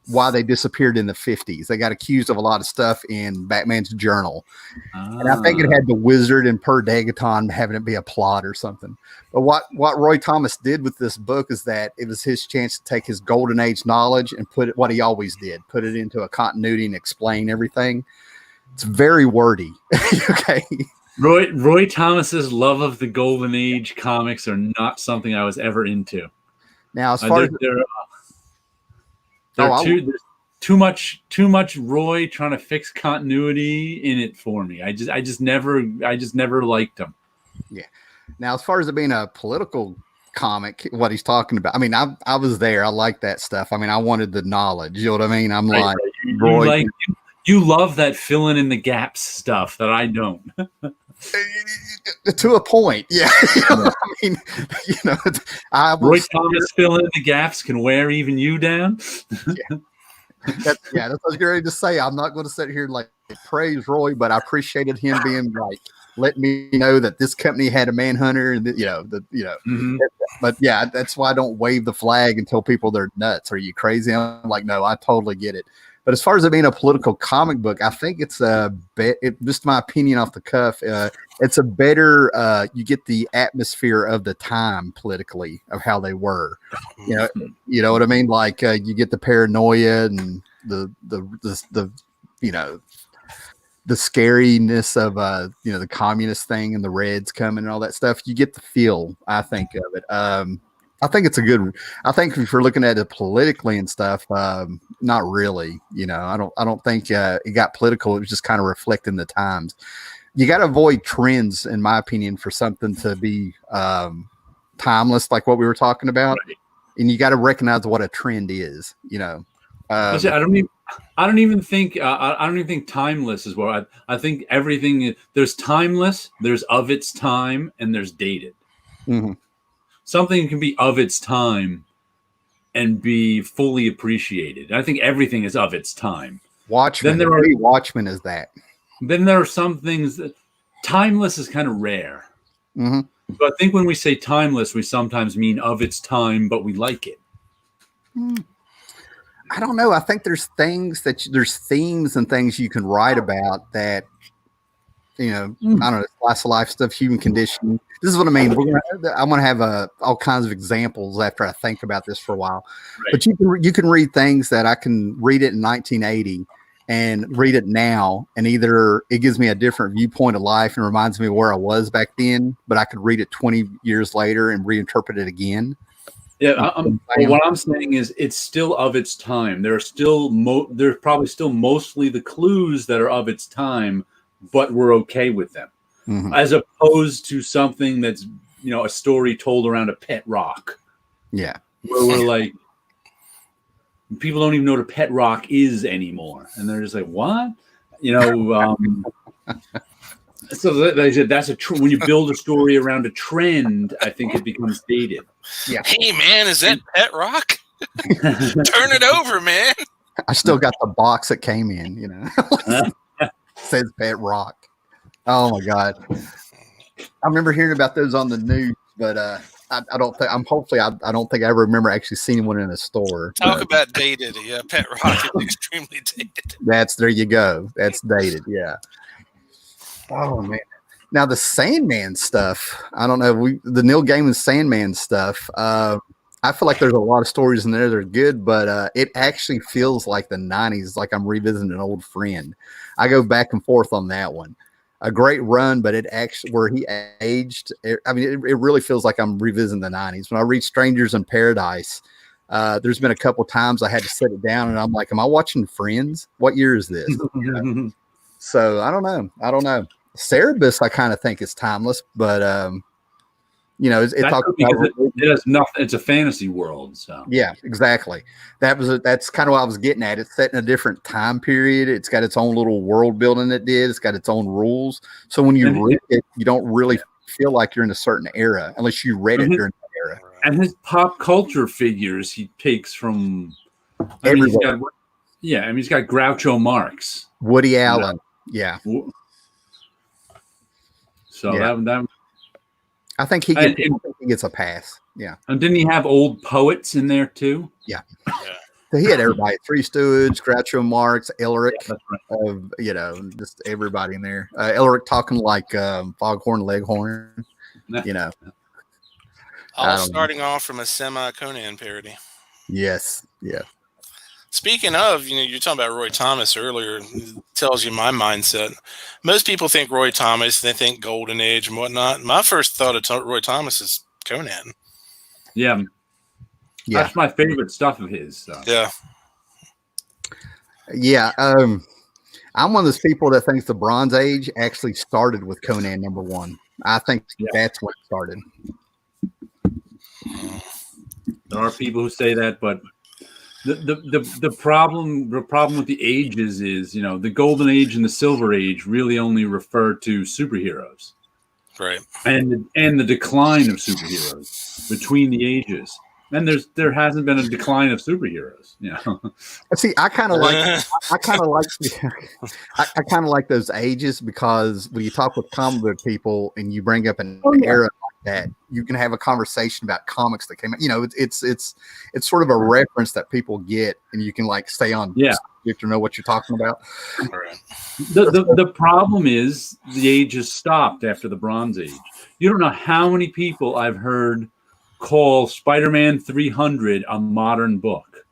why they disappeared in the 50s. They got accused of a lot of stuff in Batman's journal. And I think it had the wizard and Per Degaton having it be a plot or something. But what Roy Thomas did with this book is that it was his chance to take his golden age knowledge and put it, what he always did, put it into a continuity and explain everything. It's very wordy. Okay. Roy Thomas's love of the golden age comics are not something I was ever into. Now, as far as there's too much Roy trying to fix continuity in it for me. I just never liked him. Yeah. Now, as far as it being a political comic, what he's talking about, I mean, I was there. I like that stuff. I mean, I wanted the knowledge. You know what I mean? I'm right. Roy. You love that filling in the gaps stuff that I don't. To a point, yeah. I mean, Roy Thomas filling in the gaps can wear even you down. That's what I was ready to say. I'm not going to sit here and like praise Roy, but I appreciated him being like, let me know that this company had a manhunter, and But yeah, that's why I don't wave the flag and tell people they're nuts. Are you crazy? I'm like, no, I totally get it. But as far as it being a political comic book, I think it's just my opinion off the cuff. It's a better, you get the atmosphere of the time politically of how they were, you know what I mean? Like you get the paranoia and the scariness of, the communist thing and the Reds coming and all that stuff. You get the feel, I think, of it. I think it's I think if you're looking at it politically and stuff, not really, I don't think it got political. It was just kind of reflecting the times. You got to avoid trends, in my opinion, for something to be timeless, like what we were talking about. Right. And you got to recognize what a trend is, I don't even think timeless is what I think everything there's timeless, there's of its time, and there's dated. Mm-hmm. Something can be of its time and be fully appreciated. I think everything is of its time. Watchmen is that. Then there are some things that timeless is kind of rare. Mm-hmm. So I think when we say timeless, we sometimes mean of its time, but we like it. I don't know. I think there's there's themes and things you can write about that, I don't know, slice of life stuff, human condition. This is what I mean. I'm going to have all kinds of examples after I think about this for a while. Right. But you can read things that I can read it in 1980 and read it now, and either it gives me a different viewpoint of life and reminds me of where I was back then, but I could read it 20 years later and reinterpret it again. Yeah, what I'm saying is it's still of its time. There are still there's probably still mostly the clues that are of its time, but we're okay with them, as opposed to something that's a story told around a pet rock. Yeah, where we're like, people don't even know what a pet rock is anymore, and they're just like, what? So like I said, that's when you build a story around a trend, I think it becomes dated. Yeah. Hey man, is that Pet Rock? Turn it over, man. I still got the box that came in, says Pet Rock. Oh my God. I remember hearing about those on the news, but I don't think I don't think I ever remember actually seeing one in a store. Talk about dated. Yeah, Pet Rock is extremely dated. There you go. That's dated. Yeah. Oh man. Now the Sandman stuff. I don't know. The Neil Gaiman Sandman stuff. I feel like there's a lot of stories in there that are good, but it actually feels like the 90s, like I'm revisiting an old friend. I go back and forth on that one. A great run, but it actually where he aged. It really feels like I'm revisiting the 90s. When I read Strangers in Paradise, there's been a couple times I had to set it down, and I'm like, "Am I watching Friends? What year is this?" So I don't know. Cerebus, I kind of think is timeless, but it talks about it has nothing. It's a fantasy world, so yeah, exactly. That's kind of what I was getting at. It's set in a different time period. It's got its own little world building. It's got its own rules. So when you read it, you don't really feel like you're in a certain era unless you read it during that era. And his pop culture figures he takes from everywhere. He's got Groucho Marx, Woody Allen. Yeah. So that I think he gets a pass. Yeah. And didn't he have old poets in there too? Yeah. So he had everybody, Three Stooges, Groucho Marx, Elric, just everybody in there. Elric talking like Foghorn Leghorn, All starting off from a semi-Conan parody. Yes. Yeah. Speaking of, you're talking about Roy Thomas earlier. It tells you my mindset. Most people think Roy Thomas, they think Golden Age and whatnot. My first thought of Roy Thomas is Conan. Yeah. That's my favorite stuff of his. So. Yeah. Yeah. I'm one of those people that thinks the Bronze Age actually started with Conan #1. I think that's when it started. There are people who say that, but the problem with the ages is the Golden Age and the Silver Age really only refer to superheroes, right? And the decline of superheroes between the ages. And there hasn't been a decline of superheroes. See, I kind of like those ages, because when you talk with comic book people and you bring up an era like that, you can have a conversation about comics that came out. It's sort of a reference that people get, and you can stay on subject or know what you're talking about. The problem is the ages stopped after the Bronze Age. You don't know how many people I've heard call Spider-Man 300 a modern book.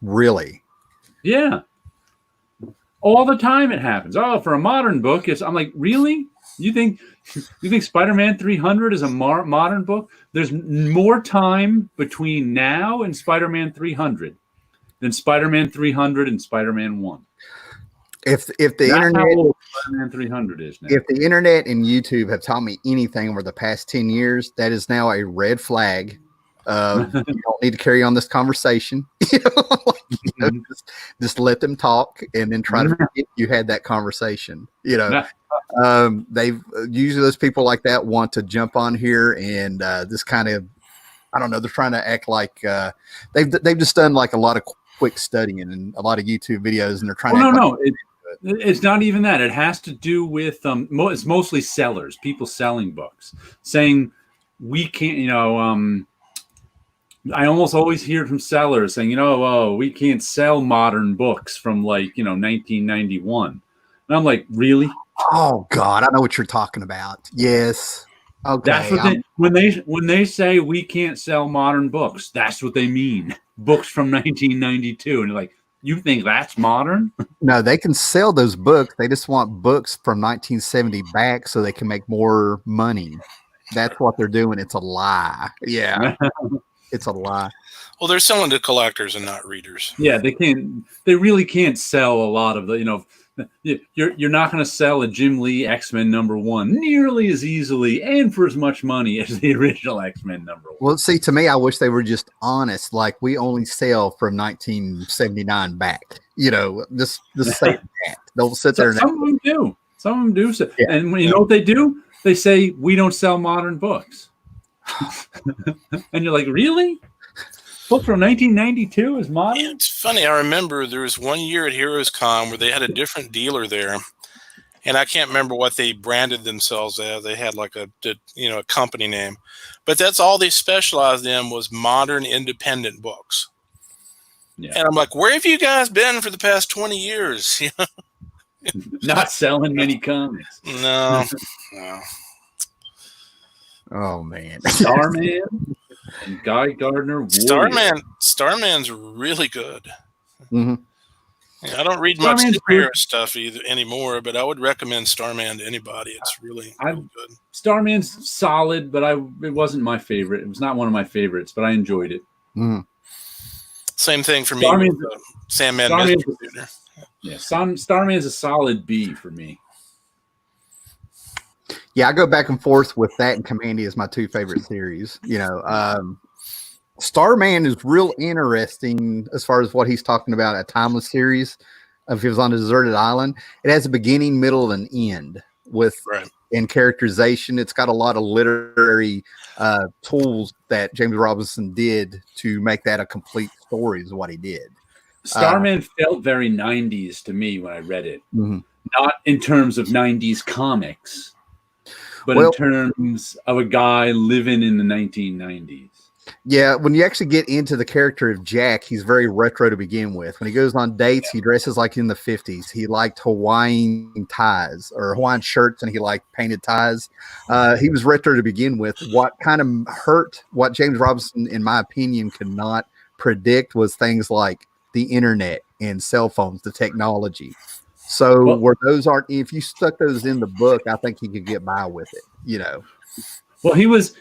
Really? Yeah. All the time it happens. Oh, for a modern book, I'm like, really? You think Spider-Man 300 is a modern book? There's more time between now and Spider-Man 300 than Spider-Man 300 and Spider-Man 1. If the internet, how old Spider-Man 300 is now. If the internet and YouTube have taught me anything over the past 10 years, that is now a red flag. You don't need to carry on this conversation. Just let them talk, and then try to forget you had that conversation. They've usually, those people like that want to jump on here and this kind of, I don't know, they're trying to act like they've just done a lot of quick studying and a lot of YouTube videos, and they're trying to it's not even that. It has to do with it's mostly sellers, people selling books, saying we can't, I almost always hear from sellers saying, we can't sell modern books from 1991. And I'm like, really? Oh God, I know what you're talking about. Yes. Okay. That's what when they say we can't sell modern books, that's what they mean. Books from 1992. And you're like, you think that's modern? No, they can sell those books. They just want books from 1970 back so they can make more money. That's what they're doing. It's a lie. Yeah. It's a lie. Well, they're selling to collectors and not readers. Yeah, they really can't sell a lot of you're not going to sell a Jim Lee X-Men #1 nearly as easily and for as much money as the original X-Men #1. Well, see, to me, I wish they were just honest. We only sell from 1979 back. Just say that. They'll sit there. Some of them do. Some of them do. Yeah. And you know what they do? They say, we don't sell modern books. And you're like, really? Book from 1992 is modern? It's funny. I remember there was one year at Heroes Con where they had a different dealer there. And I can't remember what they branded themselves as. They had like a company name. But that's all they specialized in was modern independent books. Yeah. And I'm like, where have you guys been for the past 20 years? Not selling many comics. No. Oh, man. Starman and Guy Gardner. Starman's really good. Mm-hmm. Yeah, I don't read much superhero stuff anymore, but I would recommend Starman to anybody. It's really good. Starman's solid, but it wasn't my favorite. It was not one of my favorites, but I enjoyed it. Mm-hmm. Same thing for me with Sandman. Starman's a solid B for me. Yeah, I go back and forth with that, and Commandy is my two favorite series. Starman is real interesting as far as what he's talking about, a timeless series. If it was on a deserted island, it has a beginning, middle, and end in characterization. It's got a lot of literary tools that James Robinson did to make that a complete story is what he did. Starman felt very 90s to me when I read it. Mm-hmm. Not in terms of 90s comics, but in terms of a guy living in the 1990s. Yeah, when you actually get into the character of Jack, he's very retro to begin with. When he goes on dates, he dresses like in the 50s. He liked Hawaiian ties or Hawaiian shirts, and he liked painted ties. He was retro to begin with. What kind of hurt, what James Robinson, in my opinion, could not predict was things like the internet and cell phones, the technology. So where those aren't, if you stuck those in the book, I think he could get by with it, Well, he was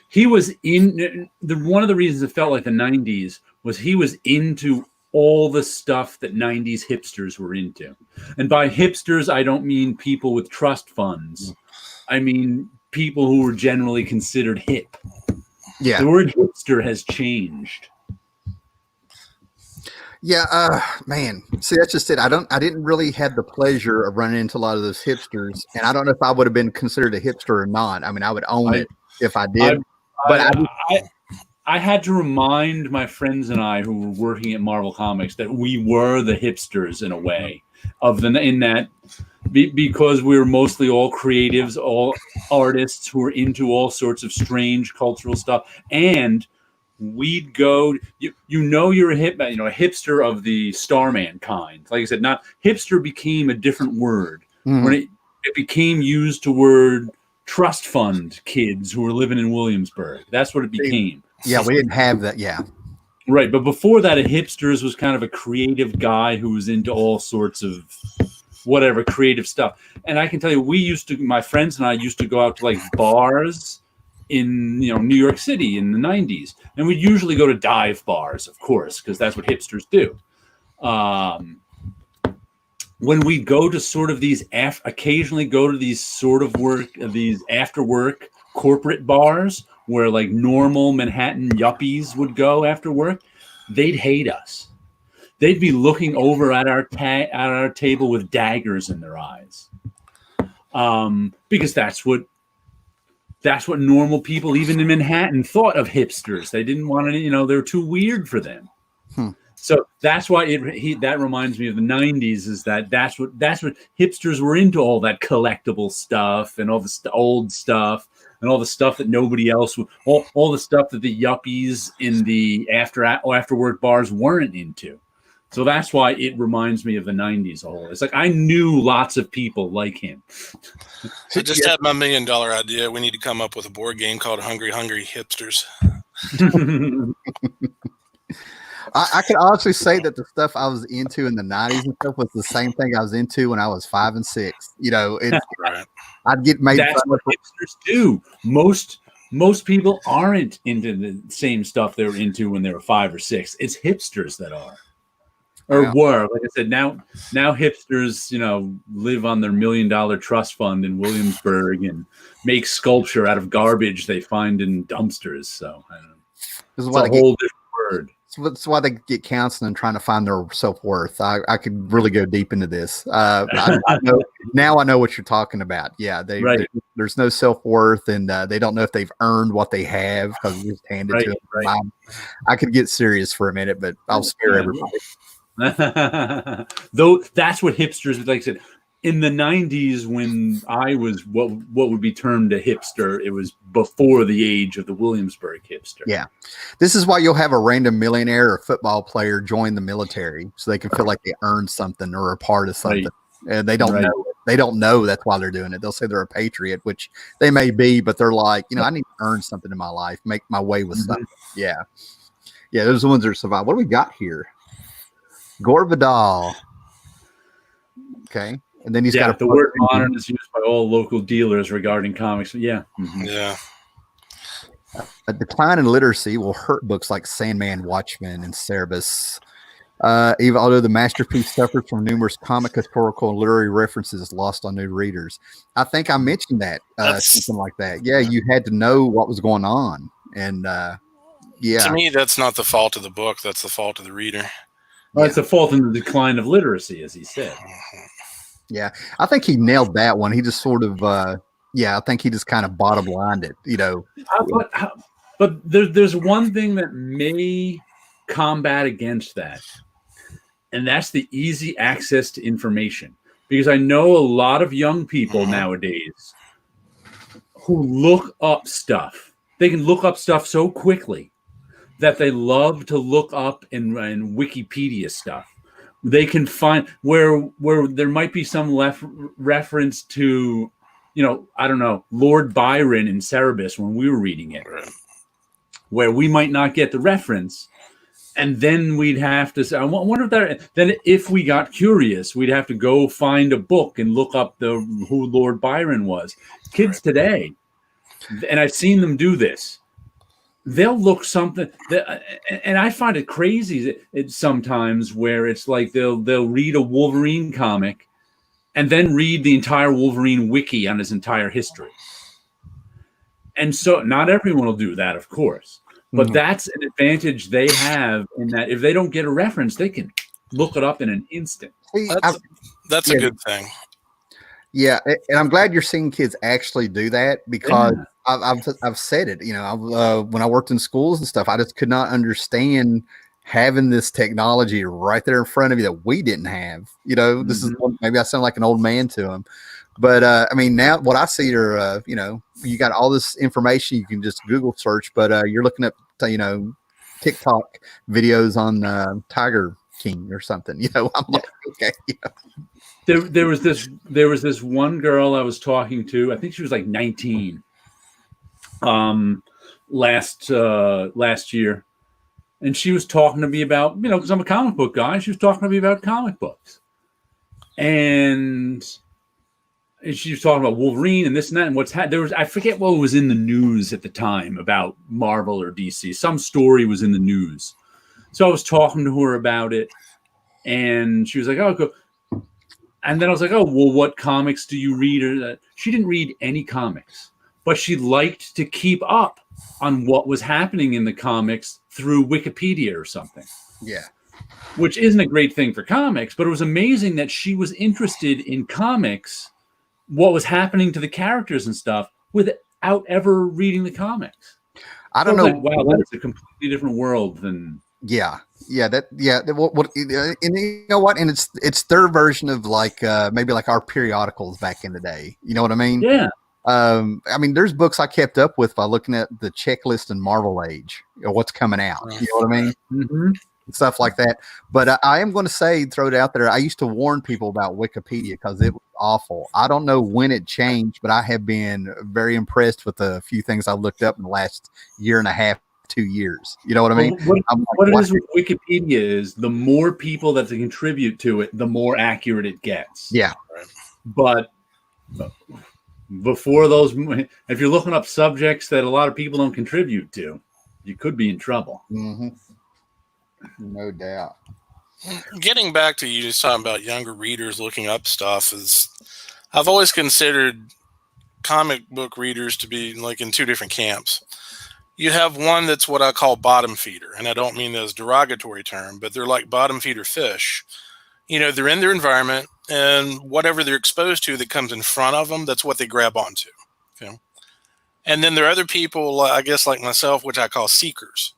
in one of the reasons it felt like the 90s was he was into all the stuff that 90s hipsters were into. And by hipsters, I don't mean people with trust funds. I mean people who were generally considered hip. Yeah. The word hipster has changed. Yeah, man. See, that's just it. I didn't really have the pleasure of running into a lot of those hipsters, and I don't know if I would have been considered a hipster or not. I mean, I would own it if I did. I had to remind my friends and I who were working at Marvel Comics that we were the hipsters in a way because we were mostly all creatives, all artists who were into all sorts of strange cultural stuff, and we'd go. You're a hipster of the Starman kind. Like I said, not hipster became a different word when it became used to word trust fund kids who were living in Williamsburg. That's what it became. Yeah, we didn't have that. Yeah. Right. But before that, a hipsters was kind of a creative guy who was into all sorts of whatever creative stuff. And I can tell you, my friends and I used to go out to like bars in, New York City in the 90s. And we'd usually go to dive bars, of course, because that's what hipsters do. When we go to sort of these, occasionally go to these sort of these after work corporate bars where like normal Manhattan yuppies would go after work, they'd hate us. They'd be looking over at our table with daggers in their eyes, because that's what normal people, even in Manhattan, thought of hipsters. They didn't want to, they were too weird for them. So that's why that reminds me of the 90s. Is that's what hipsters were into, all that collectible stuff and all the old stuff and all the stuff that nobody else would, all the stuff that the yuppies in the after work bars weren't into. So that's why it reminds me of the 90s. It's like I knew lots of people like him. I just had my $1 million idea. We need to come up with a board game called Hungry Hungry Hipsters. I can honestly say that the stuff I was into in the 90s and stuff was the same thing I was into when I was 5 and 6. Right. I'd get made That's fun what of. hipsters do. Most people aren't into the same stuff they were into when they were 5 or 6. It's hipsters that are. Or were. Like I said, now hipsters, live on their $1 million trust fund in Williamsburg and make sculpture out of garbage they find in dumpsters. So I don't know. This is it's a whole different word. That's why they get counseling and trying to find their self-worth. I could really go deep into this. I know, now I know what you're talking about. Yeah, there's no self-worth, and they don't know if they've earned what they have because it's just handed to them. Right. I could get serious for a minute, but I'll spare everybody. Though that's what hipsters, like I said, in the 90s when I was what would be termed a hipster, it was before the age of the Williamsburg hipster. Yeah. This is why you'll have a random millionaire or football player join the military so they can feel like they earned something or are a part of something. Right. And they don't know it. They don't know that's why they're doing it. They'll say they're a patriot, which they may be, but they're like, I need to earn something in my life, make my way with something. Yeah. Yeah, those are the ones that survive. What do we got here? Gore Vidal. Okay. And then he's got the word modern is used by all local dealers regarding comics. Yeah. Mm-hmm. Yeah. A decline in literacy will hurt books like Sandman, Watchmen, and Cerebus. Even although the masterpiece suffers from numerous comic, historical, and literary references lost on new readers. I think I mentioned that, something like that. Yeah, you had to know what was going on. And yeah. To me, that's not the fault of the book. That's the fault of the reader. Well, it's the fault in the decline of literacy, as he said. Yeah, I think he nailed that one. He just sort of, I think he just kind of bottom lined it, But there's one thing that may combat against that, and that's the easy access to information. Because I know a lot of young people nowadays who look up stuff. They can look up stuff so quickly that they love to look up in Wikipedia stuff. They can find where there might be some reference to, I don't know, Lord Byron in Cerebus when we were reading it, where we might not get the reference, and then we'd have to say, I wonder if we got curious, we'd have to go find a book and look up who Lord Byron was. Kids today, and I've seen them do this. They'll look something, and I find it crazy sometimes where it's like they'll read a Wolverine comic and then read the entire Wolverine wiki on his entire history. And so not everyone will do that, of course, but that's an advantage they have in that if they don't get a reference, they can look it up in an instant. That's a good thing. Yeah, and I'm glad you're seeing kids actually do that because I've said it. When I worked in schools and stuff, I just could not understand having this technology right there in front of you that we didn't have. This is maybe I sound like an old man to them, but I mean now what I see are you got all this information you can just Google search, but you're looking at TikTok videos on Tiger King or something. I'm like, okay. There was this one girl I was talking to. I think she was like 19. Last year, and she was talking to me about because I'm a comic book guy. She was talking to me about comic books, and she was talking about Wolverine and this and that and what's there was I forget what was in the news at the time about Marvel or DC. Some story was in the news, so I was talking to her about it, and she was like, "Oh, go." And then I was like, "Oh, well, what comics do you read?" She didn't read any comics, but she liked to keep up on what was happening in the comics through Wikipedia or something. Yeah. Which isn't a great thing for comics, but it was amazing that she was interested in comics, what was happening to the characters and stuff, without ever reading the comics. I don't know. Like, wow, that's a completely different world than... Yeah. And you know what? And it's their version of like maybe like our periodicals back in the day. You know what I mean? Yeah. I mean, there's books I kept up with by looking at the checklist in Marvel Age or what's coming out. You know what I mean? Mm-hmm. Stuff like that. But I am going to throw it out there. I used to warn people about Wikipedia because it was awful. I don't know when it changed, but I have been very impressed with a few things I looked up in the last year and a half, 2 years. You know what I mean? What it is with Wikipedia is the more people that contribute to it, the more accurate it gets. Yeah. But before those, if you're looking up subjects that a lot of people don't contribute to, you could be in trouble. Mm-hmm. No doubt. Getting back to you just talking about younger readers looking up stuff I've always considered comic book readers to be like in two different camps. You have one that's what I call bottom feeder, and I don't mean that as a derogatory term, but they're like bottom feeder fish. They're in their environment, and whatever they're exposed to that comes in front of them, that's what they grab onto. Okay. And then there are other people, I guess, like myself, which I call seekers,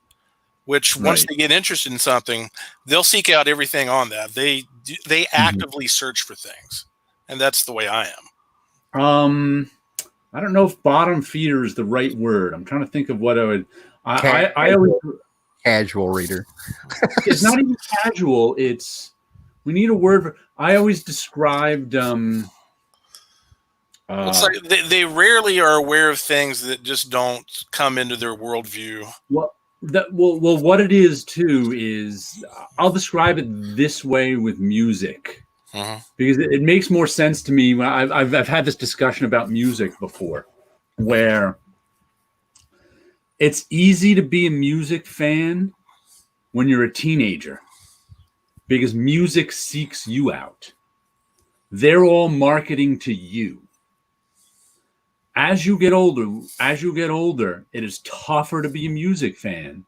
which once they get interested in something, they'll seek out everything on that. They actively search for things, and that's the way I am. I don't know if bottom feeder is the right word. I'm trying to think of what I would. I always casual reader. It's not even casual. We need a word for. I always described. It's like they rarely are aware of things that just don't come into their worldview. Well, what it is too is I'll describe it this way with music. Because it makes more sense to me. When I've had this discussion about music before, where it's easy to be a music fan when you're a teenager, because music seeks you out. They're all marketing to you. As you get older, it is tougher to be a music fan,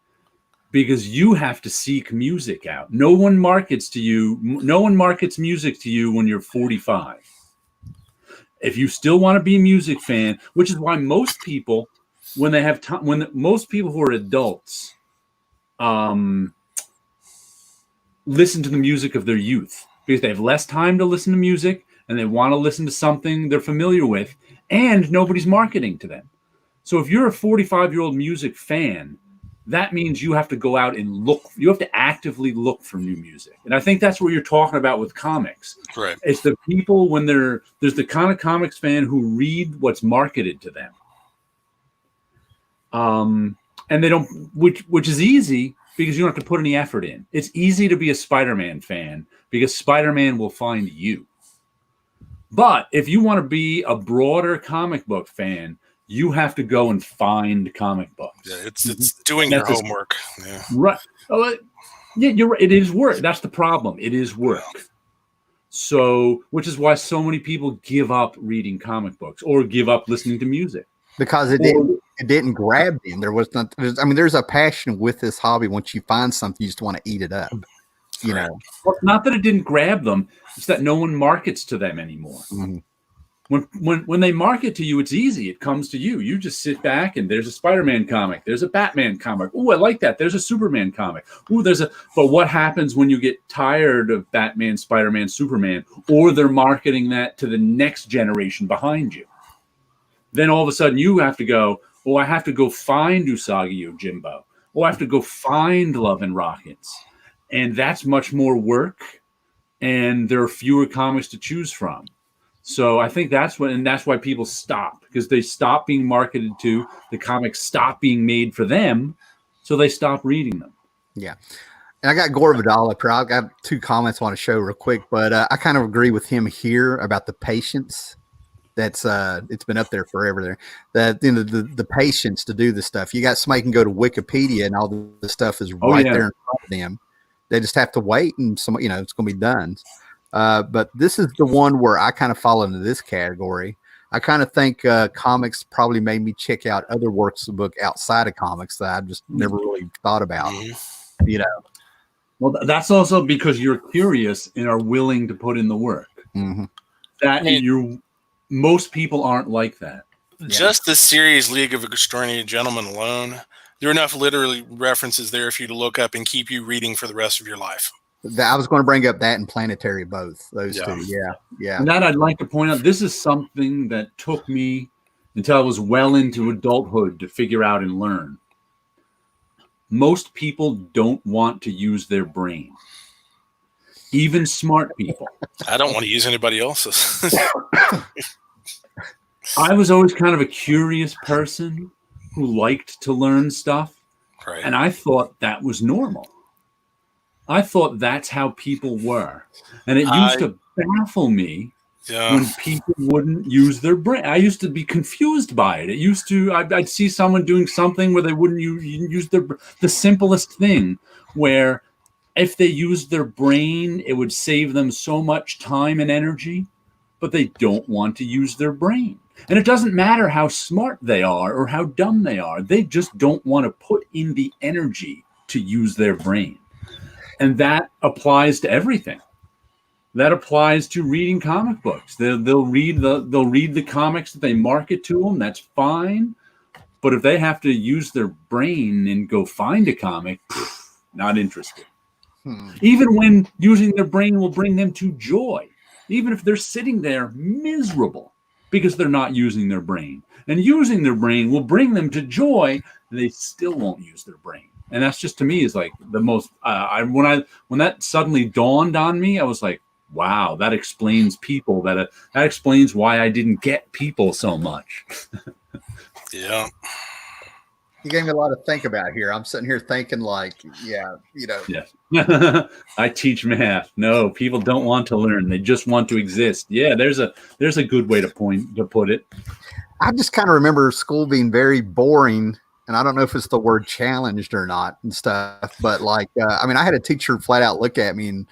because you have to seek music out. No one markets music to you when you're 45. If you still want to be a music fan, which is why most people, when they have time, most people who are adults, listen to the music of their youth, because they have less time to listen to music and they want to listen to something they're familiar with, and nobody's marketing to them. So if you're a 45-year-old music fan, that means you have to go out and look. You have to actively look for new music. And I think that's what you're talking about with comics. Right. It's the people there's the kind of comics fan who read what's marketed to them. And they don't, which is easy because you don't have to put any effort in. It's easy to be a Spider-Man fan because Spider-Man will find you. But if you want to be a broader comic book fan, you have to go and find comic books. Yeah, it's doing your homework. Yeah. Right. Yeah, you're right. It is work. That's the problem. It is work. So, which is why so many people give up reading comic books or give up listening to music. Because it didn't grab them. There's a passion with this hobby. Once you find something, you just want to eat it up. Well, it's not that it didn't grab them. It's that no one markets to them anymore. Mm-hmm. When they market to you, it's easy. It comes to you. You just sit back and there's a Spider-Man comic. There's a Batman comic. Oh, I like that. There's a Superman comic. Oh, but what happens when you get tired of Batman, Spider-Man, Superman, or they're marketing that to the next generation behind you? Then all of a sudden you have to go, I have to go find Usagi Yojimbo. I have to go find Love and Rockets. And that's much more work. And there are fewer comics to choose from. So I think that's why people stop, because they stop being marketed to, the comics stop being made for them, so they stop reading them. Yeah. And I got Gore Vidal up here. I've got 2 comments I want to show real quick, but I kind of agree with him here about the patience. That's it's been up there forever there. That the patience to do this stuff. You got somebody can go to Wikipedia and all the stuff is there in front of them. They just have to wait and it's going to be done. But this is the one where I kind of fall into this category. I kind of think comics probably made me check out other works of book outside of comics that I just never really thought about. Well, that's also because you're curious and are willing to put in the work. Mm-hmm. Most people aren't like that. Just the series League of Extraordinary Gentlemen alone, there are enough literally references there for you to look up and keep you reading for the rest of your life. I was going to bring up that and Planetary, both those 2. Yeah. And that I'd like to point out, this is something that took me until I was well into adulthood to figure out and learn. Most people don't want to use their brain. Even smart people. I don't want to use anybody else's. I was always kind of a curious person who liked to learn stuff. Right. And I thought that was normal. I thought that's how people were. And it used to baffle me when people wouldn't use their brain. I used to be confused by it. I'd see someone doing something where they wouldn't use the simplest thing, where if they used their brain, it would save them so much time and energy. but they don't want to use their brain. And it doesn't matter how smart they are or how dumb they are. They just don't want to put in the energy to use their brain. And that applies to everything. That applies to reading comic books. They'll read the comics that they market to them. That's fine. But if they have to use their brain and go find a comic, not interested. Even when using their brain will bring them to joy. Even if they're sitting there miserable because they're not using their brain. And using their brain will bring them to joy, they still won't use their brain. And that's just, to me, is like the most, when that suddenly dawned on me, I was like, wow, that explains people. That explains why I didn't get people so much. Yeah. You gave me a lot to think about here. I'm sitting here thinking like, Yes. I teach math. No, people don't want to learn. They just want to exist. Yeah, there's a good way to put it. I just kind of remember school being very boring, and I don't know if it's the word challenged or not and stuff, but like, I had a teacher flat out look at me and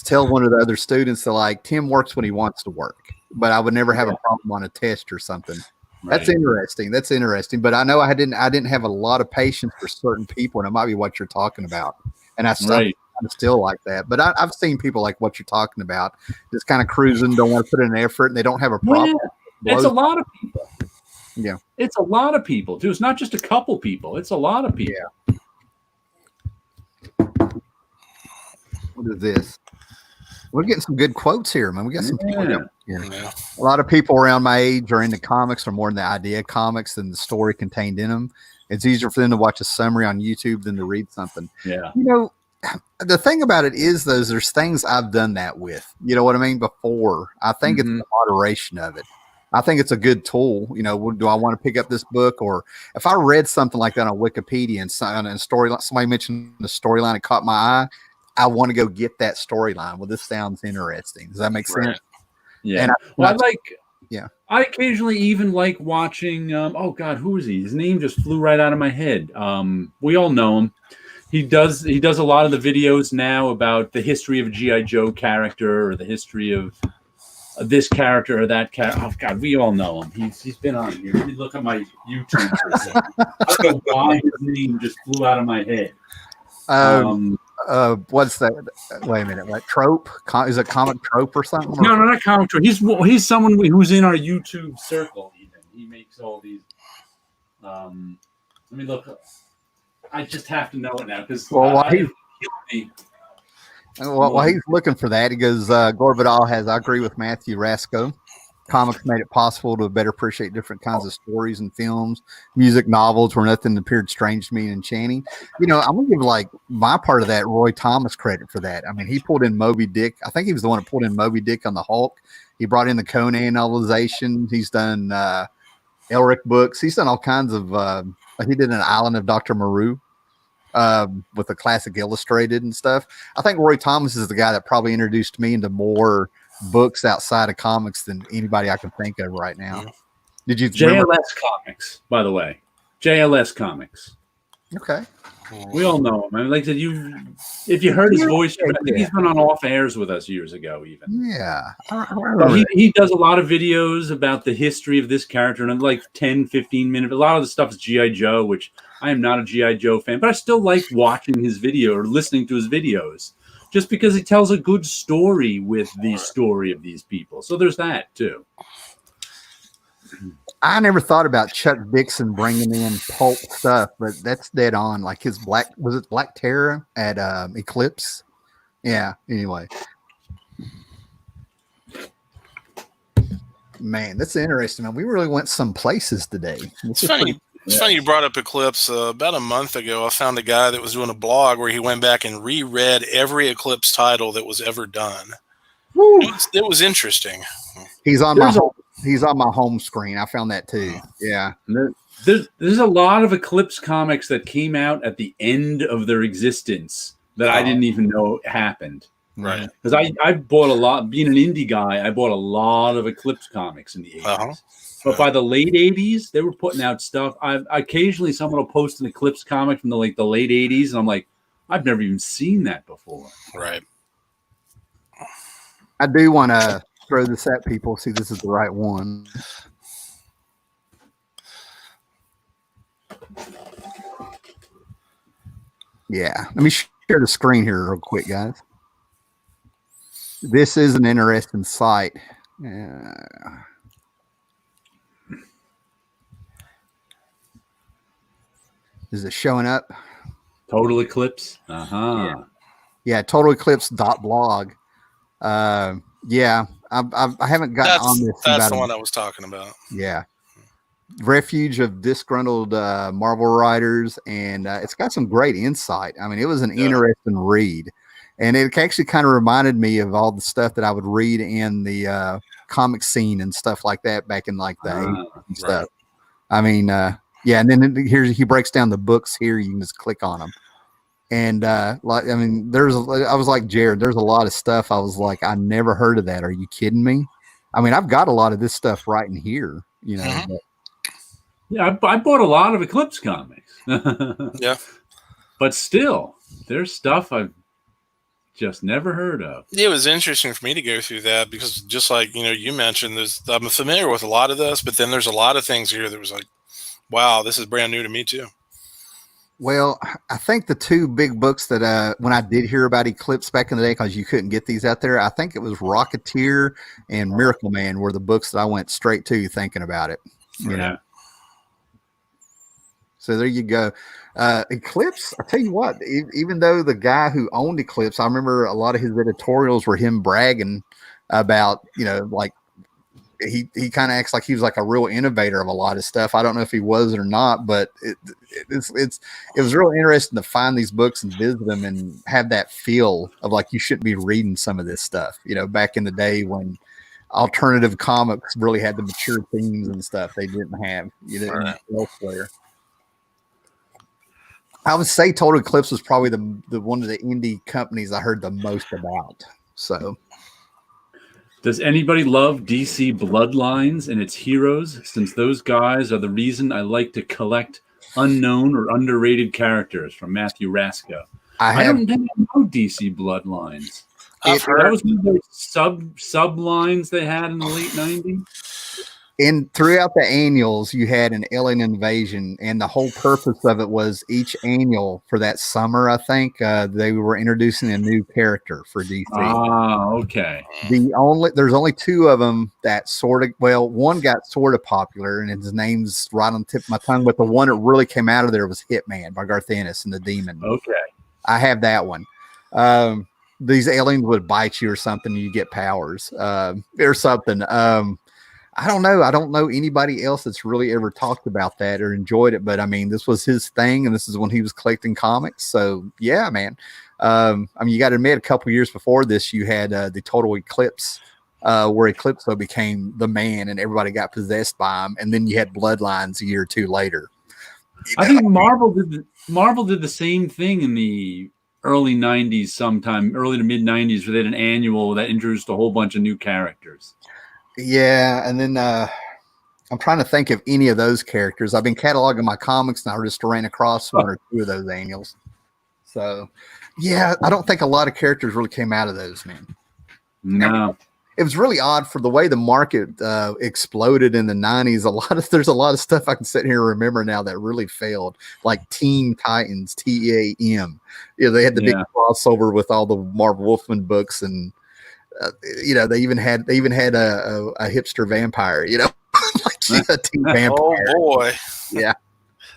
tell one of the other students that like, Tim works when he wants to work, but I would never have a problem on a test or something. Right. That's interesting. But I know I didn't have a lot of patience for certain people, and it might be what you're talking about. And I'm still like that. But I've seen people like what you're talking about, just kind of cruising, don't want to put in effort, and they don't have a problem. Yeah. It's a lot of people. Yeah. It's a lot of people, too. It's not just a couple people. It's a lot of people. Yeah. What is this? We're getting some good quotes here, man. We got some people here. Yeah. A lot of people around my age are into comics, or more in the idea of comics than the story contained in them. It's easier for them to watch a summary on YouTube than to read something. Yeah. The thing about it is, there's things I've done that with. You know what I mean? Before. I think it's the moderation of it. I think it's a good tool. Do I want to pick up this book? Or if I read something like that on Wikipedia and somebody mentioned the storyline and caught my eye, I want to go get that storyline. Well, this sounds interesting. Does that make sense? Right. Yeah. And I occasionally even like watching, oh God, who is he? His name just flew right out of my head. We all know him. He does a lot of the videos now about the history of a G.I. Joe character, or the history of this character or that character. Oh God, we all know him. He's been on here. Let me look at my YouTube for a second. I don't know why his name just flew out of my head. What's that? Wait a minute. What trope? Is it comic trope or something? No, not comic trope. He's someone who's in our YouTube circle. Even he makes all these. Let me look. I just have to know it now because while he's looking for that, he goes, Gore Vidal has, I agree with Matthew Rasco. Comics made it possible to better appreciate different kinds of stories and films, music, novels where nothing appeared strange to me and enchanting. I'm going to give like my part of that Roy Thomas credit for that. He pulled in Moby Dick. I think he was the one that pulled in Moby Dick on the Hulk. He brought in the Conan novelization. He's done Elric books. He's done all kinds of, he did an Island of Dr. Moreau with the classic illustrated and stuff. I think Roy Thomas is the guy that probably introduced me into more books outside of comics than anybody I can think of right now. Did you JLS Comics, by the way? JLS Comics. Okay. We all know him. Like I said, if you heard his voice, I think he's been on off airs with us years ago, even. Yeah. He does a lot of videos about the history of this character, and like 10, 15 minutes. A lot of the stuff is G.I. Joe, which I am not a G.I. Joe fan, but I still like watching his video or listening to his videos. Just because he tells a good story with the story of these people. So there's that, too. I never thought about Chuck Dixon bringing in pulp stuff, but that's dead on. Like his Black Terror at Eclipse? Yeah, anyway. Man, that's interesting. Man. We really went some places today. It's funny. It's funny you brought up Eclipse. About a month ago, I found a guy that was doing a blog where he went back and reread every Eclipse title that was ever done. It was interesting. He's on my home screen. I found that too. Yeah. There's a lot of Eclipse comics that came out at the end of their existence that I didn't even know happened. Right. Because I bought a lot, being an indie guy, I bought a lot of Eclipse comics in the 80s. But by the late 80s, they were putting out stuff. Occasionally someone will post an Eclipse comic from the late 80s, and I'm like, I've never even seen that before. Right. I do want to throw this at people. See, this is the right one. Yeah. Let me share the screen here real quick, guys. This is an interesting site. Is it showing up? Total Eclipse. Uh-huh. Yeah, totaleclipse.blog. Yeah, I haven't gotten on this. That's the one I was talking about. Yeah. Refuge of disgruntled Marvel writers, and it's got some great insight. I mean, it was an interesting read, and it actually kind of reminded me of all the stuff that I would read in the comic scene and stuff like that back in like the 80s and stuff. I mean, yeah, and then here he breaks down the books here. You can just click on them. And I mean, I was like Jared, there's a lot of stuff I was like, I never heard of that. Are you kidding me? I mean, I've got a lot of this stuff right in here, you know. But, yeah, I bought a lot of Eclipse comics. Yeah. But still, there's stuff I've just never heard of. It was interesting for me to go through that because just like, you mentioned, I'm familiar with a lot of this, but then there's a lot of things here that was like, wow, this is brand new to me too. Well, I think the two big books that when I did hear about Eclipse back in the day, because you couldn't get these out there, I think it was Rocketeer and Miracle Man were the books that I went straight to thinking about it. You know? So there you go. Eclipse, I tell you what, even though the guy who owned Eclipse, I remember a lot of his editorials were him bragging about, like, he kind of acts like he was like a real innovator of a lot of stuff. I don't know if he was or not, but it was real interesting to find these books and visit them and have that feel of like you shouldn't be reading some of this stuff, back in the day when alternative comics really had the mature themes and stuff they didn't have elsewhere. I would say Total Eclipse was probably the one of the indie companies I heard the most about. So. Does anybody love DC Bloodlines and its heroes? Since those guys are the reason I like to collect unknown or underrated characters, from Matthew Rasco. I don't think I know DC Bloodlines. That was one of those sub-lines they had in the late 90s. And throughout the annuals, you had an alien invasion, and the whole purpose of it was each annual for that summer, I think, they were introducing a new character for DC. Ah, okay. There's only two of them that one got sort of popular, and his name's right on the tip of my tongue, but the one that really came out of there was Hitman by Garth Ennis and the Demon. Okay. I have that one. These aliens would bite you or something, and you get powers or something. I don't know. I don't know anybody else that's really ever talked about that or enjoyed it. But I mean, this was his thing, and this is when he was collecting comics. So yeah, man. I mean, you got to admit, a couple years before this, you had the Total Eclipse, where Eclipso became the man, and everybody got possessed by him. And then you had Bloodlines a year or two later. I think Marvel did the same thing in the early 90s, sometime early to mid 90s, where they had an annual that introduced a whole bunch of new characters. Yeah, and then I'm trying to think of any of those characters. I've been cataloging my comics, and I just ran across one or two of those annuals. So, yeah, I don't think a lot of characters really came out of those, man. No. It was really odd for the way the market exploded in the 90s. There's a lot of stuff I can sit here and remember now that really failed, like Teen Titans, TEAM. They had the big crossover with all the Marv Wolfman books, and they even had a hipster vampire, like a teen vampire. Oh boy, yeah,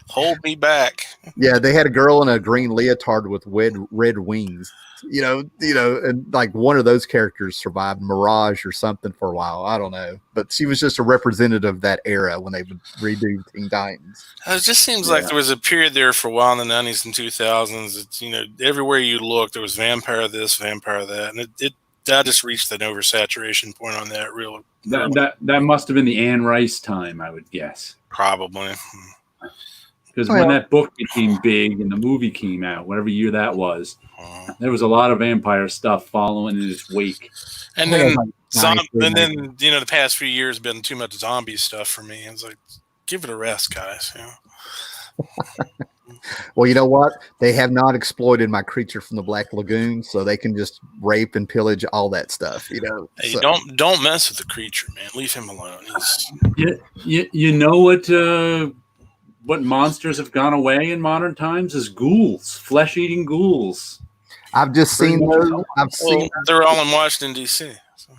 hold me back. Yeah, they had a girl in a green leotard with red wings. And like one of those characters survived, Mirage or something, for a while. I don't know, but she was just a representative of that era when they would redo Teen Titans. It just seems like there was a period there for a while in the 90s and 2000s. It's, everywhere you looked, there was vampire this, vampire that, and that just reached an oversaturation point on that. That must have been the Anne Rice time, I would guess. Probably. Because when that book became big and the movie came out, whatever year that was, there was a lot of vampire stuff following in its wake. And then, the past few years have been too much zombie stuff for me. It's like, give it a rest, guys. Well, you know what? They have not exploited my creature from the Black Lagoon, so they can just rape and pillage all that stuff. Hey, So. don't mess with the creature, man. Leave him alone. You know what monsters have gone away in modern times is ghouls, flesh-eating ghouls. I've just seen those. They're all in Washington D.C. So.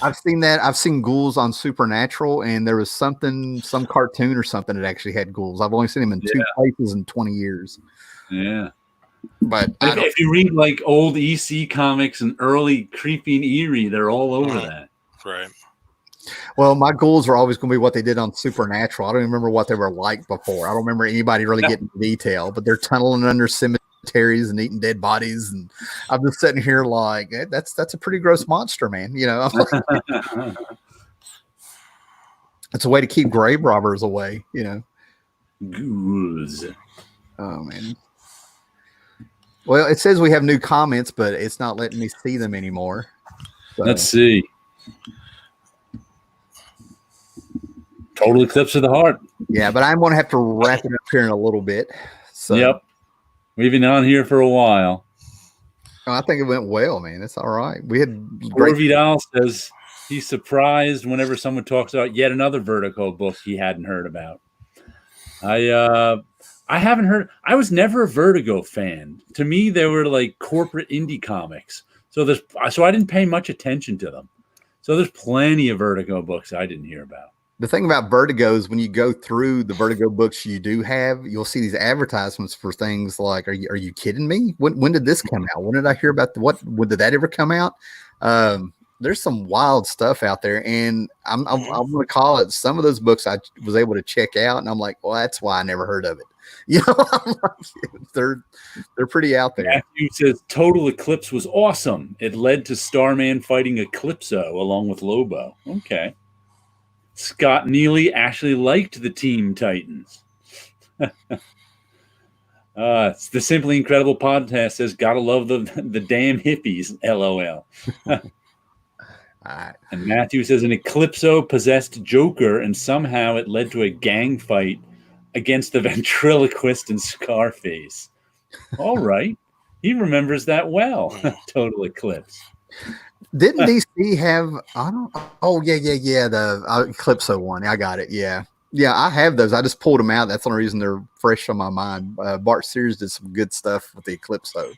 I've seen that. I've seen ghouls on Supernatural, and there was some cartoon or something that actually had ghouls. I've only seen them in 2 places in 20 years. Yeah. But if you read like old EC comics and early Creepy and Eerie, they're all over that. Right. Well, my ghouls are always going to be what they did on Supernatural. I don't even remember what they were like before. I don't remember anybody really getting detail, but they're tunneling under cemeteries and eating dead bodies. And I'm just sitting here like, that's a pretty gross monster, man. It's a way to keep grave robbers away, Ghouls. Oh, man. Well, it says we have new comments, but it's not letting me see them anymore. So. Let's see. Total Eclipse of the Heart. Yeah, but I'm going to have to wrap it up here in a little bit. So. Yep. We've been on here for a while. I think it went well, man. It's all right. We had Vidal says he's surprised whenever someone talks about yet another Vertigo book he hadn't heard about. I haven't heard. I was never a Vertigo fan. To me, they were like corporate indie comics. So I didn't pay much attention to them. So there's plenty of Vertigo books I didn't hear about. The thing about Vertigo is when you go through the Vertigo books you do have, you'll see these advertisements for things like, are you kidding me? When did this come out? When did I hear about when did that ever come out? There's some wild stuff out there, and I'm going to call it. Some of those books I was able to check out, and I'm like, well, that's why I never heard of it. They're pretty out there. Matthew says Total Eclipse was awesome. It led to Starman fighting Eclipso along with Lobo. Okay. Scott Neely actually liked the Teen Titans. It's the Simply Incredible podcast says, gotta love the damn hippies, LOL. Right. And Matthew says an Eclipso possessed Joker, and somehow it led to a gang fight against the ventriloquist and Scarface. All right. He remembers that well. Total Eclipse. Didn't DC have? The Eclipso one. I got it. Yeah. I have those. I just pulled them out. That's the only reason they're fresh on my mind. Bart Sears did some good stuff with the Eclipso,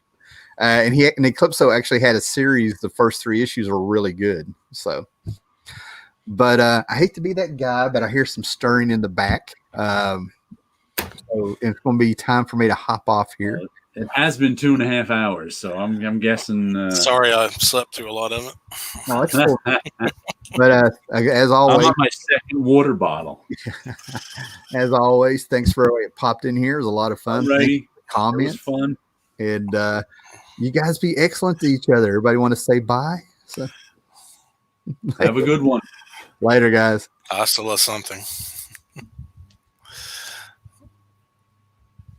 and Eclipso actually had a series. The first 3 issues were really good. So, but I hate to be that guy, but I hear some stirring in the back. So it's going to be time for me to hop off here. It has been 2.5 hours, so I'm guessing. Sorry, I slept through a lot of it. No, it's cool. But as always, I'm on my second water bottle. As always, thanks for it popped in here. It was a lot of fun. Comments, it was fun, and you guys be excellent to each other. Everybody want to say bye? So. Have a good one. Later, guys. Hasta la something.